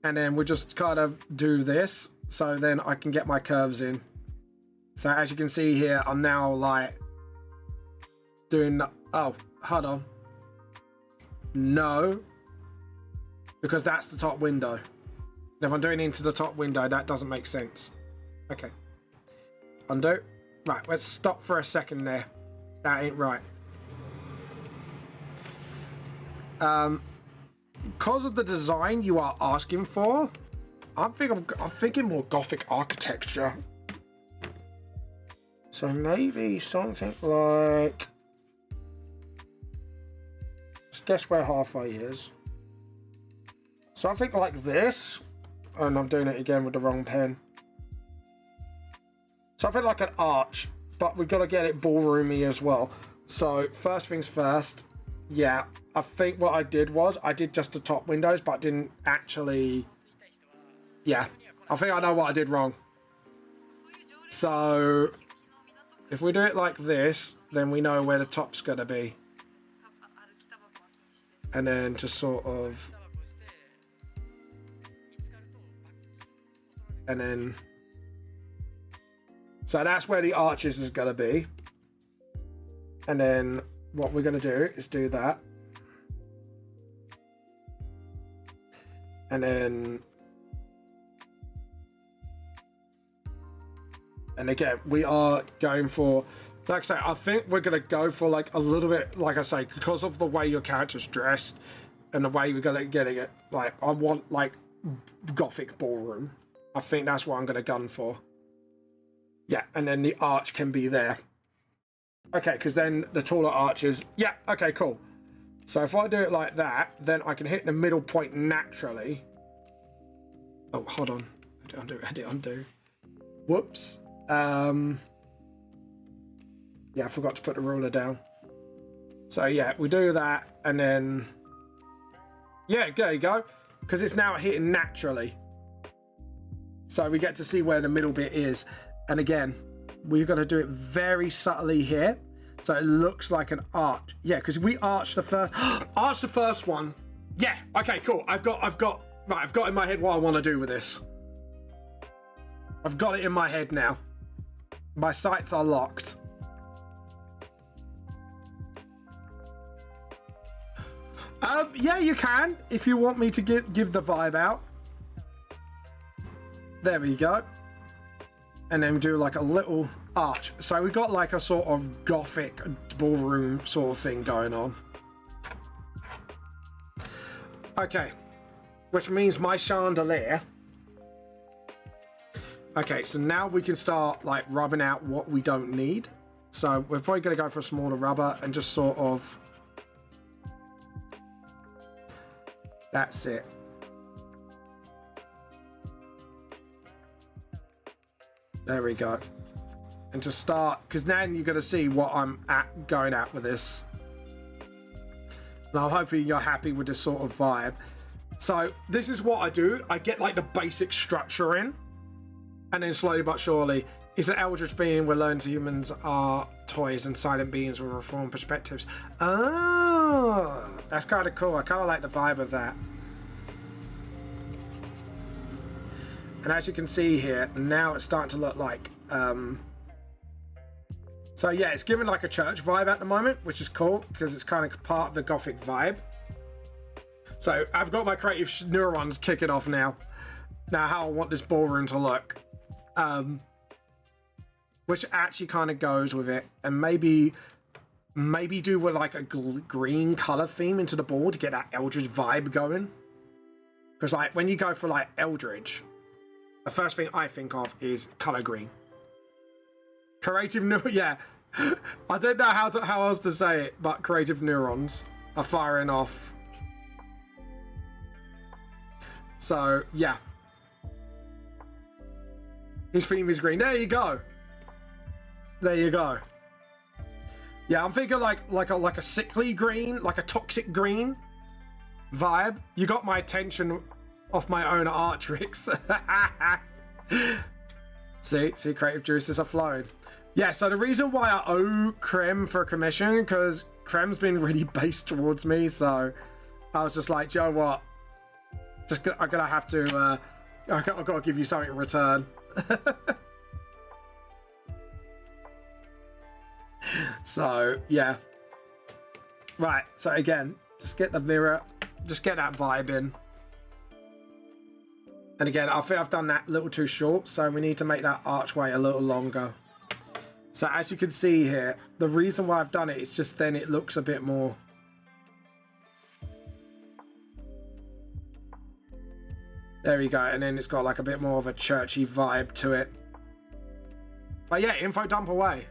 and then we just kind of do this, so then I can get my curves in. So as you can see here, I'm now like doing, oh, hold on. No, because that's the top window. If I'm doing it into the top window, that doesn't make sense. Okay. Undo. Right, let's stop for a second there. That ain't right. Because of the design you are asking for, I'm thinking more Gothic architecture. So maybe something like... Let's guess where halfway is. Something like this. And I'm doing it again with the wrong pen. Something like an arch, but we've got to get it ballroomy as well. So first things first, yeah, I think what I did was I did just the top windows, but didn't actually, yeah, I think I know what I did wrong. So if we do it like this, then we know where the top's going to be. And then just sort of, and then, so that's where the arches is going to be. And then what we're going to do is do that. And then, and again, we are going for, like I say, I think we're going to go for like a little bit, like I say, because of the way your character's dressed and the way we're going to get it, like, I want like Gothic ballroom. I think that's what I'm going to gun for. Yeah, and then the arch can be there. Okay, because then the taller arches... Yeah, okay, cool. So if I do it like that, then I can hit the middle point naturally. Oh, hold on. Undo. Whoops. Yeah, I forgot to put the ruler down. So yeah, we do that, and then... Yeah, there you go. Because it's now hitting naturally. So we get to see where the middle bit is. And again, we're going to do it very subtly here. So it looks like an arch. Yeah, because we arched the first... Arch the first one. Yeah, okay, cool. I've got in my head what I want to do with this. I've got it in my head now. My sights are locked. Yeah, you can, if you want me to give the vibe out. There we go. And then we do like a little arch. So we got like a sort of Gothic ballroom sort of thing going on. Okay. Which means my chandelier. Okay, so now we can start like rubbing out what we don't need. So we're probably going to go for a smaller rubber and just sort of... That's it. There we go. And just start, because now you're going to see what I'm going at with this. And I'm hoping you're happy with this sort of vibe. So this is what I do. I get like the basic structure in. And then slowly but surely, it's an eldritch being where learned humans are toys and silent beings with reformed perspectives. Oh, that's kind of cool. I kind of like the vibe of that. And as you can see here, now it's starting to look like... So yeah, it's giving like a church vibe at the moment, which is cool, because it's kind of part of the Gothic vibe. So I've got my creative neurons kicking off now. Now how I want this ballroom to look. Which actually kind of goes with it. And maybe do with like a green color theme into the ball to get that Eldritch vibe going. Because like when you go for like Eldritch... The first thing I think of is color green. Creative neurons, yeah. I don't know how else to say it, but creative neurons are firing off. So yeah, his theme is green. There you go. There you go. Yeah, I'm thinking like a sickly green, like a toxic green vibe. You got my attention. Off my own art tricks. see, creative juices are flowing. Yeah, so the reason why I owe Krem for a commission, because Krem's been really based towards me, so I was just like, Joe, what? I'm gonna have to, I've got to give you something in return. So, yeah. Right, so again, just get the mirror, just get that vibe in. And again, I think I've done that a little too short, so we need to make that archway a little longer. So as you can see here, the reason why I've done it is just then it looks a bit more... There we go, and then it's got like a bit more of a churchy vibe to it. But yeah, info dump away.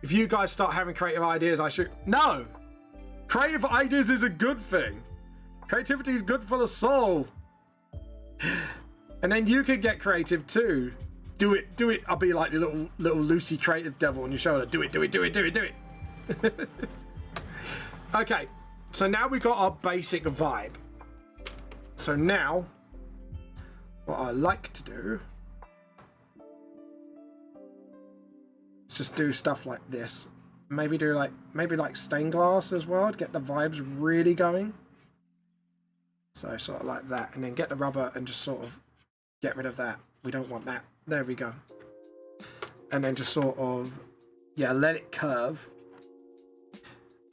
If you guys start having creative ideas, I should... No! Creative ideas is a good thing. Creativity is good for the soul. And then you can get creative too. Do it, do it. I'll be like the little Lucy creative devil on your shoulder. Do it, do it, do it, do it, do it. Okay, so now we've got our basic vibe. So now, what I like to do is just do stuff like this. Maybe do like stained glass as well to get the vibes really going. So sort of like that, and then get the rubber and just sort of get rid of that. We don't want that. There we go. And then just sort of, yeah, let it curve.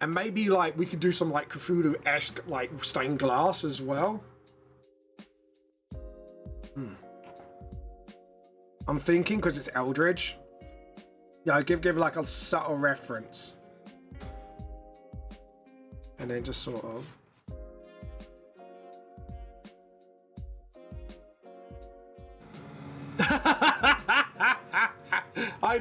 And maybe like we could do some like Cthulhu-esque like stained glass as well. I'm thinking because it's Eldritch. Yeah, give like a subtle reference. And then just sort of. I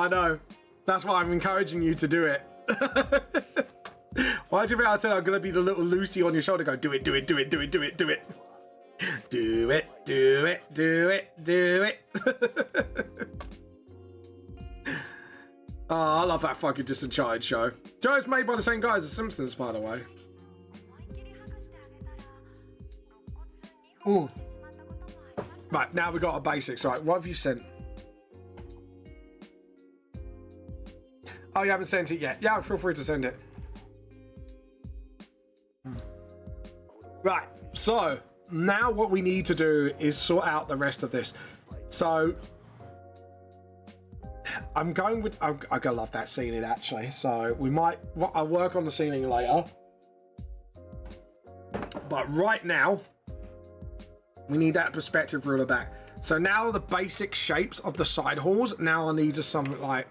know. That's why I'm encouraging you to do it. Why do you think I said I'm gonna be the little Lucy on your shoulder? Go, do it, do it, do it, do it, do it, do it. Do it, do it, do it, do it. Oh, I love that fucking Disenchanted show. Joe's made by the same guys as Simpsons, by the way. Ooh. Right, now we got our basics. Right, what have you sent? Oh, you haven't sent it yet. Yeah, feel free to send it. Right, so now what we need to do is sort out the rest of this. So I'm going with, I'm gonna love that ceiling actually. So we might, I'll work on the ceiling later. But right now, we need that perspective ruler back. So now the basic shapes of the side halls, now I need something like,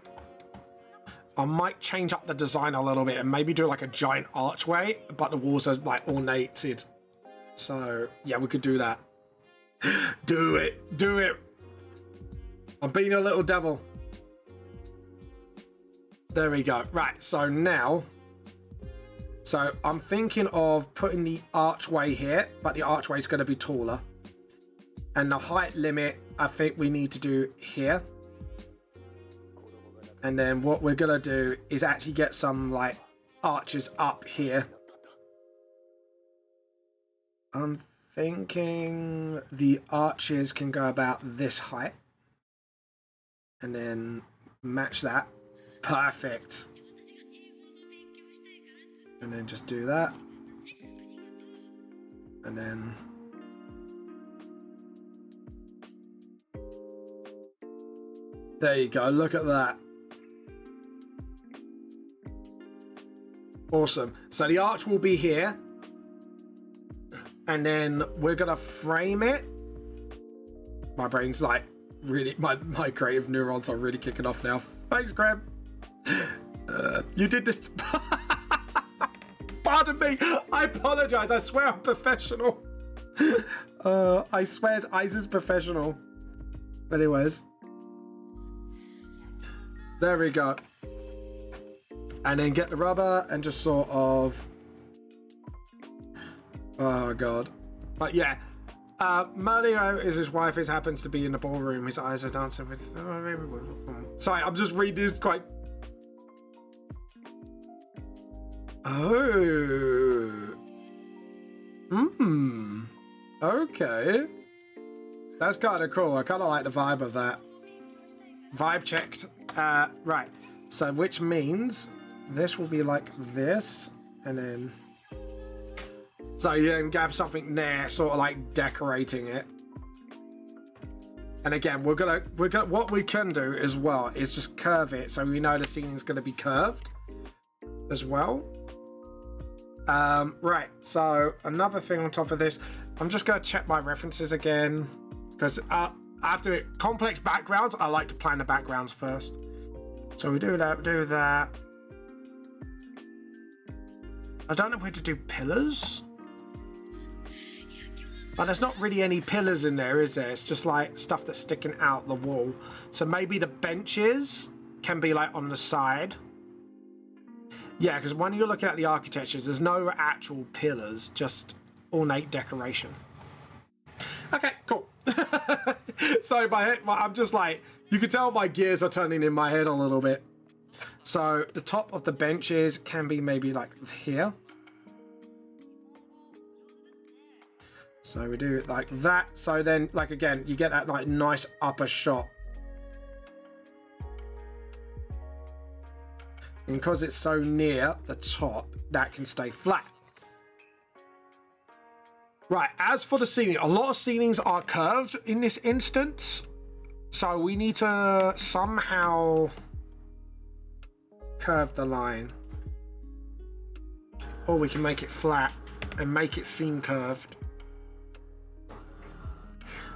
I might change up the design a little bit and maybe do like a giant archway, but the walls are like ornated. So yeah, we could do that. Do it, do it. I'm being a little devil. There we go. Right, so now, so I'm thinking of putting the archway here, but the archway is going to be taller. And the height limit, I think we need to do here. And then what we're going to do is actually get some like arches up here. I'm thinking the arches can go about this height. And then match that. Perfect. And then just do that. And then there you go, look at that. Awesome. So the arch will be here. And then we're gonna frame it. My brain's like really, my creative neurons are really kicking off now. Thanks, Graham. You did this. Pardon me. I apologize. I swear I'm professional. I swear Isaac's professional. Anyways. There we go. And then get the rubber and just sort of... Oh, God. But yeah. Merlino is his wife. It happens to be in the ballroom. His eyes are dancing with... Sorry, I'm just reading this quite... Oh. Okay. That's kind of cool. I kind of like the vibe of that. Vibe checked. Right. So which means this will be like this, and then so you then have something there, sort of like decorating it. And again, we're gonna what we can do as well is just curve it, so we know the ceiling's gonna be curved as well. Right, so another thing on top of this, I'm just going to check my references again because after complex backgrounds, I like to plan the backgrounds first. So we do that, do that. I don't know where to do pillars. But there's not really any pillars in there, is there? It's just like stuff that's sticking out the wall. So maybe the benches can be like on the side. Yeah, because when you're looking at the architectures, there's no actual pillars, just ornate decoration. Okay, cool. So I'm just like, you can tell my gears are turning in my head a little bit. So the top of the benches can be maybe like here. So we do it like that. So then, like, again, you get that like nice upper shot. And because it's so near the top, that can stay flat. Right, as for the ceiling, a lot of ceilings are curved in this instance. So we need to somehow curve the line. Or we can make it flat and make it seem curved.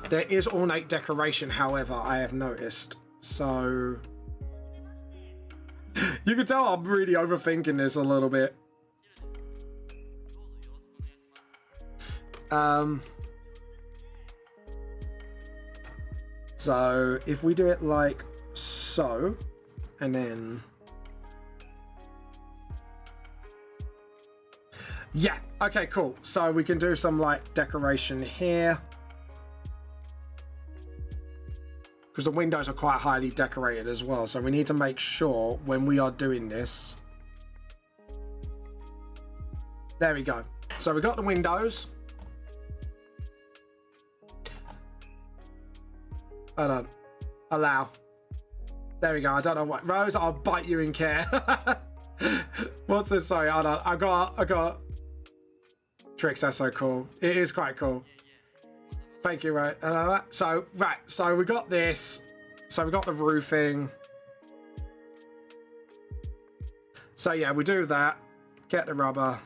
There is ornate decoration, however, I have noticed. So you can tell I'm really overthinking this a little bit. So if we do it like so, and then yeah, okay, cool. So we can do some like decoration here. Because the windows are quite highly decorated as well. So we need to make sure when we are doing this. There we go. So we got the windows. Hold on. Allow. There we go. I don't know what. Rose, I'll bite you in care. What's this? Sorry, hold on. I got tricks. That's so cool. It is quite cool. Thank you, right. So we got this. So we got the roofing. So yeah, we do that. Get the rubber.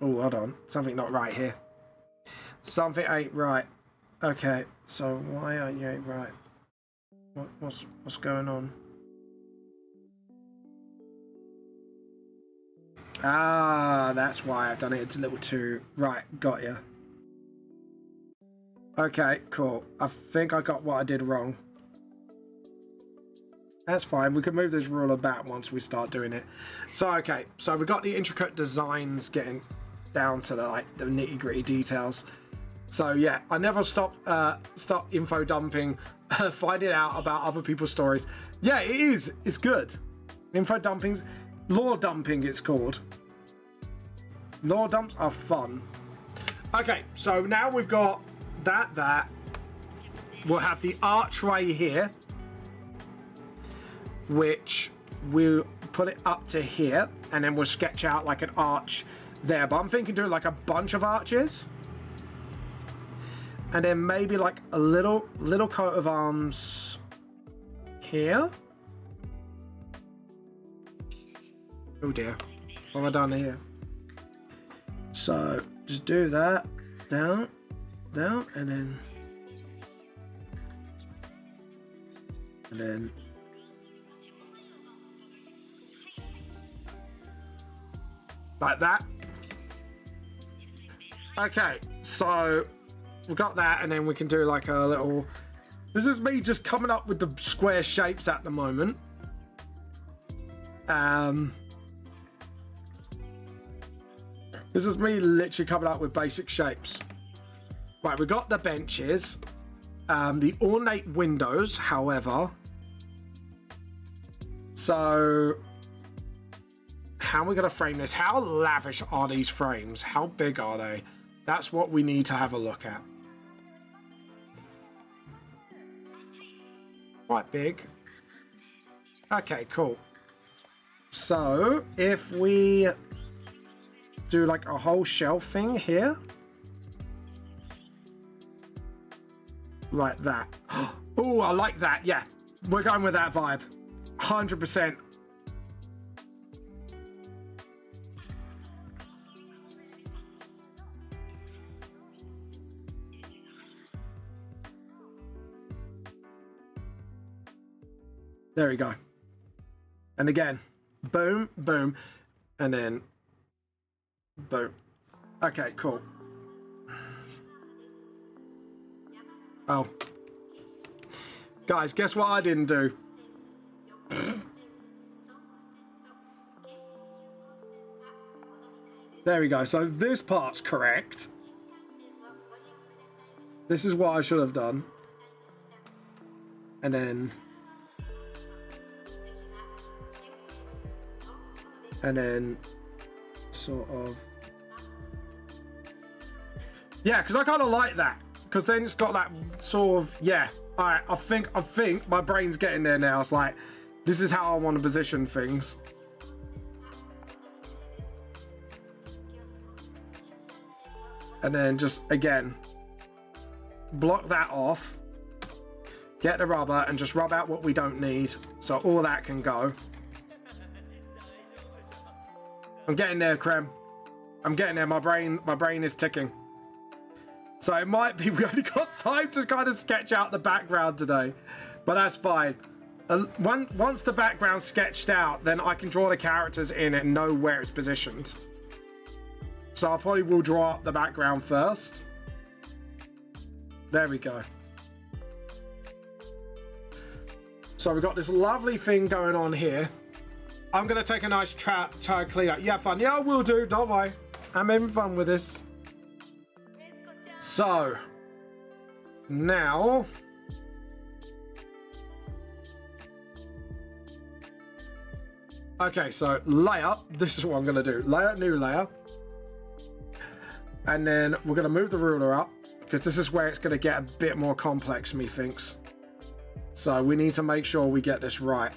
Oh, hold on. Something not right here. Something ain't right. Okay, so why aren't you ain't right? What's going on? Ah, that's why I've done it. It's a little too right. Got ya. Okay, cool. I think I got what I did wrong. That's fine. We can move this ruler back once we start doing it. So, okay. So we got the intricate designs getting down to the nitty gritty details. So yeah, I never stop info dumping, finding out about other people's stories. Yeah, it is. It's good. Info dumpings, lore dumping it's called. Lore dumps are fun. Okay, so now we've got that. We'll have the archway here, which we'll put it up to here, and then we'll sketch out like an arch there. But I'm thinking doing like a bunch of arches, and then maybe like a little coat of arms here. Oh dear, what have I done here? So just do that, down, and then like that. Okay, so we've got that, and then we can do like a little. This is me just coming up with the square shapes at the moment. This is me literally coming up with basic shapes. Right, we got the benches, the ornate windows, however. So how are we going to frame this? How lavish are these frames? How big are they? That's what we need to have a look at. Quite big. Okay, cool. So if we do like a whole shelf thing here, like that. Oh, I like that. Yeah, we're going with that vibe. 100%. There we go. And again, boom, boom, and then boom. Okay, cool. Oh. Guys, guess what I didn't do? There we go. So this part's correct. This is what I should have done. And then... sort of... Yeah, because I kind of like that. Because then it's got that sort of... Yeah. Alright, I think my brain's getting there now. It's like, this is how I want to position things. And then just, again, block that off. Get the rubber and just rub out what we don't need. So all that can go. I'm getting there, Creme. I'm getting there. My brain is ticking. So it might be we only got time to kind of sketch out the background today. But that's fine. Once the background's sketched out, then I can draw the characters in and know where it's positioned. So I probably will draw up the background first. There we go. So we've got this lovely thing going on here. I'm going to take a nice try and clean up. Yeah, fun. Yeah, I will do. Don't worry. I'm having fun with this. So, now... Okay, so layer. This is what I'm going to do. Layer, new layer. And then we're going to move the ruler up. Because this is where it's going to get a bit more complex, methinks. So we need to make sure we get this right.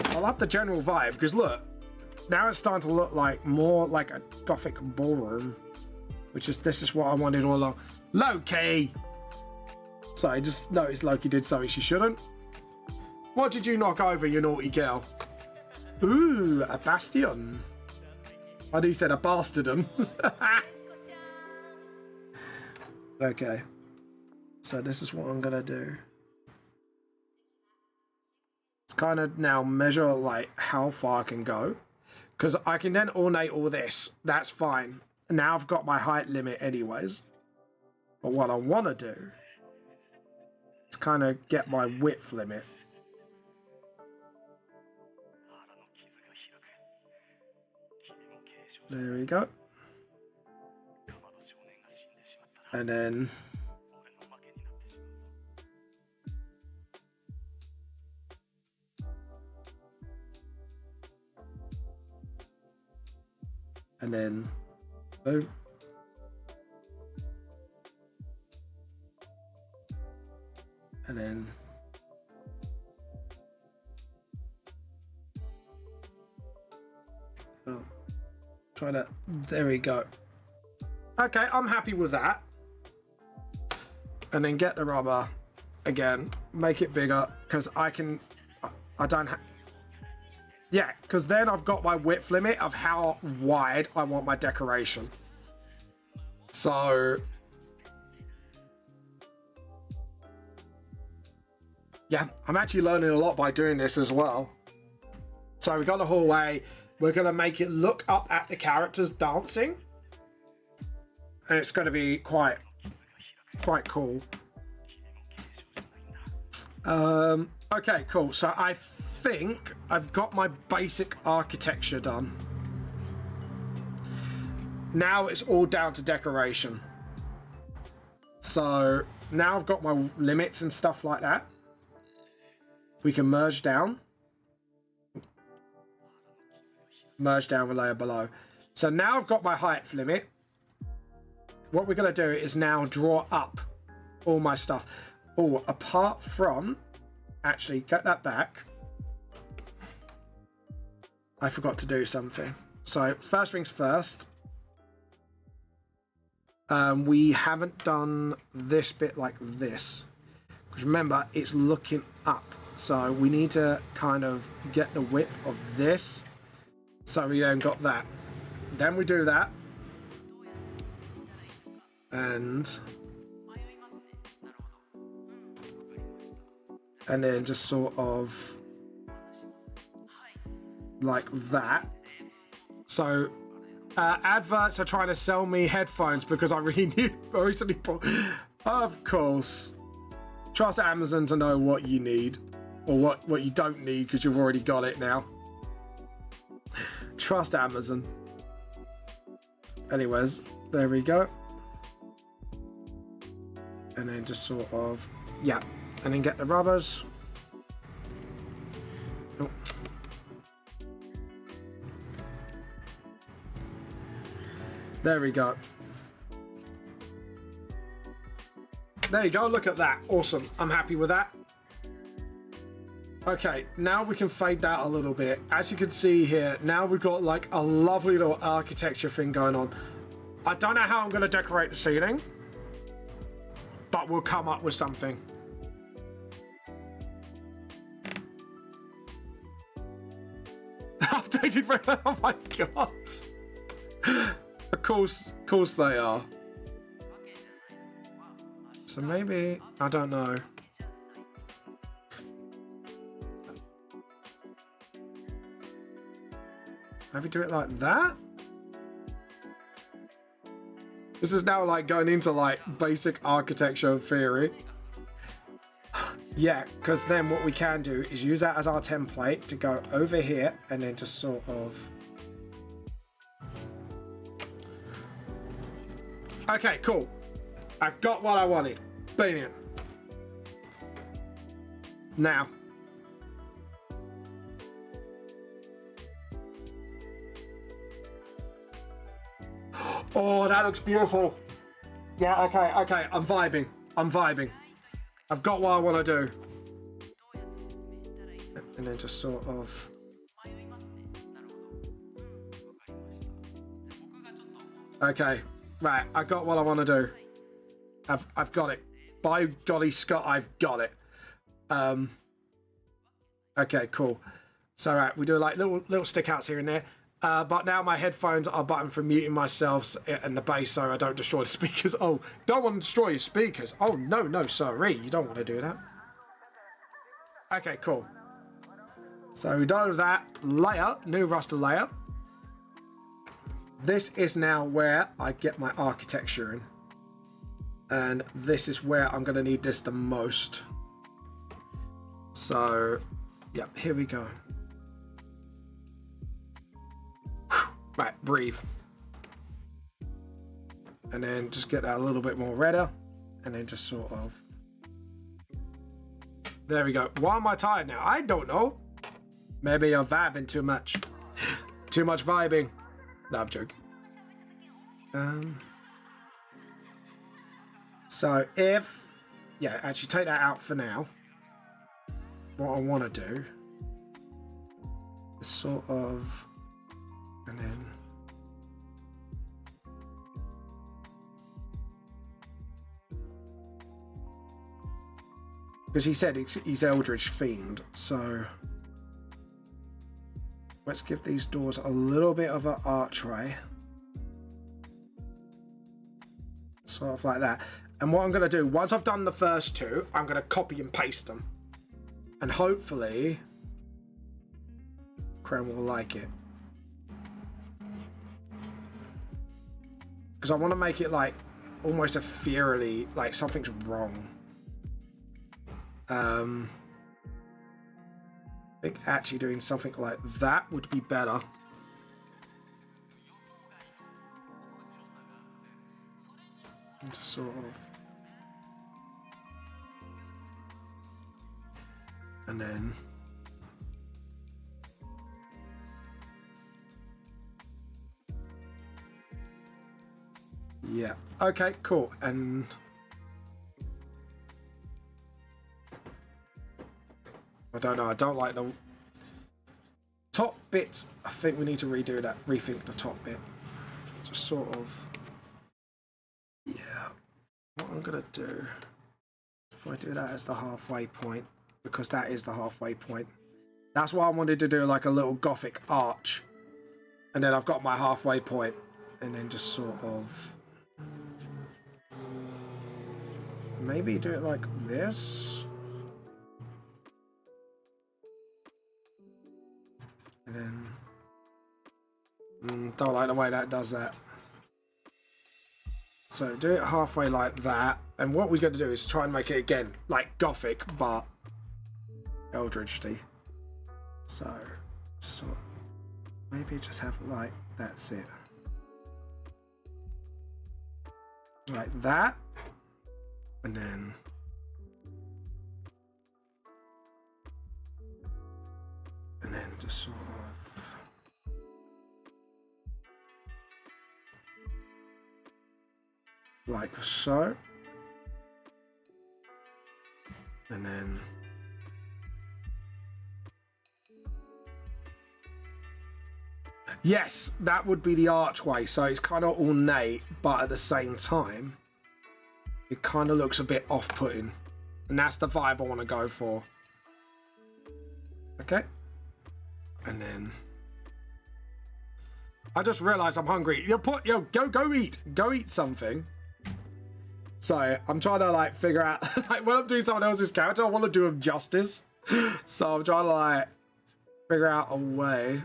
I love the general vibe. Because look. Now it's starting to look like more like a gothic ballroom. Which is, this is what I wanted all along. Loki! Sorry, just noticed Loki did something she shouldn't. What did you knock over, you naughty girl? Ooh, a bastion. I knew you said a bastardum. Okay. So this is what I'm gonna do. It's kind of now measure like how far I can go. Because I can then ornate all this. That's fine. Now I've got my height limit anyways. But what I want to do is kind of get my width limit. There we go. And then... And then, boom. And then, oh, try that. There we go. Okay, I'm happy with that. And then get the rubber again, make it bigger because I can. I don't have. Yeah, because then I've got my width limit of how wide I want my decoration. So, yeah, I'm actually learning a lot by doing this as well. So we've got the hallway. We're going to make it look up at the characters dancing. And it's going to be quite cool. Okay, cool. So I think I've got my basic architecture done. Now it's all down to decoration. So now I've got my limits and stuff like that. We can merge down. Merge down with layer below. So now I've got my height limit. What we're going to do is now draw up all my stuff. Oh, apart from... Actually, get that back. I forgot to do something. So, first things first. We haven't done this bit like this. Because remember, it's looking up. So, we need to kind of get the width of this. So, we then got that. Then we do that. And... and then just sort of like that. So adverts are trying to sell me headphones because I recently bought. Of course, trust Amazon to know what you need or what you don't need because you've already got it now. Trust Amazon. Anyways, there we go. And then just sort of, yeah, and then get the rubbers. Oh. There we go. There you go, look at that. Awesome, I'm happy with that. Okay, now we can fade that a little bit. As you can see here, now we've got like a lovely little architecture thing going on. I don't know how I'm gonna decorate the ceiling, but we'll come up with something. Updated for, oh my god. Of course they are. So maybe, I don't know. Maybe do it like that? This is now like going into like basic architecture theory. Yeah, because then what we can do is use that as our template to go over here and then just sort of... Okay, cool. I've got what I wanted. Brilliant. Now. Oh, that looks beautiful. Yeah, okay, I'm vibing. I've got what I want to do. And then just sort of... Okay, right, I got what I want to do. I've got it. By golly Scott, I've got it. Okay, cool. So right, we do like little stick outs here and there. But now my headphones are buttoned for muting myself and the bass so I don't destroy the speakers. Oh, don't want to destroy your speakers. Oh, no, sorry. You don't want to do that. Okay, cool. So we're done with that layer, new raster layer. This is now where I get my architecture in. And this is where I'm going to need this the most. So, yeah, here we go. Right, breathe. And then just get that a little bit more redder. And then just sort of... There we go. Why am I tired now? I don't know. Maybe you're vibing too much. Too much vibing. No, I'm joking. So if... Yeah, actually take that out for now. What I want to do is sort of... And then... Because he said he's Eldritch Fiend, so... Let's give these doors a little bit of an archway. Sort of like that. And what I'm going to do, once I've done the first two, I'm going to copy and paste them. And hopefully... Chrome will like it. Because I want to make it like almost ethereally, like something's wrong. I think actually doing something like that would be better. And just sort of. And then. Yeah. Okay, cool. And I don't know. I don't like the top bits. I think we need to redo that. Rethink the top bit. Just sort of. Yeah. What I'm gonna do. If I do that as the halfway point, because that is the halfway point. That's why I wanted to do like a little Gothic arch, and then I've got my halfway point, and then just sort of. Maybe do it like this. And then... don't like the way that does that. So do it halfway like that. And what we're going to do is try and make it again, like Gothic, but Eldritch-y. So, just sort of, maybe just have like, that's it. Like that. And then... and then just sort of... like so. And then... yes, that would be the archway. So it's kind of ornate, but at the same time, it kind of looks a bit off-putting. And that's the vibe I want to go for. Okay. And then... I just realized I'm hungry. Go eat something. So I'm trying to like figure out, like when I'm doing someone else's character, I want to do him justice. So I'm trying to like figure out a way.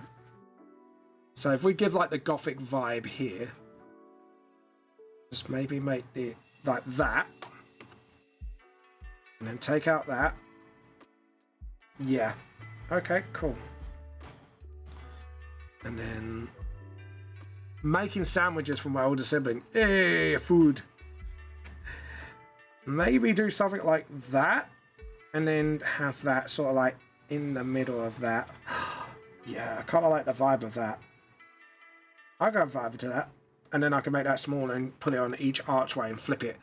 So if we give like the Gothic vibe here, just maybe make it like that. And then take out that. Yeah. Okay, cool. And then making sandwiches for my older sibling. Hey, food. Maybe do something like that. And then have that sort of like in the middle of that. Yeah, I kind of like the vibe of that. I'll go vibe to that. And then I can make that smaller and put it on each archway and flip it.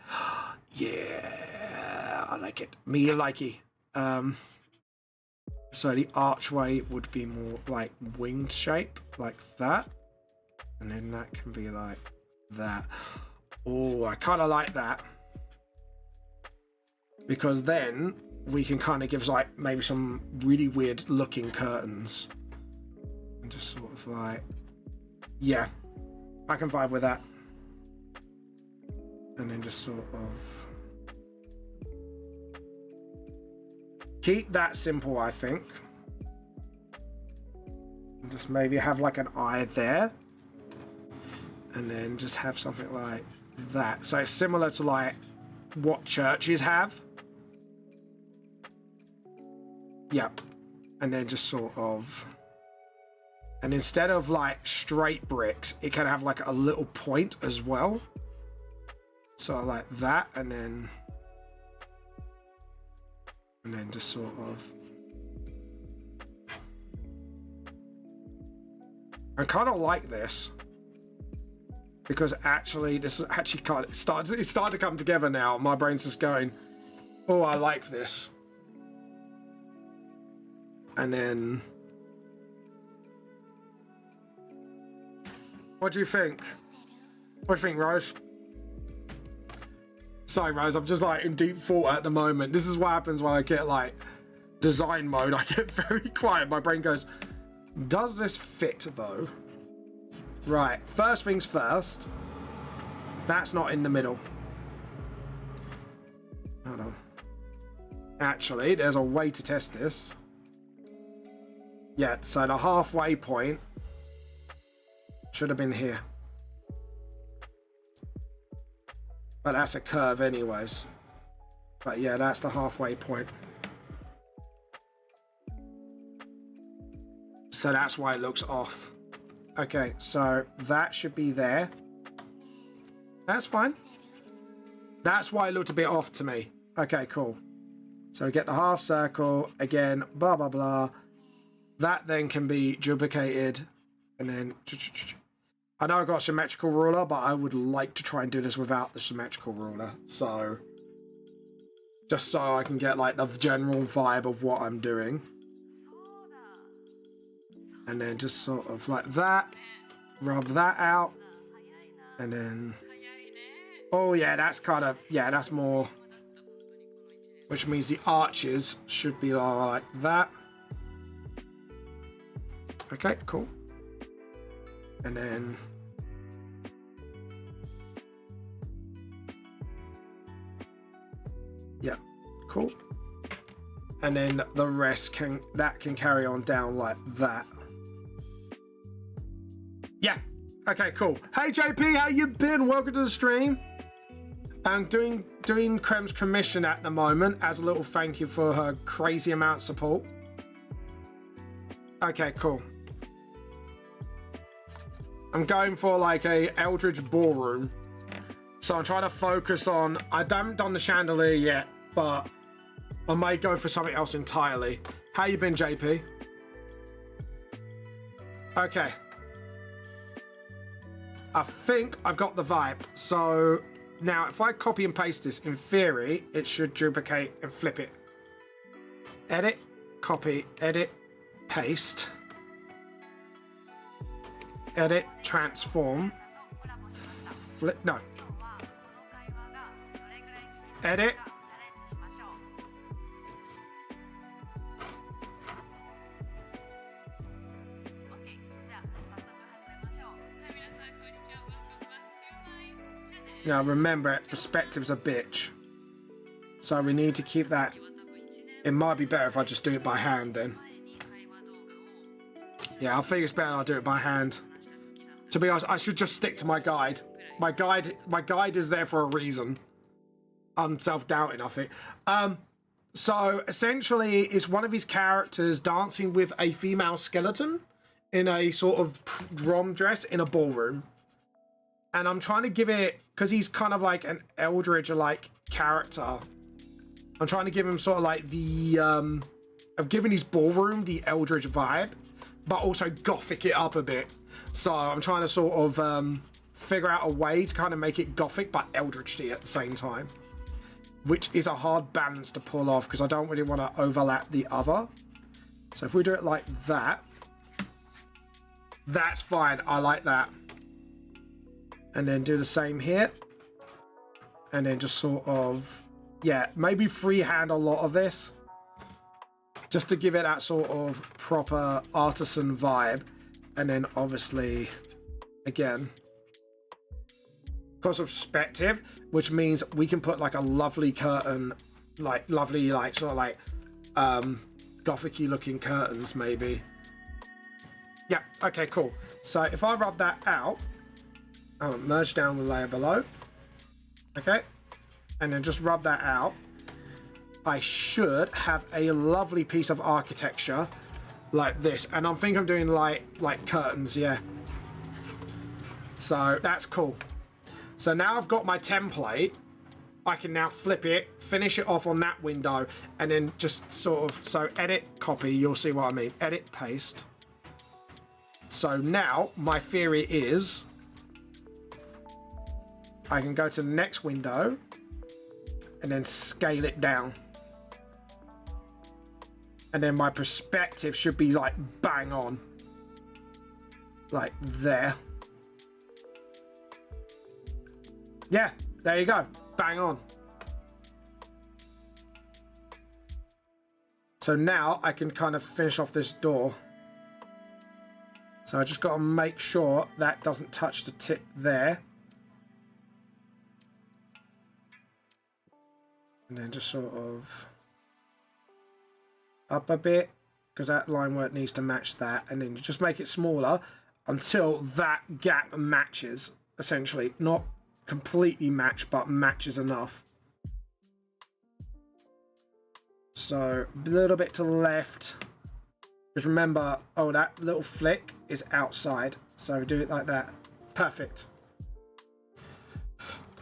Yeah, I like it. Me likey. So the archway would be more like winged shape, like that. And then that can be like that. Oh, I kind of like that. Because then we can kind of give like maybe some really weird looking curtains. And just sort of like, yeah, I can vibe with that. And then just sort of keep that simple, I think. And just maybe have like an eye there. And then just have something like that. So it's similar to like what churches have. Yep. And then just sort of... and instead of like straight bricks, it can have like a little point as well. So like that, and then just sort of... I kind of like this. Because actually, this is actually kind of... it's starting to come together now. My brain's just going, oh, I like this. And then... what do you think? What do you think, Rose? Sorry, Rose, I'm just like in deep thought at the moment. This is what happens when I get like design mode. I get very quiet. My brain goes, does this fit though? Right, first things first. That's not in the middle. Hold on. Actually, there's a way to test this. Yeah, so the halfway point should have been here. But that's a curve anyways. But yeah, that's the halfway point. So that's why it looks off. Okay, so that should be there. That's fine. That's why it looked a bit off to me. Okay, cool. So get the half circle, again, blah, blah, blah. That then can be duplicated. And then... I know I've got a symmetrical ruler, but I would like to try and do this without the symmetrical ruler. So... just so I can get like the general vibe of what I'm doing. And then just sort of like that. Rub that out. And then... oh yeah, that's kind of... yeah, that's more... which means the arches should be like that. Okay, cool. And then... yeah, cool. And then the rest can... that can carry on down like that. Yeah. Okay, cool. Hey JP, how you been? Welcome to the stream. I'm doing Crem's commission at the moment as a little thank you for her crazy amount of support. Okay, cool. I'm going for like a Eldritch Ballroom. So I'm trying to focus on, I haven't done the chandelier yet, but I may go for something else entirely. How you been, JP? Okay. I think I've got the vibe. So now if I copy and paste this, in theory, it should duplicate and flip it. Edit, copy, edit, paste. Edit, transform, flip, no. Edit. Now remember, perspective's a bitch. So we need to keep that. It might be better if I just do it by hand then. Yeah, I think it's better I'll do it by hand. To be honest, I should just stick to my guide. My guide is there for a reason. I'm self-doubting, I think. So essentially, it's one of his characters dancing with a female skeleton in a sort of prom dress in a ballroom. And I'm trying to give it, because he's kind of like an Eldritch-like character. I'm trying to give him sort of like the, I've given his ballroom the Eldritch vibe, but also gothic it up a bit. So I'm trying to sort of figure out a way to kind of make it gothic but eldritchy at the same time, which is a hard balance to pull off because I don't really want to overlap the other. So if we do it like that, that's fine. I like that. And then do the same here. And then just sort of, yeah, maybe freehand a lot of this just to give it that sort of proper artisan vibe. And then obviously, again, because of perspective, which means we can put like a lovely curtain, like lovely, like sort of like gothic-y looking curtains maybe. Yeah, okay, cool. So if I rub that out, I'll merge down the layer below. Okay, and then just rub that out. I should have a lovely piece of architecture like this, and I think I'm doing like curtains, yeah. So that's cool. So now I've got my template. I can now flip it, finish it off on that window, and then just sort of, so edit, copy, you'll see what I mean. Edit, paste. So now my theory is I can go to the next window and then scale it down. And then my perspective should be like bang on. Like there. Yeah, there you go. Bang on. So now I can kind of finish off this door. So I just got to make sure that doesn't touch the tip there. And then just sort of up a bit, because that line work needs to match that, and then you just make it smaller until that gap matches, essentially. Not completely match, but matches enough. So a little bit to the left. Just remember, oh, that little flick is outside. So do it like that. Perfect.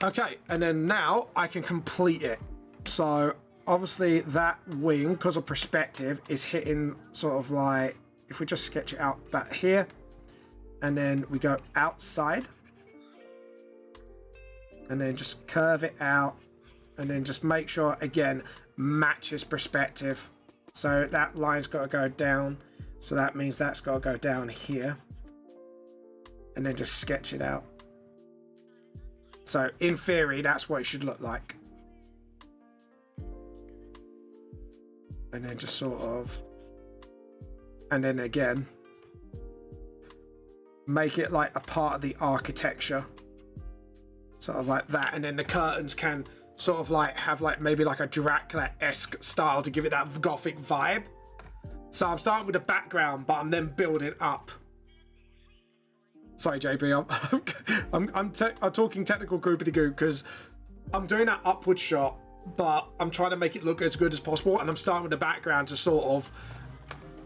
Okay, and then now I can complete it. So obviously that wing, because of perspective, is hitting sort of like, if we just sketch it out that here, and then we go outside, and then just curve it out, and then just make sure, again, matches perspective. So that line's got to go down, so that means that's got to go down here, and then just sketch it out. So in theory, that's what it should look like. And then just sort of, and then again, make it like a part of the architecture, sort of like that. And then the curtains can sort of like have like maybe like a Dracula-esque style to give it that gothic vibe. So I'm starting with the background, but I'm then building up. Sorry, JB. I'm talking technical goopity goo because I'm doing that upward shot, but I'm trying to make it look as good as possible, and I'm starting with the background to sort of.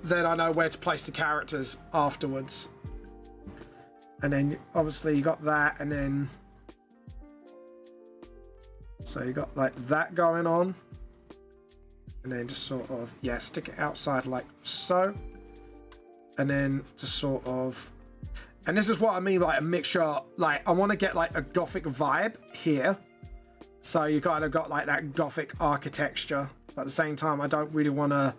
Then I know where to place the characters afterwards. And then obviously you got that, and then so you got like that going on, and then just sort of stick it outside like so, and then just sort of. And this is what I mean by a mixture. Like, I want to get like a gothic vibe here. So you kind of got like that gothic architecture. But at the same time, I don't really want to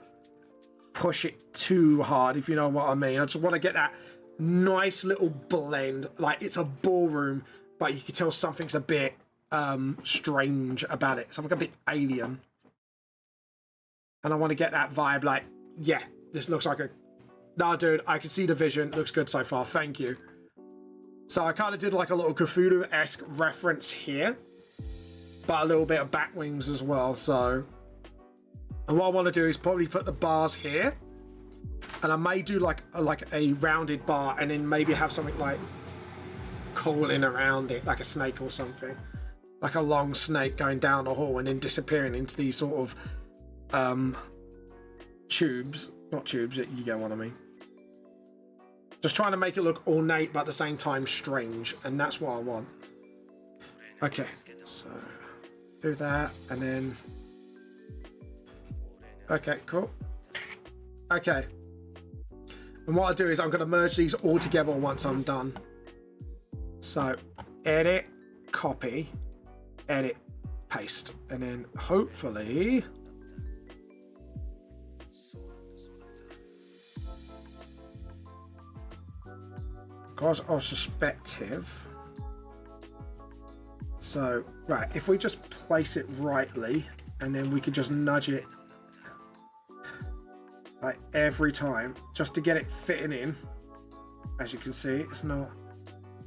push it too hard, if you know what I mean. I just want to get that nice little blend. Like, it's a ballroom, but you can tell something's a bit strange about it. Something a bit alien. And I want to get that vibe like, yeah, this looks like a... Nah, dude, I can see the vision. Looks good so far. Thank you. So I kind of did like a little Cthulhu-esque reference here, but a little bit of bat wings as well. So, and what I want to do is probably put the bars here, and I may do like a rounded bar, and then maybe have something like crawling around it, like a snake or something, like a long snake going down the hall and then disappearing into these sort of tubes. Not tubes, you get what I mean. Just trying to make it look ornate, but at the same time strange, and that's what I want. Okay, so do that, and then... Okay, cool. Okay. And what I do is I'm going to merge these all together once I'm done. So, edit, copy, edit, paste, and then hopefully... Because of perspective. So, right, if we just place it rightly, and then we could just nudge it like every time, just to get it fitting in. As you can see, it's not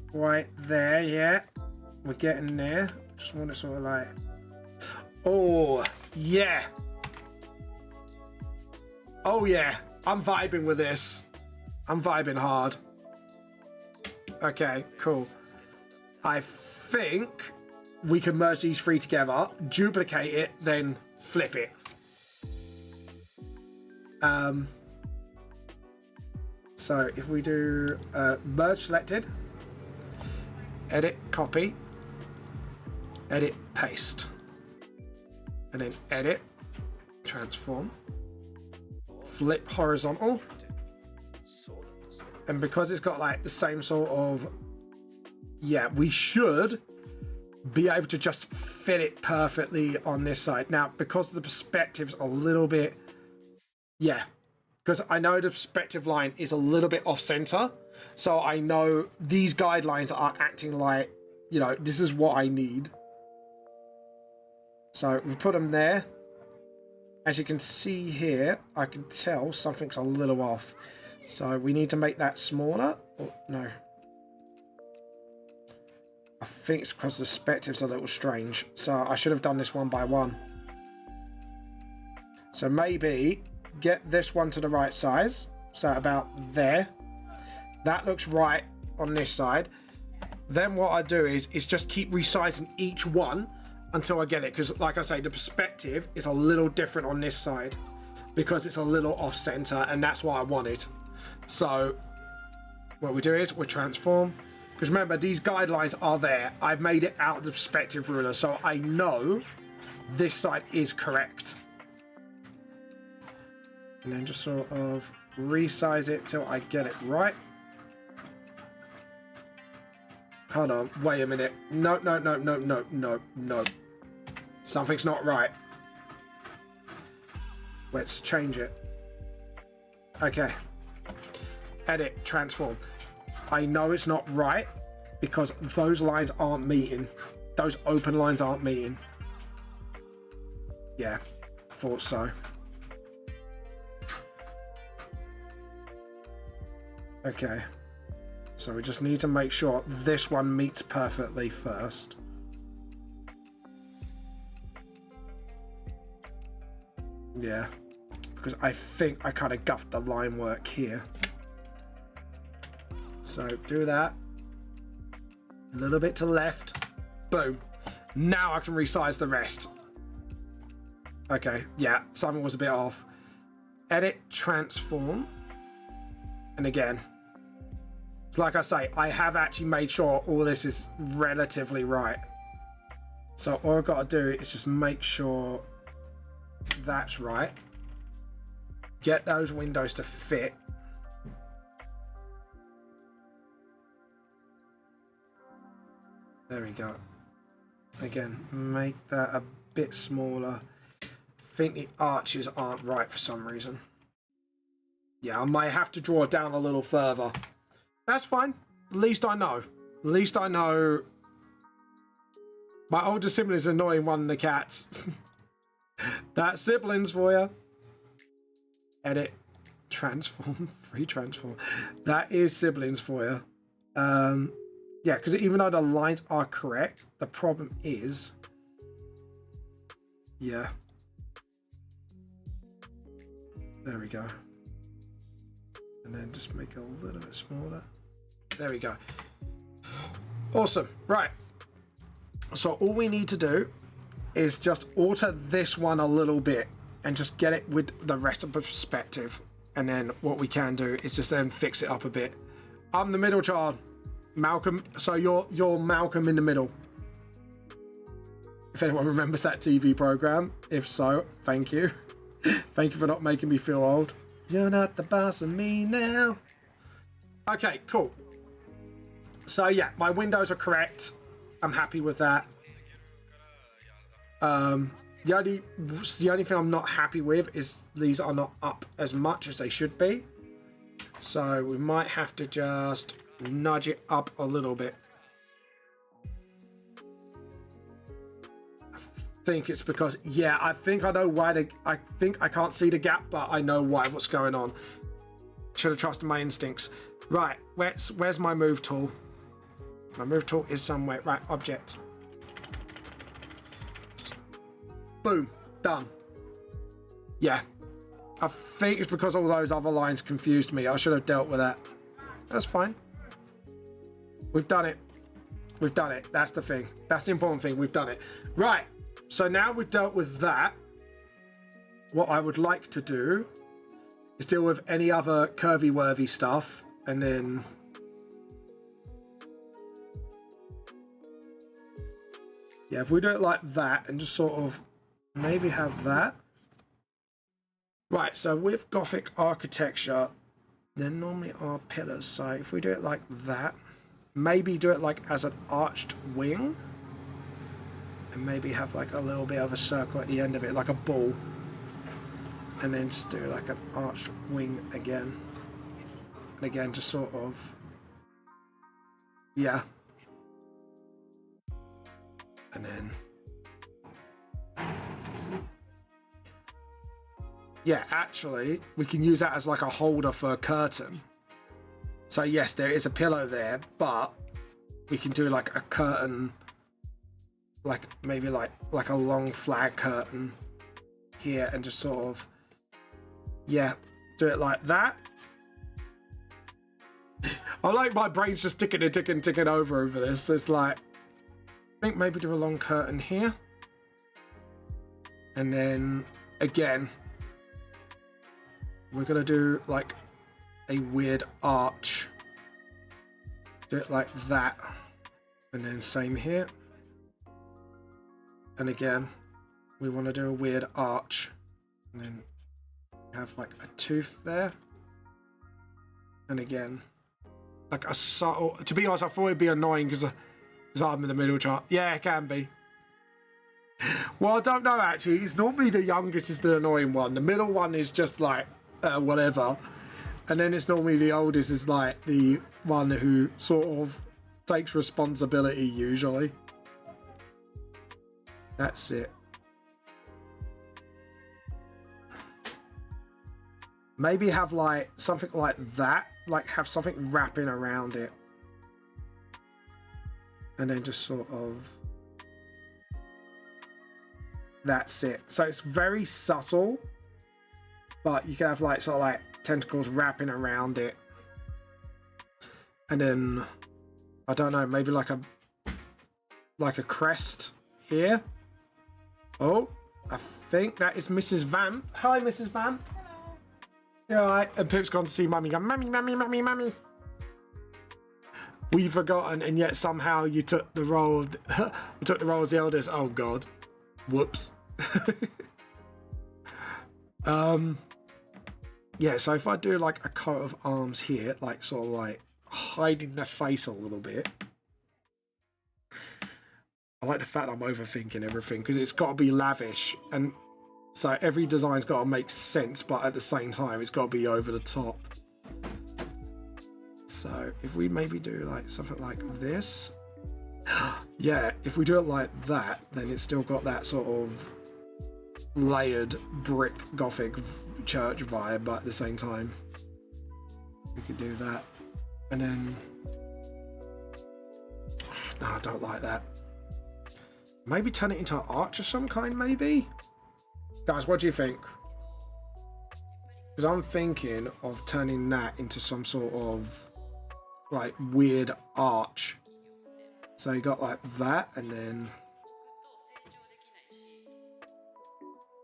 quite there yet. We're getting there. Just want it sort of like, oh, yeah. Oh, yeah. I'm vibing with this. I'm vibing hard. Okay, cool. I think we can merge these three together, duplicate it, then flip it. So if we do merge selected, edit, copy, edit, paste, and then edit, transform, flip horizontal. And because it's got like the same sort of, yeah, we should be able to just fit it perfectly on this side. Now, because the perspective's a little bit, yeah, because I know the perspective line is a little bit off center. So I know these guidelines are acting like, you know, this is what I need. So we put them there. As you can see here, I can tell something's a little off. So we need to make that smaller. Oh, no. I think it's because the perspective's a little strange. So I should have done this one by one. So maybe get this one to the right size. So about there. That looks right on this side. Then what I do is just keep resizing each one until I get it. Because like I say, the perspective is a little different on this side. Because it's a little off center, and that's what I wanted. So what we do is we transform, because remember these guidelines are there. I've made it out of the perspective ruler, so I know this side is correct. And then just sort of resize it till I get it right. Hold on, wait a minute. No. Something's not right. Let's change it. Okay. Edit, transform. I know it's not right because those lines aren't meeting. Those open lines aren't meeting. Yeah, thought so. Okay. So we just need to make sure this one meets perfectly first. Yeah. Because I think I kind of guffed the line work here. So do that, A little bit to the left. Boom. Now I can resize the rest. Okay, yeah, something was a bit off. Edit, transform. And again, like I say, I have actually made sure all this is relatively right. So all I've got to do is just make sure that's right. Get those windows to fit. There we go. Again, make that a bit smaller. I think the arches aren't right for some reason. Yeah, I might have to draw it down a little further. That's fine. At least I know. At least I know. My older sibling is annoying one of the cats. That's siblings for you. Edit. Transform. Free transform. That is siblings for you. Yeah, because even though the lines are correct, the problem is... Yeah. There we go. And then just make it a little bit smaller. There we go. Awesome. Right. So all we need to do is just alter this one a little bit and just get it with the rest of the perspective. And then what we can do is just then fix it up a bit. I'm the middle child. Malcolm, so you're Malcolm in the Middle. If anyone remembers that TV program, if so, thank you. Thank you for not making me feel old. You're not the boss of me now. Okay, cool. So yeah, my windows are correct. I'm happy with that. The only thing I'm not happy with is these are not up as much as they should be. So we might have to just nudge it up a little bit. I think it's because, yeah, I think I know why I think I can't see the gap, but I know what's going on. Should have trusted my instincts. Right, where's my move tool? My move tool is somewhere. Right, object. Just boom, done. Yeah, I think it's because all those other lines confused me. I should have dealt with that. That's fine. We've done it. We've done it. That's the thing. That's the important thing. We've done it. Right. So now we've dealt with that. What I would like to do is deal with any other curvy-worthy stuff. And then... yeah, if we do it like that and just sort of maybe have that. Right, so with Gothic architecture, there normally are pillars. So if we do it like that, maybe do it like as an arched wing. And maybe have like a little bit of a circle at the end of it, like a ball. And then just do like an arched wing again. And again, just sort of... yeah. And then... yeah, actually, we can use that as like a holder for a curtain. So yes, there is a pillow there, but we can do like a curtain, like maybe like a long flag curtain here, and just sort of, yeah, do it like that. I like my brain's just ticking over this. So it's like, I think maybe do a long curtain here. And then again, we're gonna do like a weird arch. Do it like that. And then same here. And again, we want to do a weird arch. And then have like a tooth there. And again, like a subtle... to be honest, I thought it'd be annoying because I'm in the middle chart. Yeah, it can be. Well, I don't know actually. It's normally the youngest is the annoying one. The middle one is just like whatever. And then it's normally the oldest is like the one who sort of takes responsibility usually. That's it. Maybe have like something like that, like have something wrapping around it. And then just sort of... that's it. So it's very subtle, but you can have like sort of like tentacles wrapping around it. And then, I don't know, maybe like a like a crest here. Oh, I think that is Mrs. Van. Hi, Mrs. Van. Hello. Yeah, right. And Pip's gone to see Mummy. Go, Mummy, Mummy, Mummy, Mummy. We've forgotten, and yet somehow you took the role of you took the role as the eldest. Oh God, whoops. Yeah. So if I do like a coat of arms here, like sort of like hiding the face a little bit. I like the fact I'm overthinking everything because it's got to be lavish, and so every design's got to make sense, but at the same time, it's got to be over the top. So if we maybe do like something like this, yeah, if we do it like that, then it's still got that sort of layered brick gothic church vibe, but at the same time, we could do that. And then, no, I don't like that. Maybe turn it into an arch of some kind, maybe? Guys, what do you think? Because I'm thinking of turning that into some sort of like weird arch. So you got like that, and then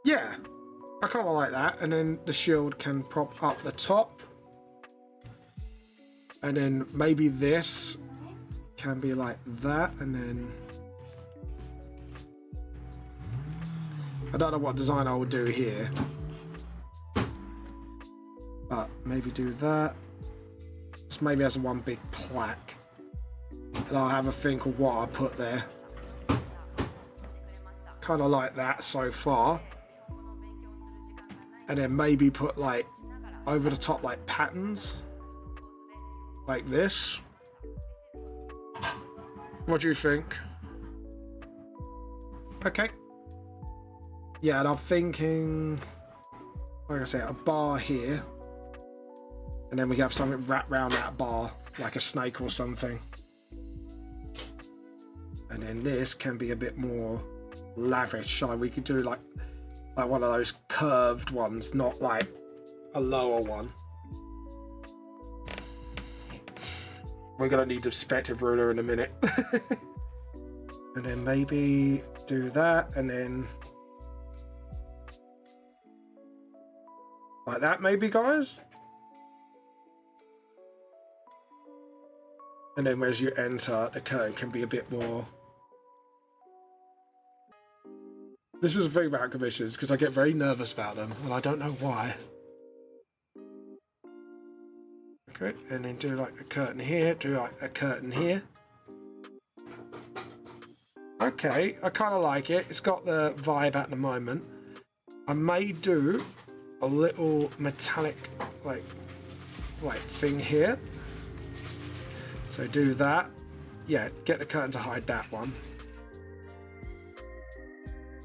yeah, I kind of like that. And then the shield can prop up the top, and then maybe this can be like that, and then I don't know what design I would do here, but maybe do that. Just maybe as one big plaque, and I'll have a think of what I put there. Kind of like that so far, and then maybe put like over the top like patterns, like this. What do you think? Okay. Yeah, and I'm thinking, like I said, a bar here. And then we have something wrapped around that bar, like a snake or something. And then this can be a bit more lavish. So we could do like one of those curved ones, not like a lower one. We're gonna need a perspective ruler in a minute. And then maybe do that, and then like that maybe, guys. And then as you enter, the curtain can be a bit more. This is the thing about commissions, because I get very nervous about them, and I don't know why. Okay, and then do like a curtain here, do like a curtain here. Okay, I kind of like it. It's got the vibe at the moment. I may do a little metallic like thing here. So do that. Yeah, get the curtain to hide that one.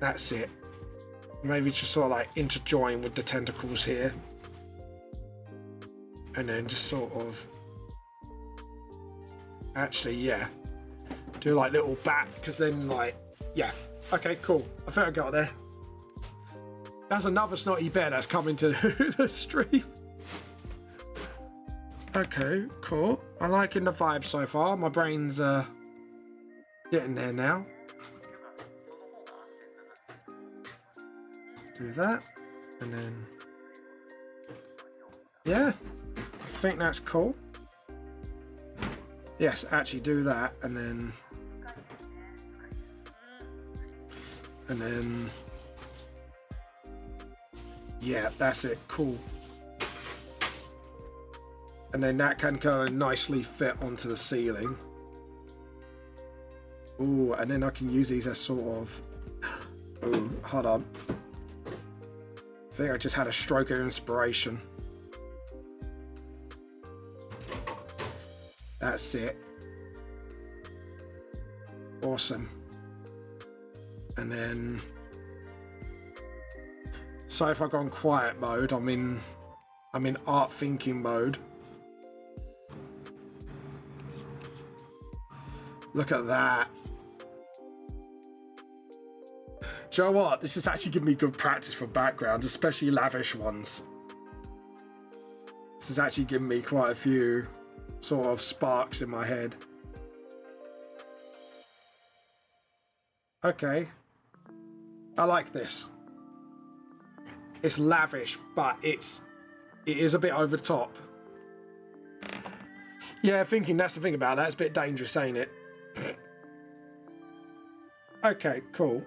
That's it. Maybe just sort of like interjoin with the tentacles here. And then just sort of... Actually, yeah. Do like little bat, because then like... Yeah. Okay, cool. I think I got there. That's another snotty bear that's coming to the stream. Okay, cool. I'm liking the vibe so far. My brain's getting there now. Do that, and then yeah, I think that's cool. Yes, actually do that, and then yeah, that's it. Cool. And then that can kind of nicely fit onto the ceiling. Ooh, and then I can use these as sort of... Ooh, hold on. I think I just had a stroke of inspiration. That's it. Awesome. And then... So if I go on quiet mode, I'm in art thinking mode. Look at that. Do you know what? This is actually giving me good practice for backgrounds, especially lavish ones. This is actually giving me quite a few sort of sparks in my head. Okay. I like this. It's lavish, but it is a bit over the top. Yeah, thinking that's the thing about that. It's a bit dangerous, ain't it? Okay, cool.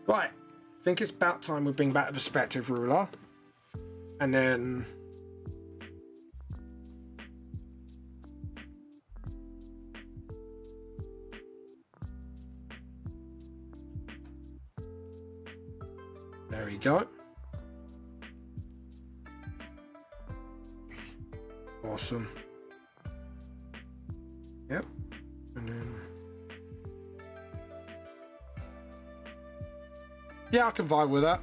Right. I think it's about time we bring back the perspective ruler. And then... there we go. Awesome. Yep. And then... yeah, I can vibe with that.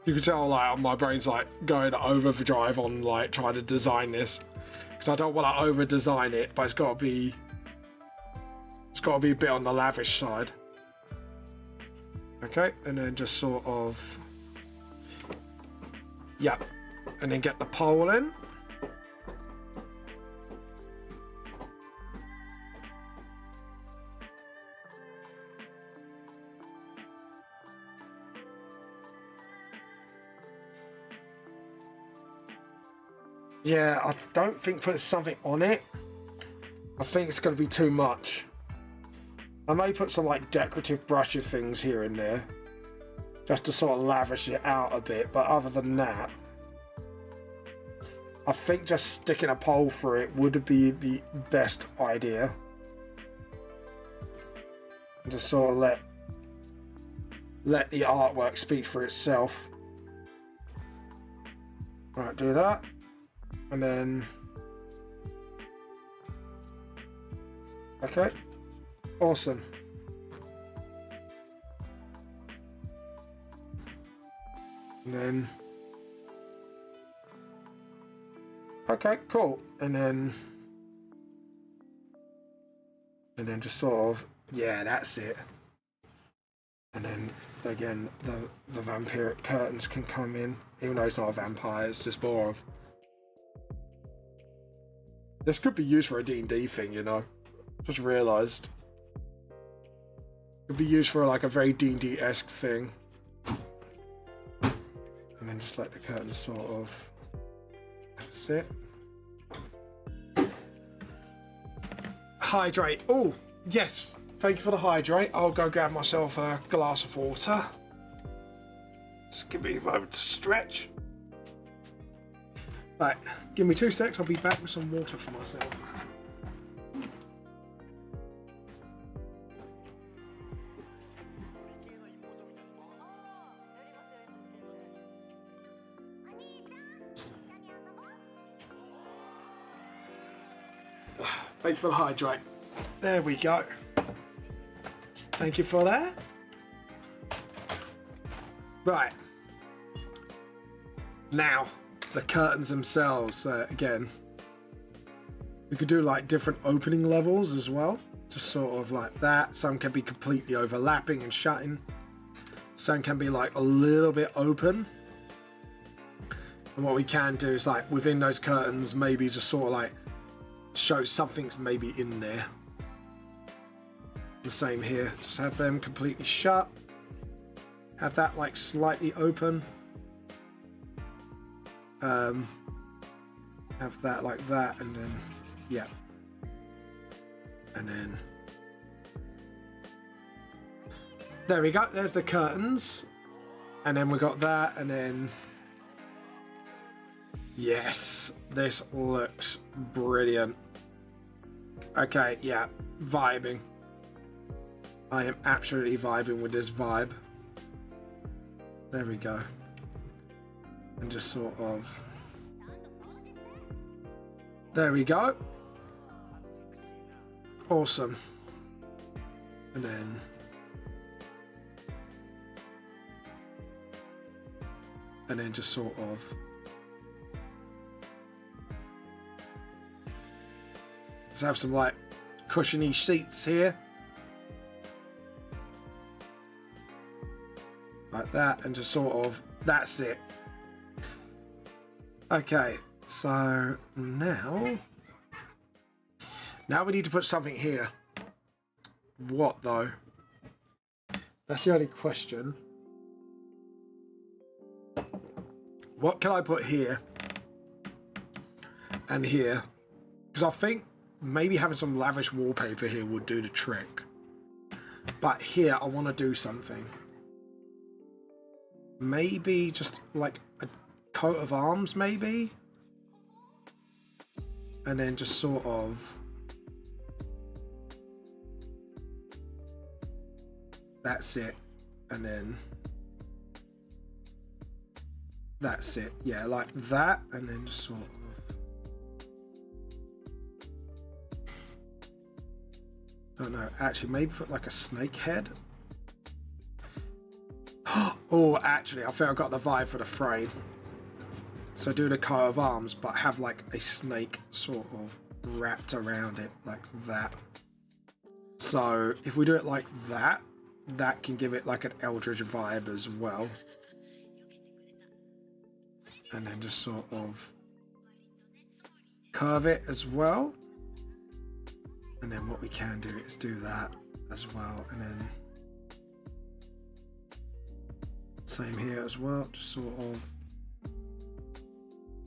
You can tell, like, my brain's like going overdrive on like trying to design this, because I don't want to over design it, but it's got to be a bit on the lavish side. Okay, and then just sort of, yeah, and then get the pole in. Yeah, I don't think putting something on it, I think it's going to be too much. I may put some like decorative brushy things here and there, just to sort of lavish it out a bit, but other than that, I think just sticking a pole through it would be the best idea. And just sort of let the artwork speak for itself. Right, do that. And then, okay, awesome. And then, okay, cool. And then just sort of, yeah, that's it. And then again, the vampiric curtains can come in, even though it's not a vampire, it's just more of. This could be used for a D&D thing, you know. Just realised. Could be used for like a very D&D-esque thing. And then just let the curtains sort of... that's it. Hydrate. Oh, yes. Thank you for the hydrate. I'll go grab myself a glass of water. Just give me a moment to stretch. Right, give me 2 secs, I'll be back with some water for myself. Thank you for the hydrate. There we go. Thank you for that. Right. Now, the curtains themselves, again, we could do like different opening levels as well, just sort of like that. Some can be completely overlapping and shutting, some can be like a little bit open, and what we can do is like within those curtains maybe just sort of like show something's maybe in there. The same here, just have them completely shut, have that like slightly open. Have that like that, and then yeah, and then there we go, there's the curtains, and then we got that, and then yes, this looks brilliant. Okay, yeah, vibing. I am absolutely vibing with this vibe. There we go. And just sort of, there we go. Awesome. And then just sort of, just have some like cushiony seats here, like that, and just sort of, that's it. Okay, so now Now we need to put something here. What though? That's the only question. What can I put here? And here? Because I think maybe having some lavish wallpaper here would do the trick. But here I want to do something. Maybe just like a coat of arms, maybe? And then just sort of... That's it. And then... That's it. Yeah, like that. And then just sort of... Don't know. Actually, maybe put like a snake head. Oh, actually, I think I got the vibe for the frame. So do the coat of arms, but have like a snake sort of wrapped around it like that. So if we do it like that, that can give it like an eldritch vibe as well. And then just sort of curve it as well. And then what we can do is do that as well. And then same here as well, just sort of,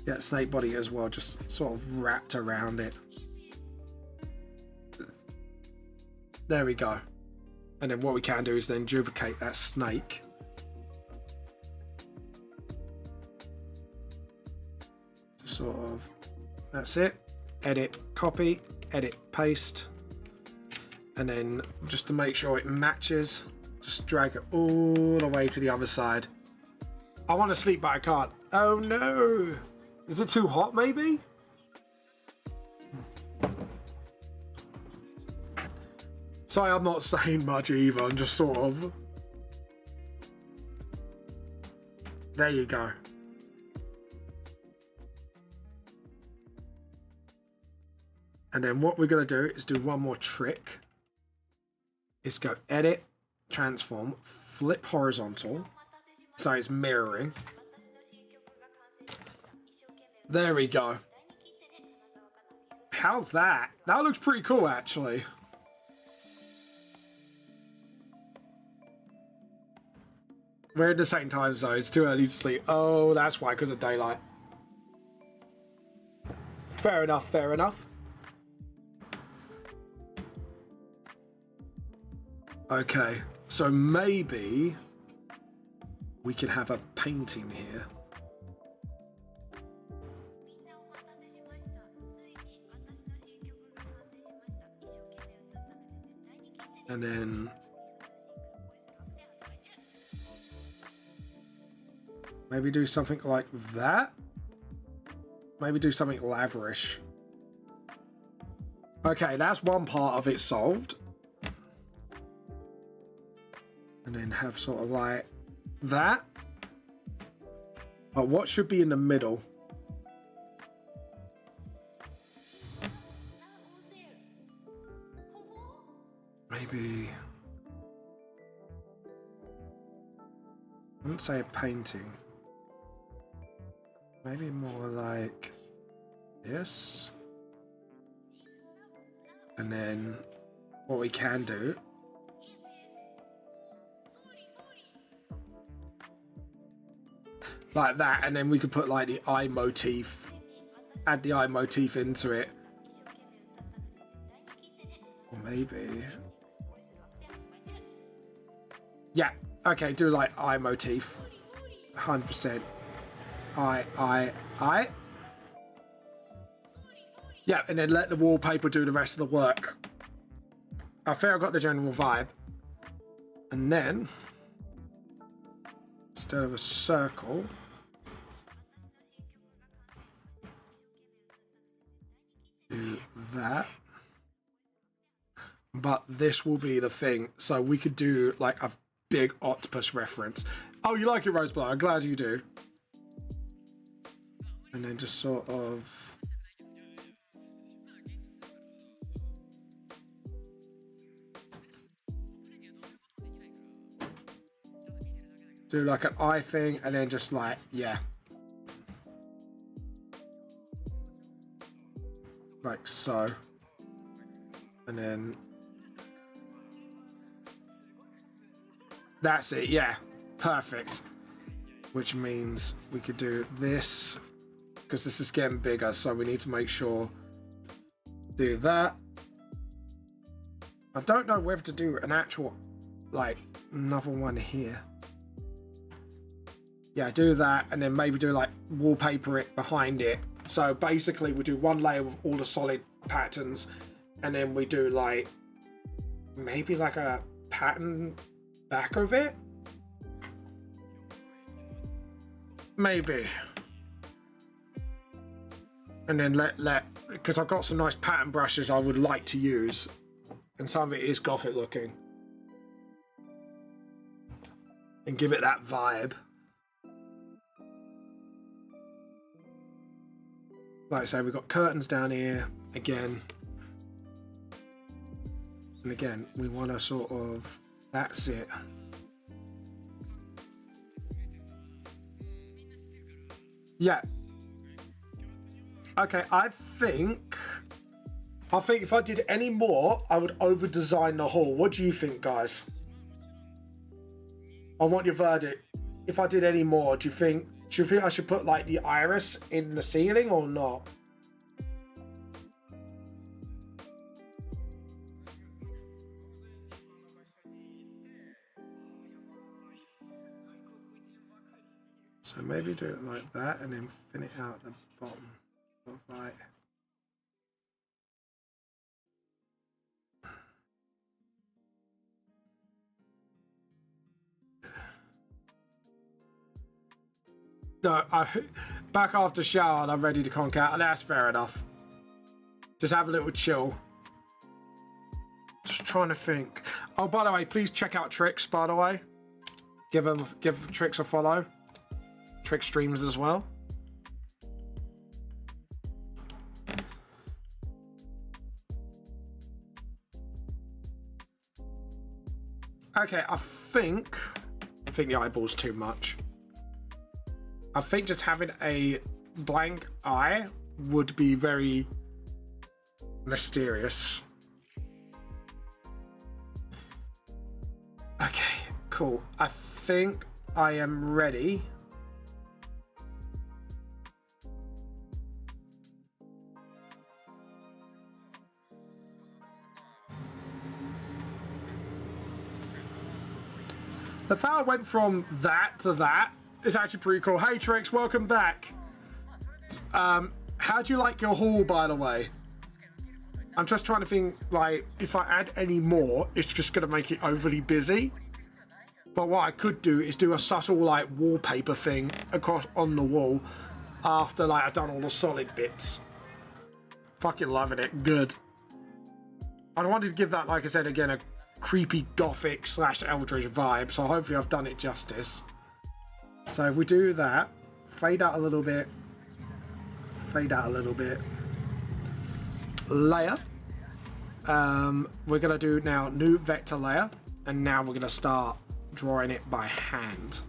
yeah, snake body as well, just sort of wrapped around it. There we go. And then what we can do is then duplicate that snake. Just sort of, that's it. Edit, copy, edit, paste. And then just to make sure it matches, just drag it all the way to the other side. I want to sleep, but I can't. Oh no! Is it too hot, maybe? Sorry, I'm not saying much either. I'm just sort of... There you go. And then what we're going to do is do one more trick. Is go edit, transform, flip horizontal. So it's mirroring. There we go. How's that? That looks pretty cool, actually. We're in the same time zone. It's too early to sleep. Oh, that's why, because of daylight. Fair enough, fair enough. Okay, so maybe we can have a painting here. And then maybe do something like that. Maybe do something lavish. Okay, that's one part of it solved. And then have sort of like that. But what should be in the middle? Maybe... I wouldn't say a painting. Maybe more like this. And then what we can do like that, and then we could put like the eye motif, add the eye motif into it. Or maybe, yeah, okay, do like eye motif, 100%. Eye. Yeah, and then let the wallpaper do the rest of the work. I think I got the general vibe. And then, instead of a circle, do that. But this will be the thing. So we could do like a big octopus reference. Oh, you like it, Roseblood? I'm glad you do. And then just sort of... do like an eye thing, and then just like, yeah. Like so. And then that's it, yeah, perfect. Which means we could do this, because this is getting bigger, so we need to make sure, do that. I don't know whether to do an actual, like, another one here. Yeah, do that, and then maybe do like wallpaper it behind it. So basically we do one layer with all the solid patterns, and then we do like maybe like a pattern back of it, maybe. And then let because I've got some nice pattern brushes I would like to use, and some of it is gothic looking, and give it that vibe. Like I say, we've got curtains down here again. And again, we want to sort of, that's it. Yeah. Okay, I think if I did any more, I would over-design the hall. What do you think, guys? I want your verdict. If I did any more, do you think I should put like the iris in the ceiling or not? So maybe do it like that and then thin it out the bottom. Sort of like. No, back after shower and I'm ready to conk out. That's fair enough. Just have a little chill. Just trying to think. Oh, by the way, please check out Trix, by the way. Give Trix a follow. Trix streams as well. Okay, I think the eyeball's too much. I think just having a blank eye would be very mysterious. Okay, cool. I think I am ready. The fact I went from that to that is actually pretty cool. Hey Trix, welcome back. How do you like your haul, by the way? I'm just trying to think, like, if I add any more, it's just going to make it overly busy. But what I could do is do a subtle, like, wallpaper thing across on the wall after, like, I've done all the solid bits. Fucking loving it. Good. I wanted to give that, like I said, again, a creepy gothic / eldritch vibe, so hopefully I've done it justice. So if we do that, fade out a little bit, fade out a little bit, layer. We're going to do now new vector layer, and now we're going to start drawing it by hand.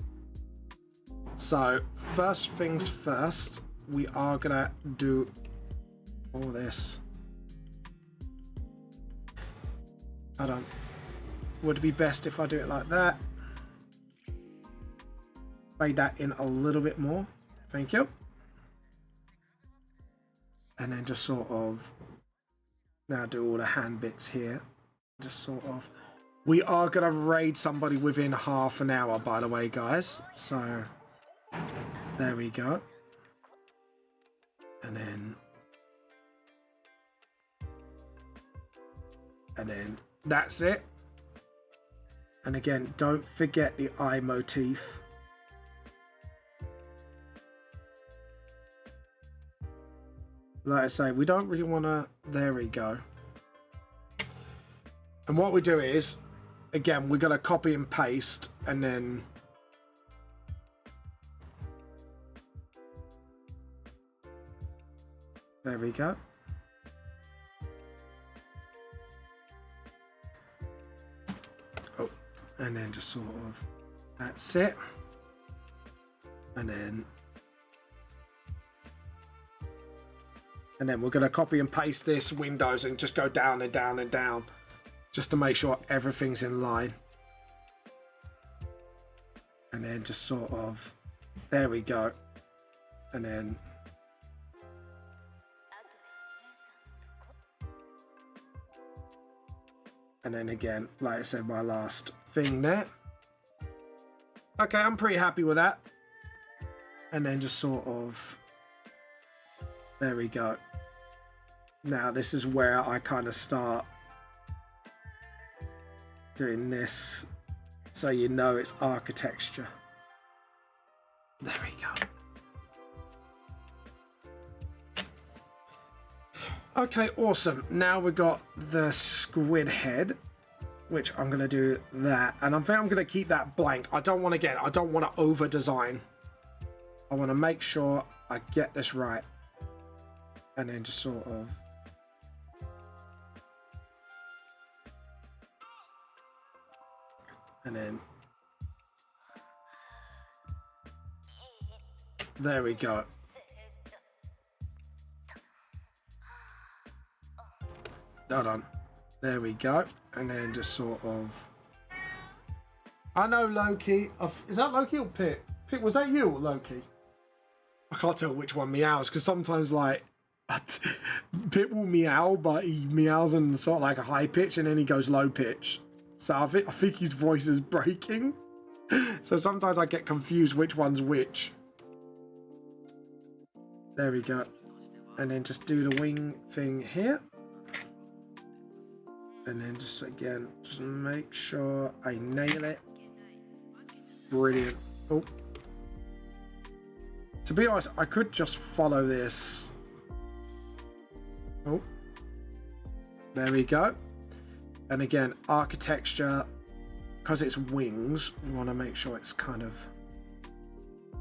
So first things first, we are going to do all this. Hold on. Would it be best if I do it like that? Fade that in a little bit more. Thank you. And then just sort of now do all the hand bits here. Just sort of. We are going to raid somebody within half an hour, by the way, guys. So there we go. And then that's it. And again, don't forget the eye motif. Like I say, we don't really want to... There we go. And what we do is, again, we're going to copy and paste, and then... There we go. Oh, and then just sort of... That's it. And then... And then we're going to copy and paste this windows and just go down and down and down just to make sure everything's in line. And then just sort of, there we go. And then again, like I said, my last thing there. Okay, I'm pretty happy with that. And then just sort of, there we go. Now this is where I kind of start doing this, so you know it's architecture. There we go. Okay, awesome. Now we've got the squid head, which I'm going to do that. And I think I'm going to keep that blank. I don't want to over design. I want to make sure I get this right. And then just sort of, and then there we go. Hold on. There we go. And then just sort of, I know Loki. Is that Loki or Pit? Pit, was that you or Loki? I can't tell which one meows because sometimes like Pit will meow, but he meows in sort of like a high pitch and then he goes low pitch. So I think his voice is breaking. So sometimes I get confused which one's which. There we go. And then just do the wing thing here. And then just again, just make sure I nail it. Brilliant. Oh. To be honest, I could just follow this. Oh. There we go. And again, architecture, because it's wings, we want to make sure it's kind of,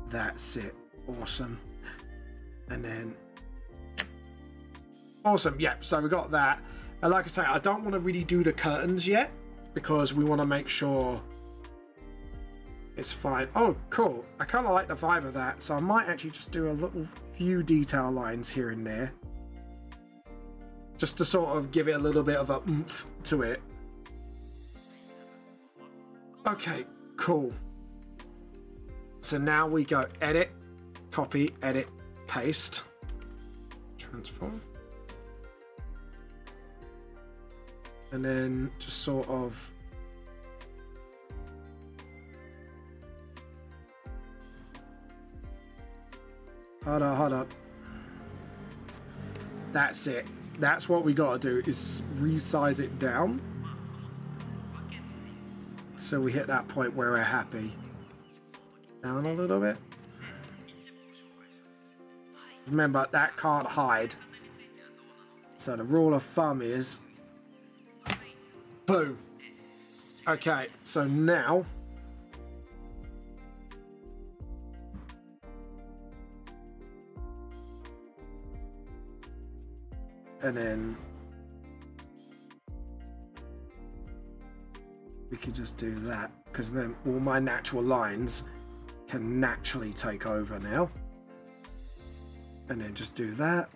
that's it. Awesome. And then, awesome. Yeah, so we got that. And like I say, I don't want to really do the curtains yet because we want to make sure it's fine. Oh, cool. I kind of like the vibe of that. So I might actually just do a little few detail lines here and there. Just to sort of give it a little bit of a oomph to it. Okay, cool. So now we go edit, copy, edit, paste, transform. And then just sort of hold on. That's it. That's what we gotta do, is resize it down. So we hit that point where we're happy. Down a little bit. Remember, that can't hide. So the rule of thumb is boom. Okay, so now and then we could just do that, because then all my natural lines can naturally take over now. And then just do that.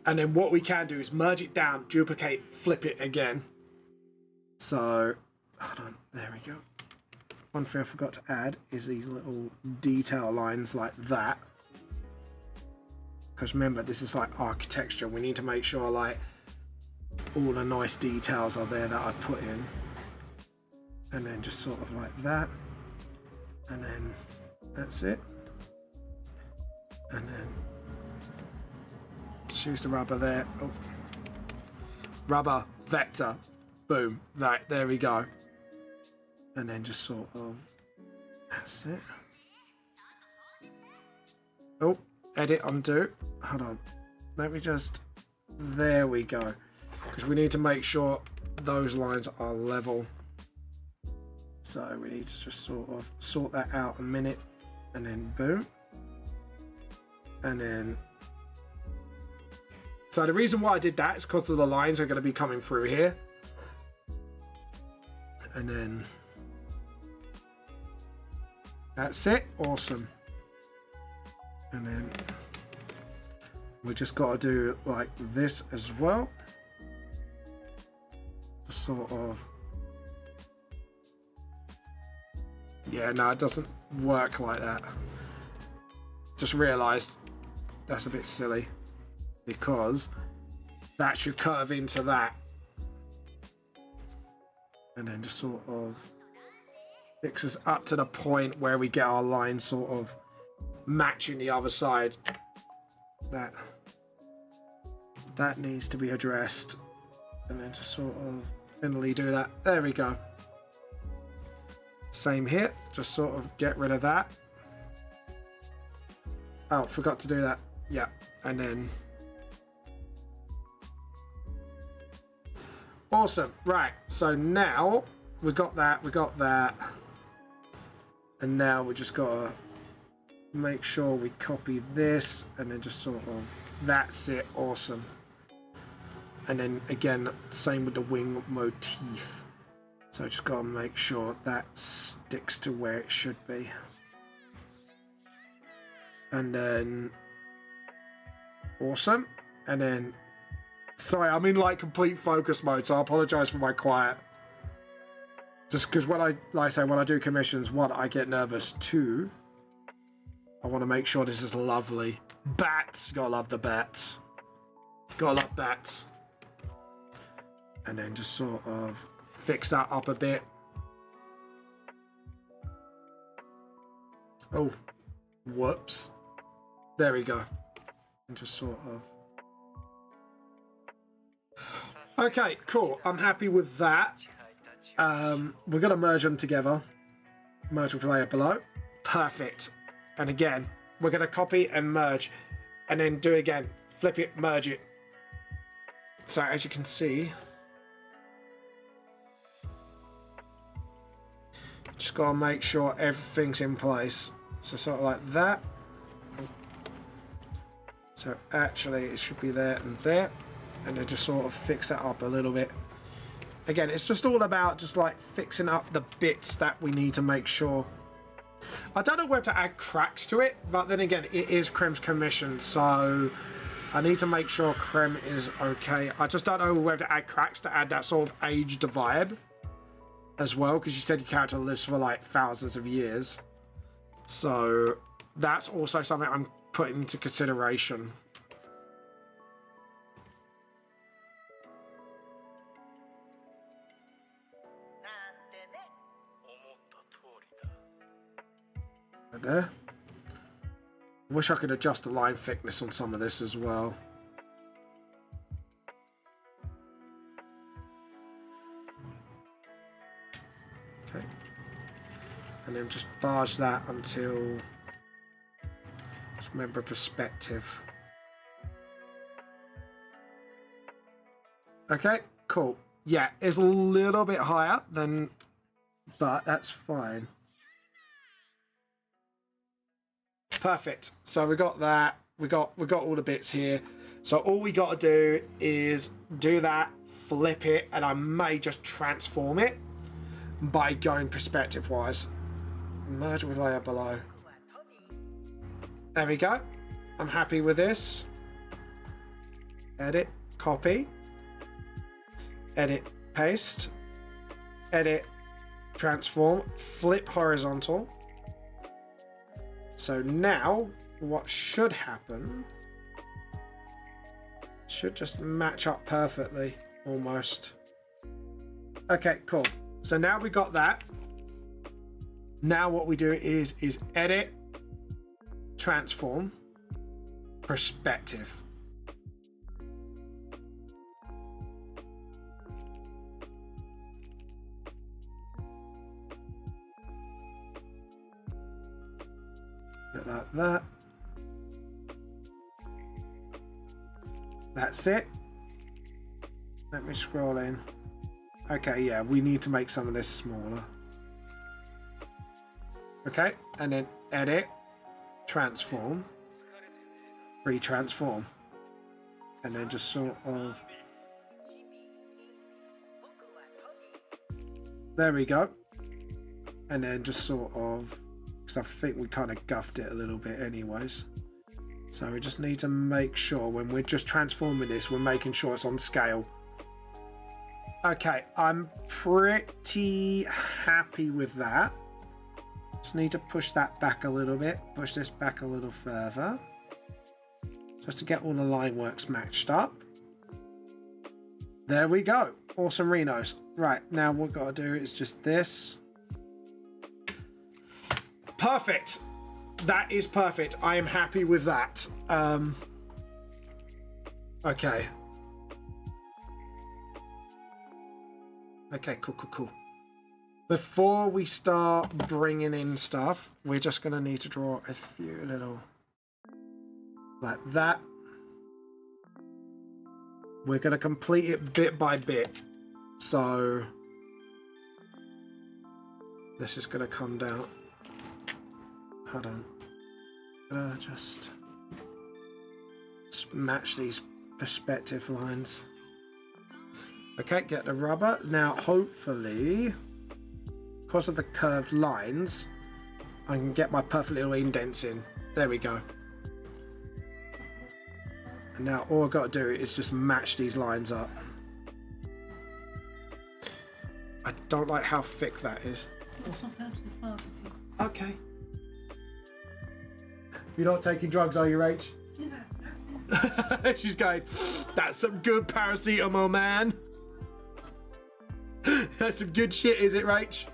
And then what we can do is merge it down, duplicate, flip it again. So, hold on, there we go. One thing I forgot to add is these little detail lines like that. Because remember, this is like architecture. We need to make sure like all the nice details are there that I put in. And then just sort of like that. And then that's it. And then just use the rubber there. Oh. Rubber, vector, boom, that, there we go. And then just sort of, that's it. Oh, edit, undo. Hold on. Let me just, there we go. Because we need to make sure those lines are level. So we need to just sort of sort that out a minute. And then boom. And then, so the reason why I did that is because of the lines are going to be coming through here. And then, that's it. Awesome. And then, We just got to do like this as well. Just sort of. Yeah, no, it doesn't work like that. Just realised that's a bit silly because that should curve into that. And then just sort of fix us up to the point where we get our line sort of matching the other side. That needs to be addressed. And then just sort of finally do that. There we go. Same here. Just sort of get rid of that. Oh, forgot to do that. Yeah. And then... Awesome. Right. So now we got that. We got that. And now we just got to make sure we copy this. And then just sort of... That's it. Awesome. And then again, same with the wing motif. So I just got to make sure that sticks to where it should be. And then, awesome. And then, sorry, I'm in like complete focus mode, so I apologize for my quiet. Just because when like I say, when I do commissions, one, I get nervous. Two, I want to make sure this is lovely. Bats, gotta love the bats. Gotta love bats. And then just sort of fix that up a bit. Oh, whoops. There we go. And just sort of... Okay, cool. I'm happy with that. We're going to merge them together. Merge with layer below. Perfect. And again, we're going to copy and merge. And then do it again. Flip it, merge it. So as you can see... Just got to make sure everything's in place. So sort of like that. So actually it should be there and there. And then just sort of fix that up a little bit. Again, it's just all about just like fixing up the bits that we need to make sure. I don't know where to add cracks to it, but then again, it is Krem's commission, so I need to make sure Krem is okay. I just don't know where to add cracks to add that sort of aged vibe as well, because you said your character lives for like thousands of years. So that's also something I'm putting into consideration. There. I wish I could adjust the line thickness on some of this as well. Okay. And then just barge that until... Just remember perspective. Okay, cool. Yeah, it's a little bit higher than... But that's fine. Perfect. So we got that. We got all the bits here. So all we got to do is do that, flip it, and I may just transform it by going perspective wise. Merge with layer below. There we go. I'm happy with this. Edit, copy. Edit, paste. Edit, transform, flip horizontal. So now, what should happen should just match up perfectly, almost. Okay, cool. So now we got that. Now what we do is edit, transform, perspective. Like that. That's it. Let me scroll in. Okay, yeah, we need to make some of this smaller. Okay, and then edit, transform, retransform, and then just sort of... There we go. And then just sort of... Because I think we kind of guffed it a little bit anyways. So we just need to make sure when we're just transforming this, we're making sure it's on scale. Okay, I'm pretty happy with that. Just need to push that back a little bit. Push this back a little further. Just to get all the line works matched up. There we go. Awesome Renos. Right, now what we've got to do is just this. Perfect. That is perfect. I am happy with that. Okay. Okay, cool. Before we start bringing in stuff, we're just going to need to draw a few little... like that. We're going to complete it bit by bit. So... this is going to come down. Hold on. Just match these perspective lines. Okay, get the rubber. Now, hopefully, because of the curved lines, I can get my perfect little indents in. There we go. And now all I've got to do is just match these lines up. I don't like how thick that is. Okay. You're not taking drugs, are you, Rach? Yeah. She's going, that's some good paracetamol, man. That's some good shit, is it, Rach?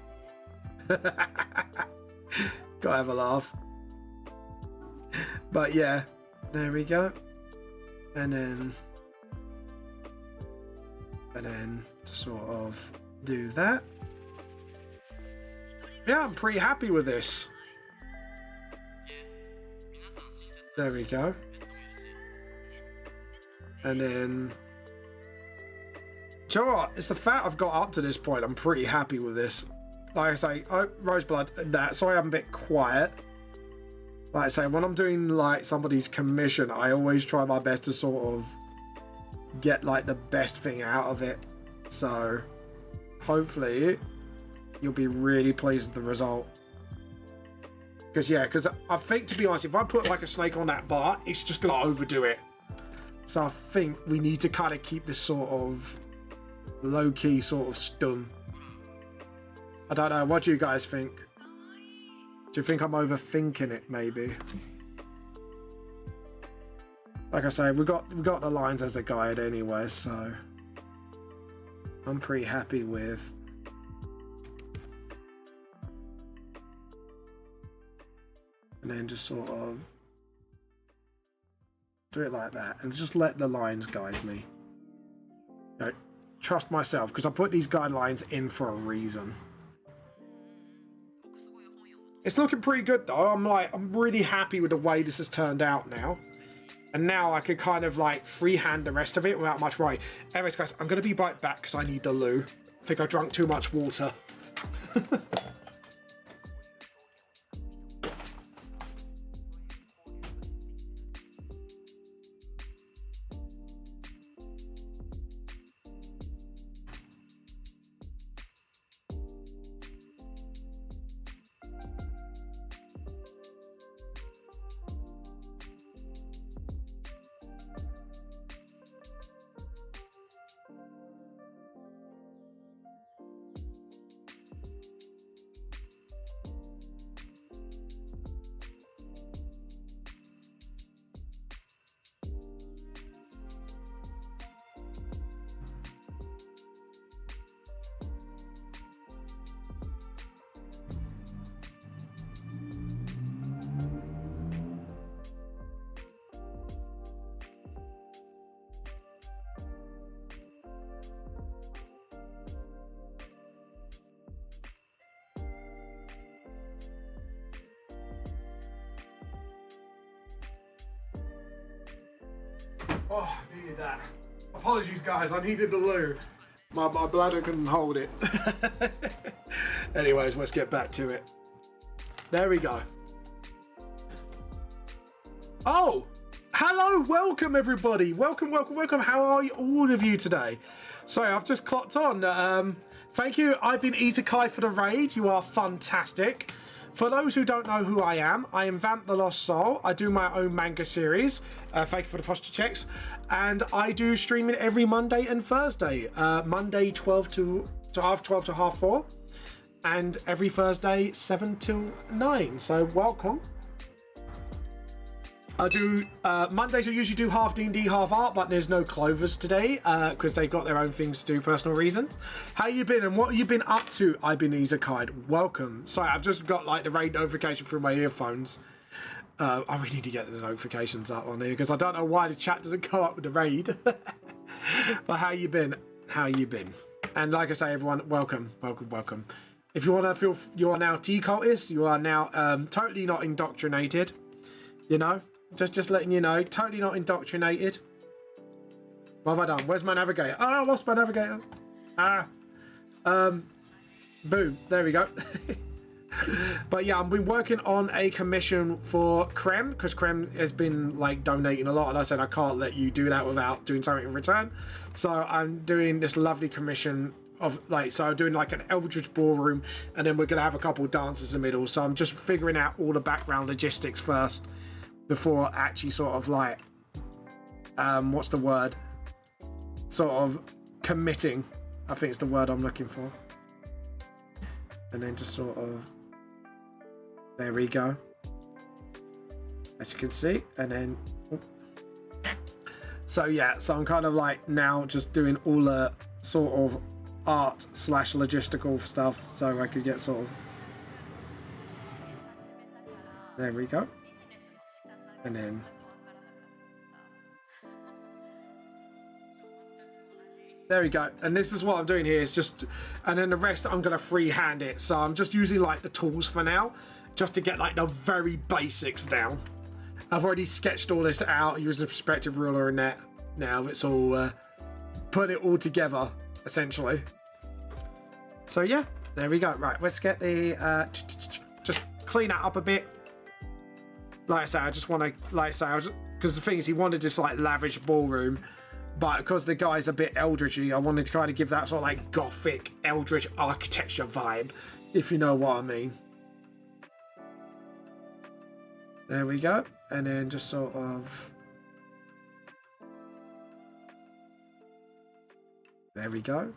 Gotta have a laugh. But yeah, there we go. And then to sort of do that. Yeah, I'm pretty happy with this. There we go. And then... do you know what? It's the fact I've got up to this point. I'm pretty happy with this. Like I say, Roseblood, that. Sorry I'm a bit quiet. Like I say, when I'm doing like somebody's commission, I always try my best to sort of get like the best thing out of it. So hopefully you'll be really pleased with the result. Because I think, to be honest, if I put like a snake on that bar, it's just going to overdo it. So I think we need to kind of keep this sort of low-key sort of stun. I don't know, what do you guys think? Do you think I'm overthinking it, maybe? Like I say, we got the lines as a guide anyway, so I'm pretty happy with. And then just sort of do it like that, and just let the lines guide me. Don't trust myself, because I put these guidelines in for a reason. It's looking pretty good though. I'm really happy with the way this has turned out now. And now I can kind of like freehand the rest of it without much worry. Anyways guys, I'm going to be right back because I need the loo. I think I drank too much water. Oh, needed that. Apologies, guys. I needed the loo. My bladder couldn't hold it. Anyways, let's get back to it. There we go. Oh, hello. Welcome, everybody. Welcome. How are you, all of you today? Sorry, I've just clocked on. Thank you. I've been Isekai for the raid. You are fantastic. For those who don't know who I am Vamp the Lost Soul. I do my own manga series. Thank you for the posture checks. And I do streaming every Monday and Thursday. Monday 12 to half 12 to half 4. And every Thursday 7 till 9. So welcome. I do Mondays. I usually do half D&D, half art, but there's no Clovers today because they've got their own things to do, personal reasons. How you been and what have you been up to? I've been Izakide. Welcome. Sorry, I've just got like the raid notification through my earphones. I really need to get the notifications up on here because I don't know why the chat doesn't come up with the raid. But how you been? How you been? And like I say, everyone, welcome, welcome, welcome. If you want to feel you are now T-cultist, you are now totally not indoctrinated. You know. Just letting you know, totally not indoctrinated. What have I done? Where's my navigator? Oh, I lost my navigator. Boom. There we go. But yeah, I've been working on a commission for Krem because Krem has been like donating a lot, and I said I can't let you do that without doing something in return. So I'm doing this lovely commission of like, so I'm doing like an Eldritch ballroom, and then we're gonna have a couple of dances in the middle. So I'm just figuring out all the background logistics first, before actually sort of like, what's the word? Sort of committing, I think it's the word I'm looking for. And then just sort of, there we go. As you can see, and then, so yeah, so I'm kind of like now just doing all the sort of art / logistical stuff so I could get sort of, there we go. And then there we go. And this is what I'm doing here is just, and then the rest I'm going to freehand it. So I'm just using like the tools for now, just to get like the very basics down. I've already sketched all this out using a perspective ruler and that. Now it's all put it all together essentially. So yeah, there we go. Right, let's get the just clean that up a bit. Like I say, I just want to, like I say, because the thing is, he wanted this like lavish ballroom, but because the guy's a bit eldritchy, I wanted to kind of give that sort of like gothic eldritch architecture vibe, if you know what I mean. There we go, and then just sort of, there we go.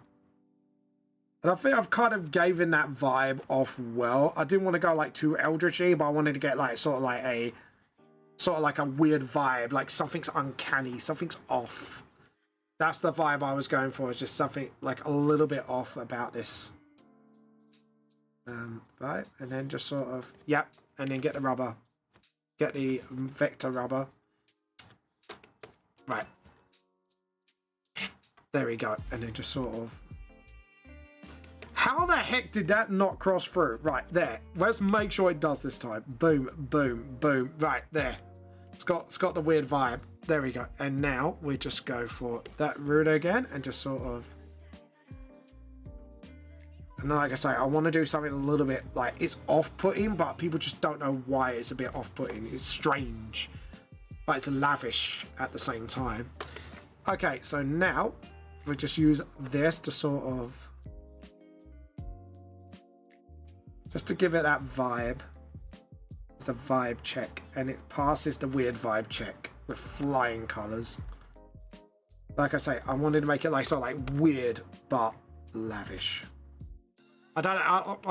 And I think I've kind of given that vibe off well. I didn't want to go like too eldritchy, but I wanted to get like sort of like a weird vibe, like something's uncanny, something's off. That's the vibe I was going for. It's just something like a little bit off about this vibe, and then just sort of, yep, and then get the rubber, get the vector rubber. Right, there we go, and then just sort of. How the heck did that not cross through? Right, there. Let's make sure it does this time. Boom, boom, boom. Right, there. It's got the weird vibe. There we go. And now we just go for that ruler again and just sort of... And like I say, I want to do something a little bit like... It's off-putting, but people just don't know why it's a bit off-putting. It's strange. But it's lavish at the same time. Okay, so now we just use this to sort of... Just to give it that vibe. It's a vibe check. And it passes the weird vibe check with flying colours. Like I say, I wanted to make it like sort of like weird but lavish. I don't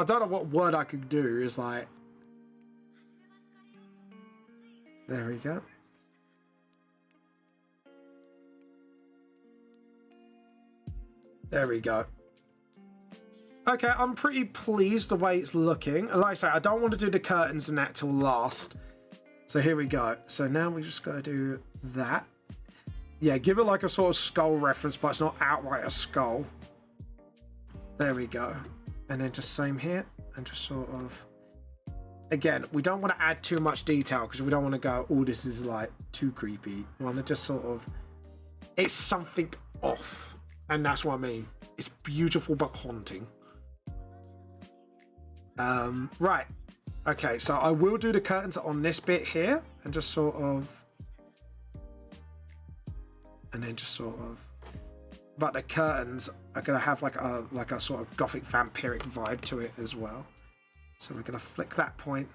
know what word I could do. Is like, there we go. There we go. Okay, I'm pretty pleased the way it's looking. And like I say, I don't want to do the curtains and that till last. So here we go. So now we just got to do that. Yeah, give it like a sort of skull reference, but it's not outright a skull. There we go. And then just same here. And just sort of... Again, we don't want to add too much detail because we don't want to go, oh, this is like too creepy. We want to just sort of... It's something off. And that's what I mean. It's beautiful but haunting. Right. Okay, so I will do the curtains on this bit here and just sort of... And then just sort of... But the curtains are going to have like a sort of gothic vampiric vibe to it as well. So we're going to flick that point.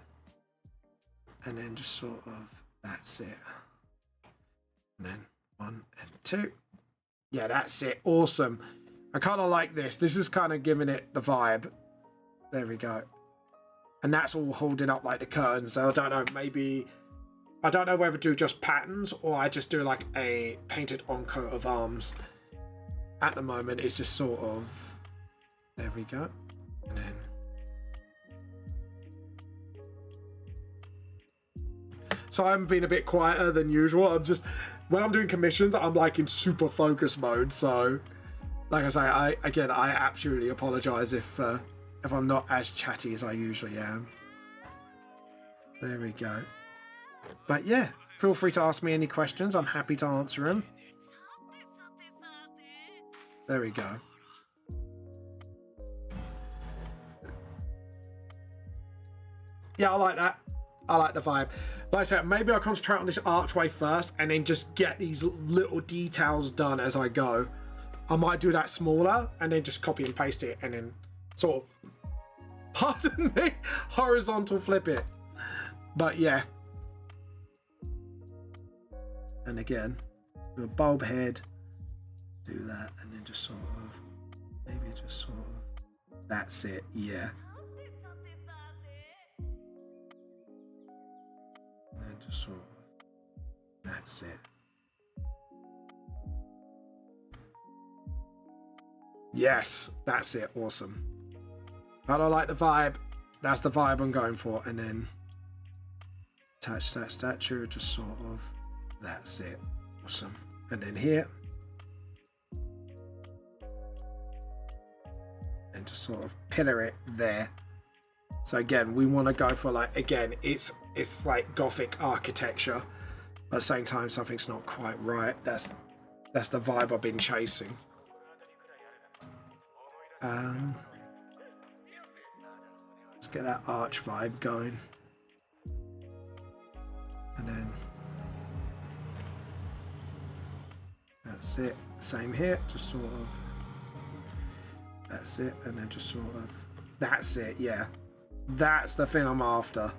And then just sort of, that's it. And then 1 and 2. Yeah, that's it. Awesome. I kind of like this. This is kind of giving it the vibe. There we go. And that's all holding up like the curtains. So I don't know, maybe... I don't know whether to do just patterns or I just do like a painted on coat of arms. At the moment, it's just sort of... There we go. And then... So I'm being a bit quieter than usual. I'm just... When I'm doing commissions, I'm like in super focus mode. So, like I say, I absolutely apologise if I'm not as chatty as I usually am. There we go. But yeah, feel free to ask me any questions. I'm happy to answer them. There we go. Yeah, I like that. I like the vibe. Like I said, maybe I'll concentrate on this archway first and then just get these little details done as I go. I might do that smaller and then just copy and paste it and then sort of, pardon me, horizontal flip it. But yeah. And again, do a bulb head, do that, and then just sort of, maybe just sort of, that's it, yeah. And then just sort of, that's it. Yes, that's it, awesome. I don't like the vibe. That's the vibe I'm going for. And then attach that statue, just sort of, that's it, awesome. And then here, and just sort of pillar it there. So again, we want to go for like, again, it's like Gothic architecture. At the same time, something's not quite right. That's the vibe I've been chasing. Let's get that arch vibe going. And then that's it. Same here, just sort of, that's it. And then just sort of, that's it, yeah. That's the thing I'm after.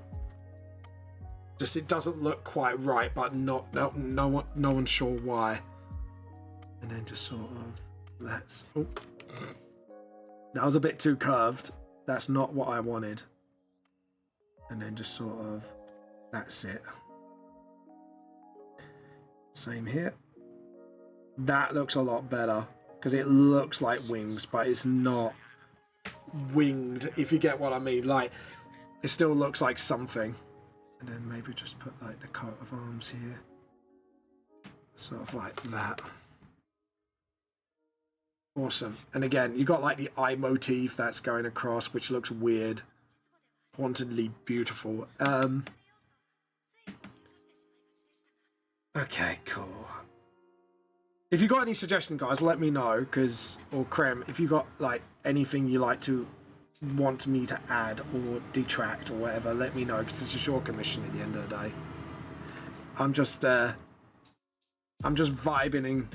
Just it doesn't look quite right, but no one's sure why. And then just sort of, that's, oh, that was a bit too curved. That's not what I wanted. And then just sort of, that's it. Same here. That looks a lot better because it looks like wings, but it's not winged, if you get what I mean. Like, it still looks like something. And then maybe just put like the coat of arms here. Sort of like that. Awesome. And again, you got like the eye motif that's going across, which looks weird. Hauntedly beautiful. Okay, cool. If you got any suggestions, guys, let me know, because, or Krem, if you got like anything you like to want me to add or detract or whatever, let me know, because it's just your commission at the end of the day. I'm just vibing and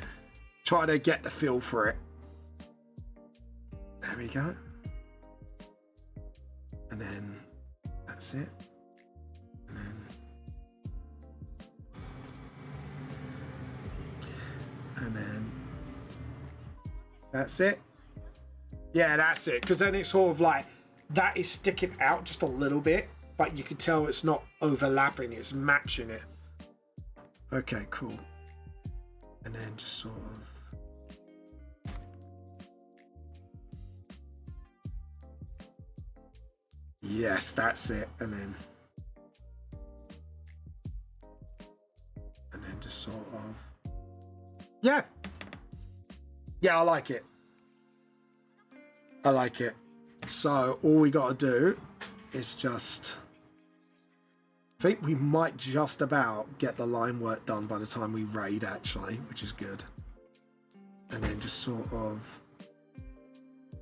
trying to get the feel for it. There we go. And then that's it. And then that's it. Yeah, that's it. Because then it's sort of like that is sticking out just a little bit, but you can tell it's not overlapping, it's matching it. Okay, cool. And then just sort of, yes, that's it. And then just sort of, yeah. Yeah, I like it. I like it. So all we got to do is just, I think we might just about get the line work done by the time we raid, actually, which is good. And then just sort of,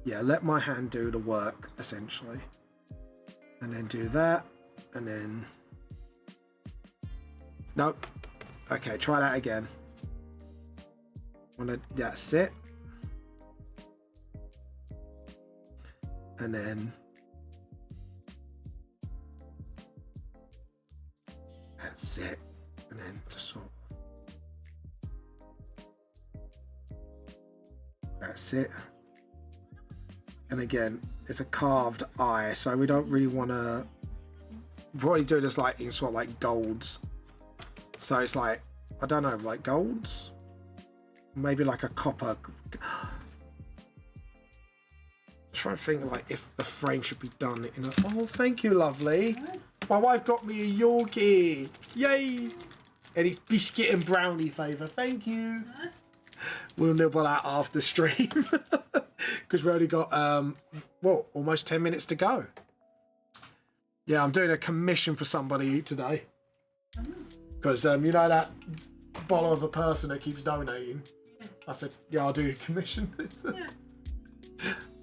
yeah, let my hand do the work, essentially. And then do that. And then, nope. Okay, try that again. That's it. And then Sit, and then just sort of. That's it. And again, it's a carved eye, so we don't really want to probably do this like in sort of like golds. So it's like, I don't know, like golds? Maybe like a copper. I'm trying to think like if the frame should be done in a... Oh, thank you, lovely. My wife got me a Yorkie. Yay! Any biscuit and brownie flavour. Thank you. We'll nibble that after stream. Because we only got, well, almost 10 minutes to go. Yeah, I'm doing a commission for somebody today. Because, you know that bottle of a person that keeps donating? I said, yeah, I'll do a commission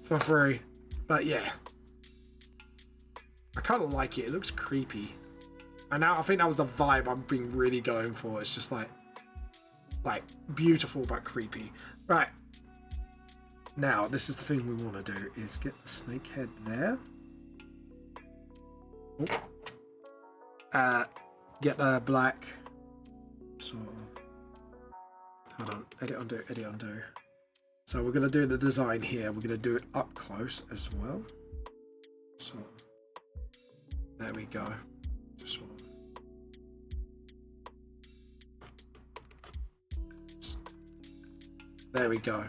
for free. But yeah. I kind of like it. It looks creepy. And now I think that was the vibe I'm being really going for. It's just like beautiful but creepy. Right. Now, this is the thing we want to do, is get the snake head there. Get the black, sort of, hold on, edit, undo, edit, undo. So we're going to do the design here. We're going to do it up close as well. So, there we go. Just sort of. There we go.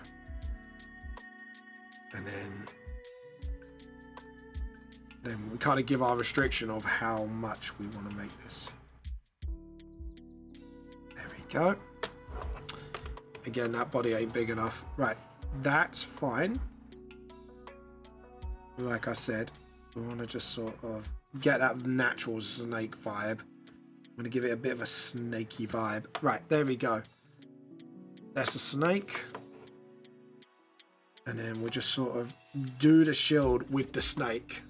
And then we kind of give our restriction of how much we want to make this. There we go. Again, that body ain't big enough. Right, that's fine. Like I said, we want to just sort of get that natural snake vibe. I'm going to give it a bit of a snaky vibe. Right, there we go. That's a snake. And then we'll just sort of do the shield with the snake.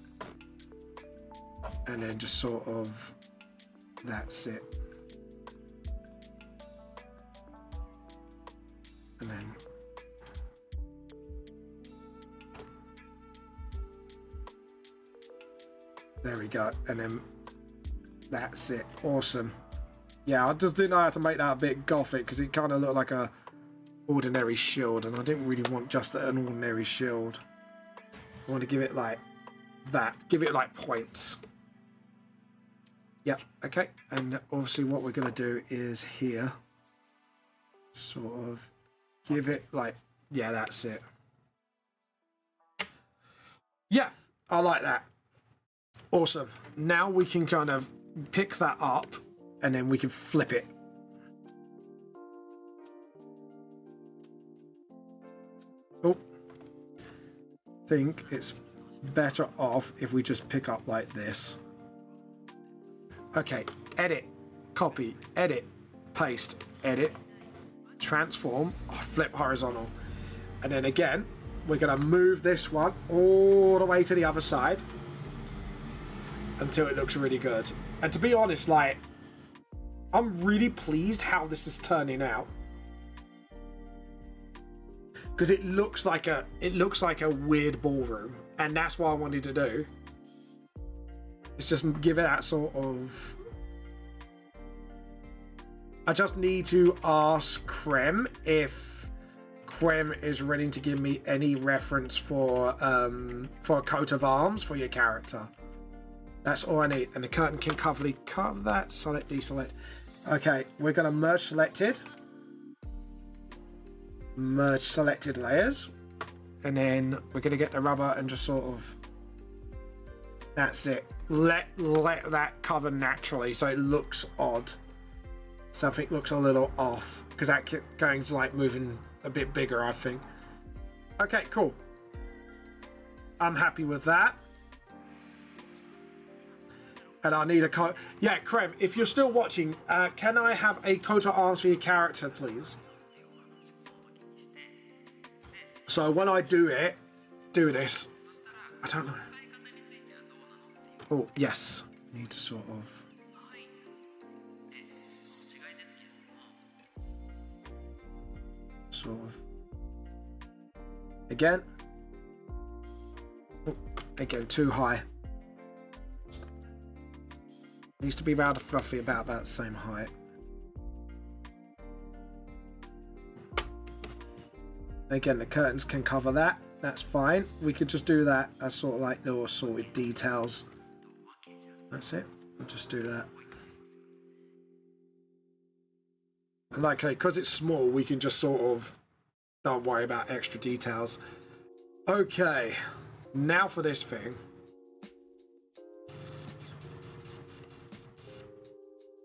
And then just sort of, that's it. And then there we go. And then that's it. Awesome. Yeah, I just didn't know how to make that a bit gothic because it kind of looked like a ordinary shield, and I didn't really want just an ordinary shield. I want to give it like that. Give it like points. Yep, okay. And obviously what we're going to do is here, sort of give it like, yeah, that's it. Yeah, I like that. Awesome. Now we can kind of pick that up and then we can flip it. Oh, think it's better off if we just pick up like this. Okay, edit, copy, edit, paste, edit, transform, flip horizontal. And then again, we're going to move this one all the way to the other side until it looks really good. And to be honest, like, I'm really pleased how this is turning out. Because it looks like a weird ballroom, and that's what I wanted to do. It's just give it that sort of. I just need to ask Krem if Krem is ready to give me any reference for a coat of arms for your character. That's all I need, and the curtain can cover that. Select, deselect. Okay, we're gonna merge selected. Merge selected layers, and then we're going to get the rubber and just sort of, that's it, let that cover naturally so it looks odd. Something looks a little off because that kept going to like moving a bit bigger, I think. Okay, cool. I'm happy with that. And I need a coat. Yeah, Krem, if you're still watching, can I have a coat of arms for your character, please? So when I do this, I don't know. Oh, yes. I need to sort of. Again. Oh, again, too high. Needs to be roughly about the same height. Again, the curtains can cover that. That's fine. We could just do that as sort of like little assorted details. That's it. We'll just do that. And like, because it's small, we can just sort of don't worry about extra details. Okay, now for this thing.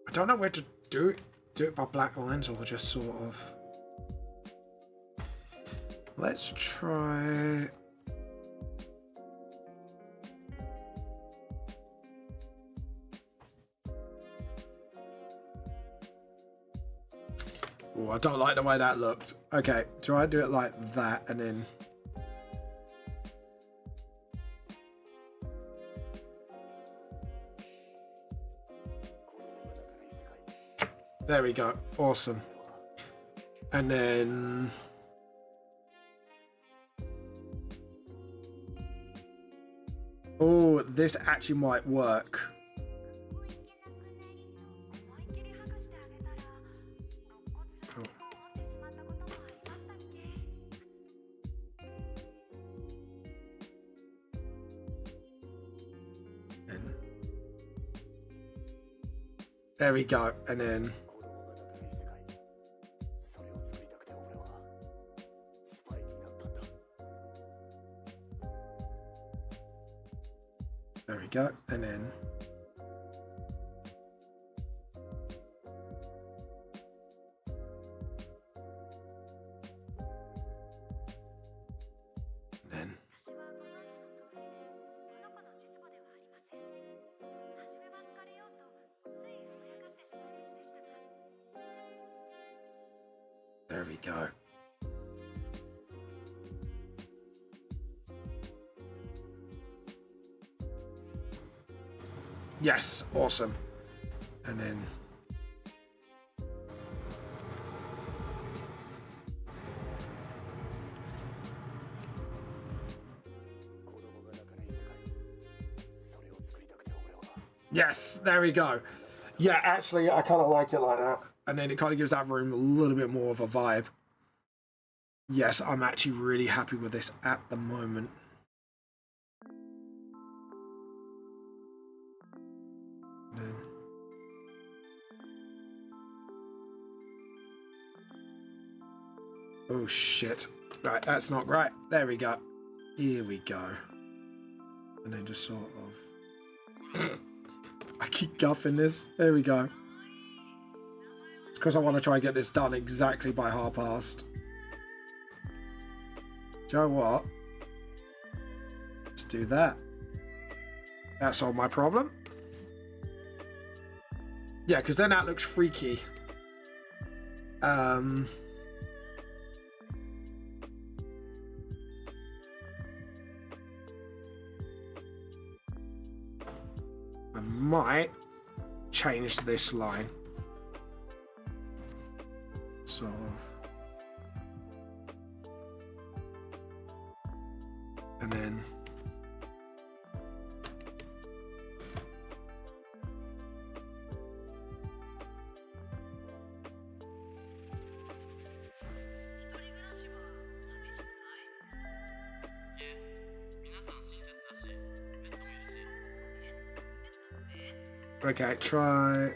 I don't know where to do it. Do it by black lines or just sort of. Let's try. Oh, I don't like the way that looked. Okay, try to do it like that and then. There we go. Awesome. And then. Oh, this actually might work. Oh. And there we go. And then. There we go, and then there we go. Yes, awesome. And then yes, there we go. Yeah, actually, I kind of like it like that. And then it kind of gives that room a little bit more of a vibe. Yes, I'm actually really happy with this at the moment. Oh shit. Right, that's not great. There we go. Here we go. And then just sort of... I keep guffing this. There we go. It's because I want to try and get this done exactly by past. Do you know what? Let's do that. That solved my problem. Yeah, because then that looks freaky. I might change this line. Sort of. And then okay, try.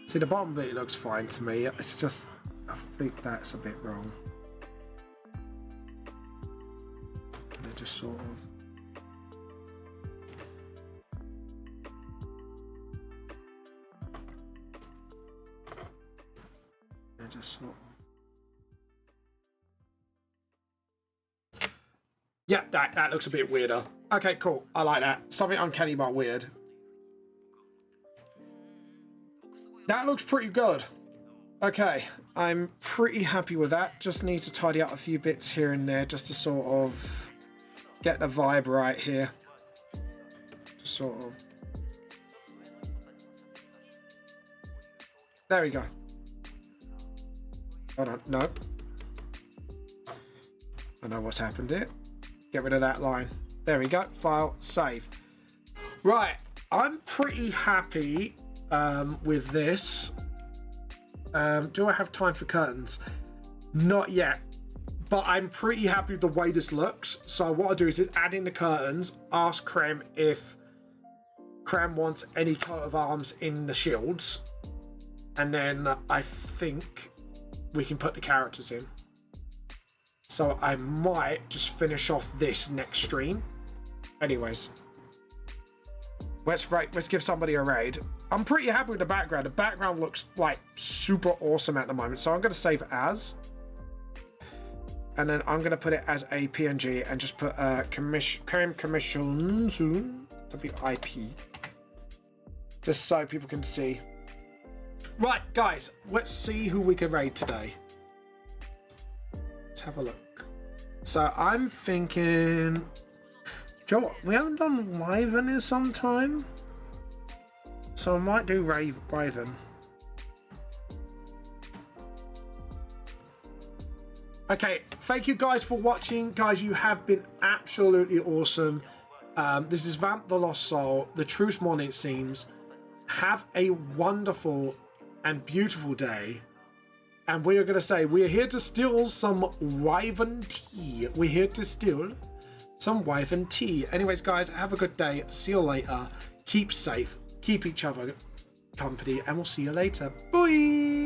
See, the bottom bit looks fine to me. It's just, I think that's a bit wrong. And it just sort of. And just sort of. Yeah, that looks a bit weirder. Okay, cool. I like that. Something uncanny but weird. That looks pretty good. Okay, I'm pretty happy with that. Just need to tidy up a few bits here and there just to sort of get the vibe right here. Just sort of. There we go. Hold on, nope. I know what's happened here. Get rid of that line. There we go. File, save. Right, I'm pretty happy with this. Do I have time for curtains? Not yet, but I'm pretty happy with the way this looks. So what I'll do is add in the curtains, ask Krem if Krem wants any coat of arms in the shields, and then I think we can put the characters in. So I might just finish off this next stream. Anyways, let's give somebody a raid. I'm pretty happy with the background. The background looks like super awesome at the moment. So I'm going to save as. And then I'm going to put it as a PNG and just put commission soon. WIP. Just so people can see. Right, guys, let's see who we can raid today. Let's have a look. So I'm thinking... Do you know what? We haven't done Wyvern in some time. So I might do Wyvern. Okay, thank you guys for watching. Guys, you have been absolutely awesome. This is Vamp the Lost Soul, the Truce Mon, it seems. Have a wonderful and beautiful day. And we are going to say, we are here to steal some Wyvern tea. We're here to steal some Wyvern tea. Anyways, guys, have a good day. See you later. Keep safe. Keep each other company. And we'll see you later. Bye.